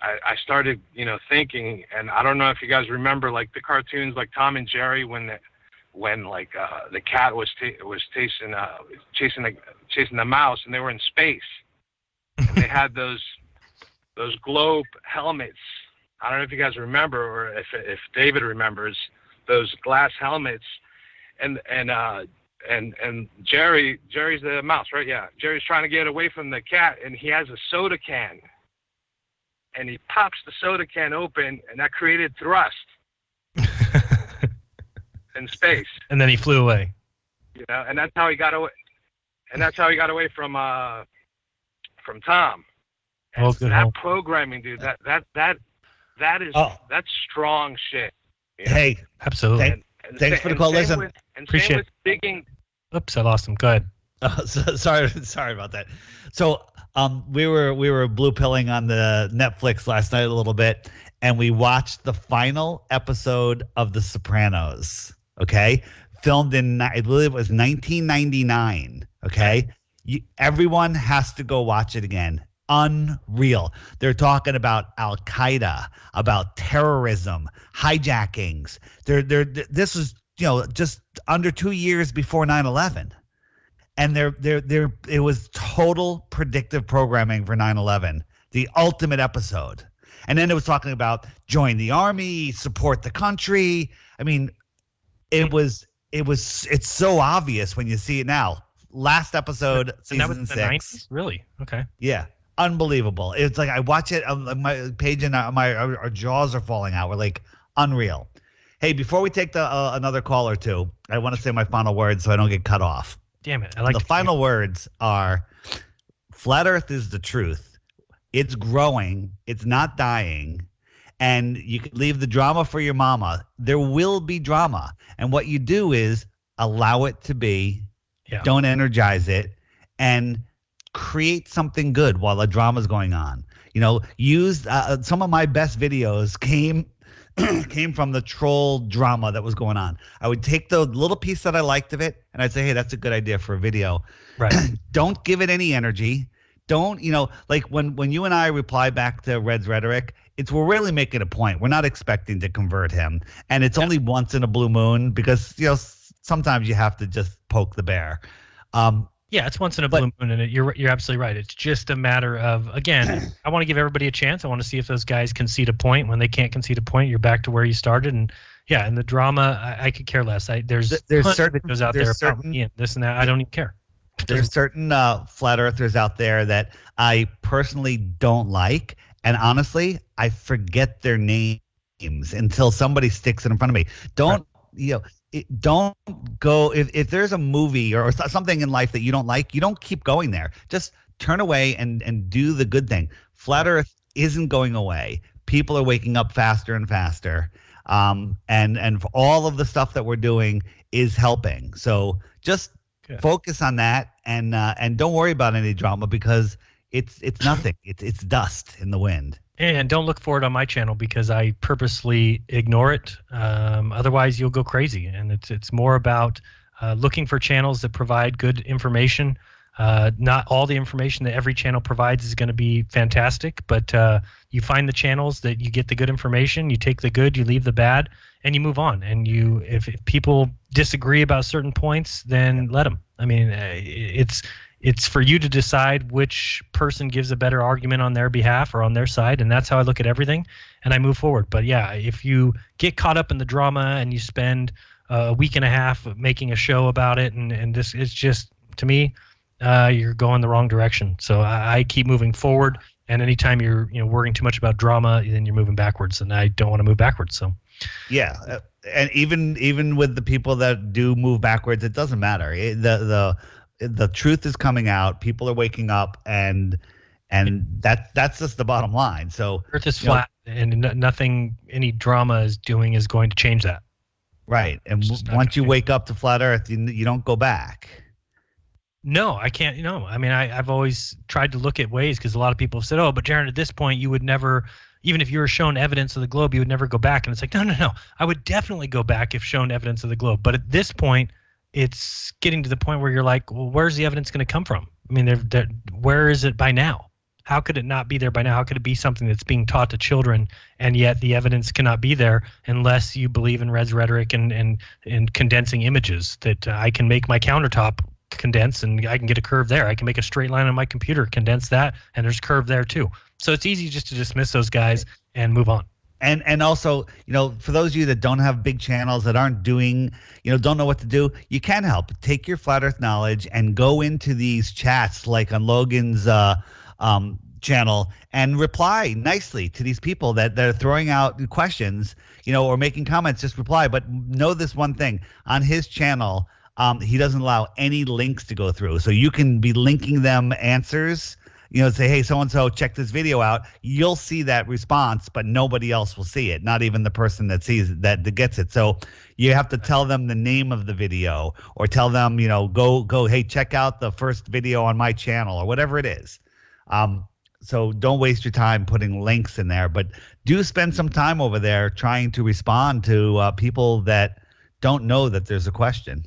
started, thinking, and I don't know if you guys remember, like the cartoons, like Tom and Jerry, when the cat was chasing the mouse, and they were in space, and they had those globe helmets. I don't know if you guys remember, or if David remembers those glass helmets, and Jerry's the mouse, right? Yeah. Jerry's trying to get away from the cat, and he has a soda can, and he pops the soda can open, and that created thrust in space. And then he flew away. And that's how he got away. And that's how he got away from Tom. And that programming, dude. That's strong shit. Hey, absolutely. Thanks for the call. Listen, appreciate it. Digging. Oops, I lost him. Go ahead. Sorry about that. So we were blue pilling on the Netflix last night a little bit, and we watched the final episode of The Sopranos. Okay, filmed in, I believe it was 1999. Okay, everyone has to go watch it again. Unreal. They're talking about Al Qaeda, about terrorism, hijackings. This was just under 2 years before 9/11, and it was total predictive programming for 9/11, the ultimate episode. And then it was talking about join the army, support the country. I mean, it's so obvious when you see it now. Last episode, season 6. 90s? Really? Okay. Yeah. Unbelievable. It's like I watch it on my page and our jaws are falling out. We're like, unreal. Hey, before we take another call or two, I want to say my final words so I don't get cut off. Damn it. I like the final words are: Flat Earth is the truth. It's growing. It's not dying. And you can leave the drama for your mama. There will be drama. And what you do is allow it to be. Yeah. Don't energize it. And create something good while the drama is going on. Use some of my best videos came from the troll drama that was going on. I would take the little piece that I liked of it, and I'd say, hey, that's a good idea for a video. Right. Don't give it any energy. Don't, like when you and I reply back to Red's rhetoric, we're really making a point. We're not expecting to convert him, and it's only once in a blue moon because sometimes you have to just poke the bear. Yeah, it's once in a blue moon, and you're absolutely right. It's just a matter of, again, I want to give everybody a chance. I want to see if those guys concede a point. When they can't concede a point, you're back to where you started. And yeah, and the drama, I could care less. There's certain videos out there about me and this and that. I don't even care. There's certain flat earthers out there that I personally don't like, and honestly, I forget their names until somebody sticks it in front of me. Don't go if there's a movie or something in life that you don't like, you don't keep going there. Just turn away and do the good thing. Flat Earth isn't going away. People are waking up faster and faster, and for all of the stuff that we're doing is helping. So just focus on that and don't worry about any drama because it's nothing. It's dust in the wind. And don't look for it on my channel because I purposely ignore it. Otherwise, you'll go crazy. And it's more about looking for channels that provide good information. Not all the information that every channel provides is going to be fantastic, but you find the channels that you get the good information, you take the good, you leave the bad, and you move on. And if people disagree about certain points, then let them. I mean, it's for you to decide which person gives a better argument on their behalf or on their side, and that's how I look at everything, and I move forward. But yeah, if you get caught up in the drama and you spend a week and a half making a show about it, and this, it's just, to me, you're going the wrong direction. So I keep moving forward, and anytime you're worrying too much about drama, then you're moving backwards, and I don't want to move backwards. So yeah, and even with the people that do move backwards, it doesn't matter. The truth is coming out. People are waking up, and that's just the bottom line. So Earth is flat, and nothing any drama is doing is going to change that. Right, and once you wake up to flat Earth, you don't go back. No, I can't. I mean, I've always tried to look at ways because a lot of people have said, "Oh, but Jeran, at this point, you would never." Even if you were shown evidence of the globe, you would never go back. And it's like, no. I would definitely go back if shown evidence of the globe. But at this point, it's getting to the point where you're like, well, where's the evidence going to come from? I mean, where is it by now? How could it not be there by now? How could it be something that's being taught to children, and yet the evidence cannot be there unless you believe in Red's rhetoric and condensing images, that I can make my countertop condense and I can get a curve there. I can make a straight line on my computer, condense that, and there's curve there too. So it's easy just to dismiss those guys and move on. And also, for those of you that don't have big channels, that aren't doing, don't know what to do, you can help. Take your flat Earth knowledge and go into these chats like on Logan's channel and reply nicely to these people that are throwing out questions, or making comments. Just reply. But know this one thing. On his channel, he doesn't allow any links to go through. So you can be linking them answers. Say, hey, so-and-so, check this video out. You'll see that response, but nobody else will see it, not even the person that sees it, that gets it. So you have to tell them the name of the video, or tell them, go, hey, check out the first video on my channel, or whatever it is. So don't waste your time putting links in there, but do spend some time over there trying to respond to people that don't know that there's a question.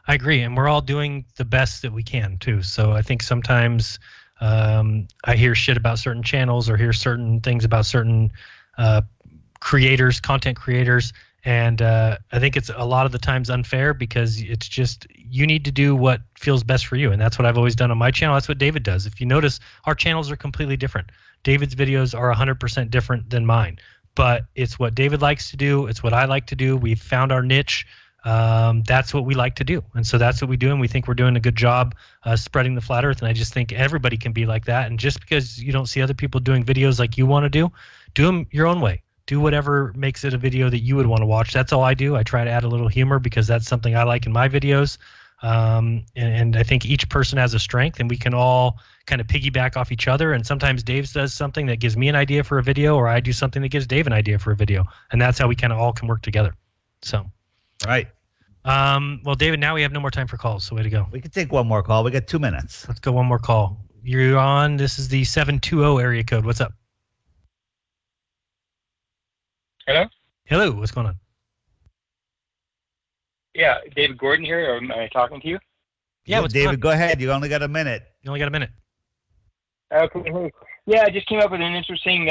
I agree, and we're all doing the best that we can too. So I think sometimes I hear shit about certain channels or hear certain things about certain content creators, and I think it's a lot of the times unfair because it's just you need to do what feels best for you, and that's what I've always done on my channel. That's what David does. If you notice, our channels are completely different. David's videos are 100% different than mine, but it's what David likes to do. It's what I like to do. We've found our niche. That's what we like to do, and so that's what we do, and we think we're doing a good job spreading the flat Earth. And I just think everybody can be like that. And just because you don't see other people doing videos like you want to do them your own way. Do whatever makes it a video that you would want to watch. That's all I do. I try to add a little humor because that's something I like in my videos. And I think each person has a strength, and we can all kind of piggyback off each other. And sometimes Dave does something that gives me an idea for a video, or I do something that gives Dave an idea for a video, and that's how we kind of all can work together. So. Right. Well, David, now we have no more time for calls, so way to go. We can take one more call. We got 2 minutes. Let's go one more call. You're on. This is the 720 area code. What's up? Hello? Hello. What's going on? Yeah, David Gordon here. Am I talking to you? Yeah, David, go ahead. You only got a minute. You only got a minute. Okay. Yeah, I just came up with an interesting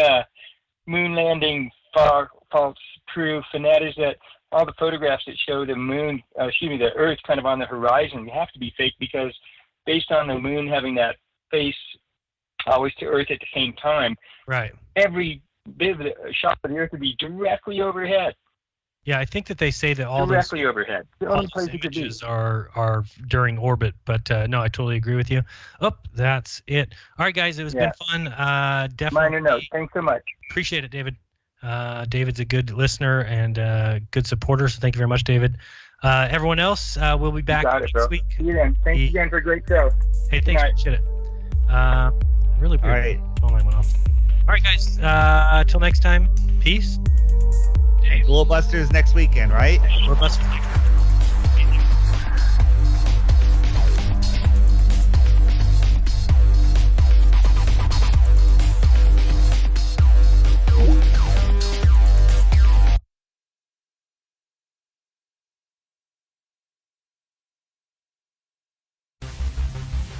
moon landing false proof, and that is that all the photographs that show the moon, the Earth kind of on the horizon have to be fake, because based on the moon having that face always to Earth at the same time, right? Every bit of the shot of the Earth would be directly overhead. Yeah, I think that they say that all directly overhead. The all only those place it could be. images are during orbit, but no, I totally agree with you. Oh, that's it. All right, guys, it was been fun. Definitely. Minor note. Thanks so much. Appreciate it, David. David's a good listener and good supporter, so thank you very much, David. Everyone else, we'll be back next week. See you then. Thanks again for a great show. Hey, thanks. Appreciate it. Really weird. All right. Phone line went off. All right, guys. Till next time. Peace. Glow Busters next weekend, right? Glow Busters.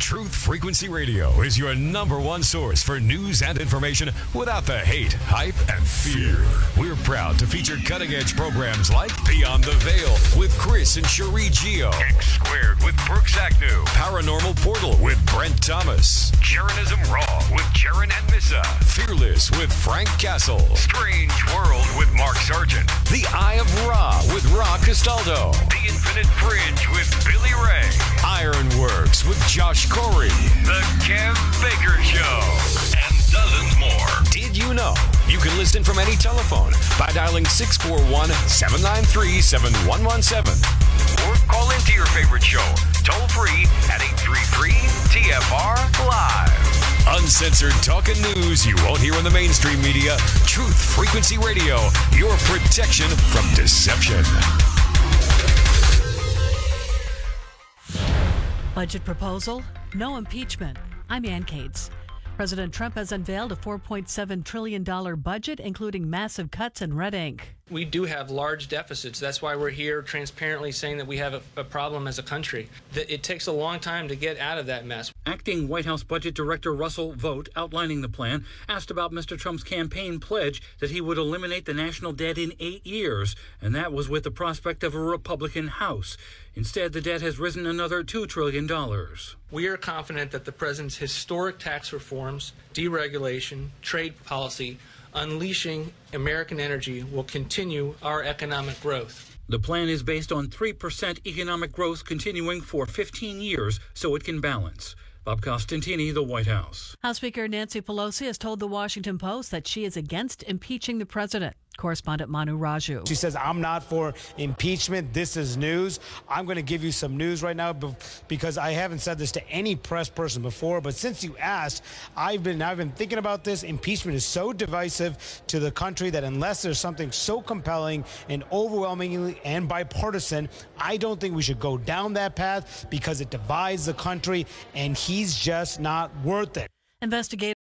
Truth Frequency Radio is your #1 source for news and information without the hate, hype, and fear. We're proud to feature cutting-edge programs like Beyond the Veil with Chris and Cherie Geo, X Squared with Brooks Agnew, Paranormal Portal with Brent Thomas, Jeranism RAW with Jeran and Missa, Fearless with Frank Castle, Strange World with Mark Sargent, The Eye of Ra with Ra Castaldo, The Infinite Fringe with Billy Ray, Ironworks with Josh Corey, The Kev Baker Show, and dozens more. Did you know you can listen from any telephone by dialing 641-793-7117 or call into your favorite show toll free at 833-TFR-LIVE. Uncensored talk and news you won't hear in the mainstream media. Truth Frequency Radio, your protection from deception. Budget proposal, no impeachment. I'm Ann Cates. President Trump has unveiled a $4.7 trillion budget, including massive cuts in red ink. We do have large deficits. That's why we're here transparently saying that we have a problem as a country. That it takes a long time to get out of that mess. Acting White House Budget Director Russell Vought, outlining the plan, asked about Mr. Trump's campaign pledge that he would eliminate the national debt in 8 years, and that was with the prospect of a Republican House. Instead, the debt has risen another $2 trillion. We are confident that the president's historic tax reforms, deregulation, trade policy, unleashing American energy will continue our economic growth. The plan is based on 3% economic growth continuing for 15 years so it can balance. Bob Costantini, the White House. House Speaker Nancy Pelosi has told the Washington Post that she is against impeaching the president. Correspondent Manu Raju. She says, I'm not for impeachment. This is news. I'm going to give you some news right now because I haven't said this to any press person before. But since you asked, I've been thinking about this. Impeachment is so divisive to the country that unless there's something so compelling and overwhelmingly and bipartisan, I don't think we should go down that path because it divides the country, and he's just not worth it. Investigators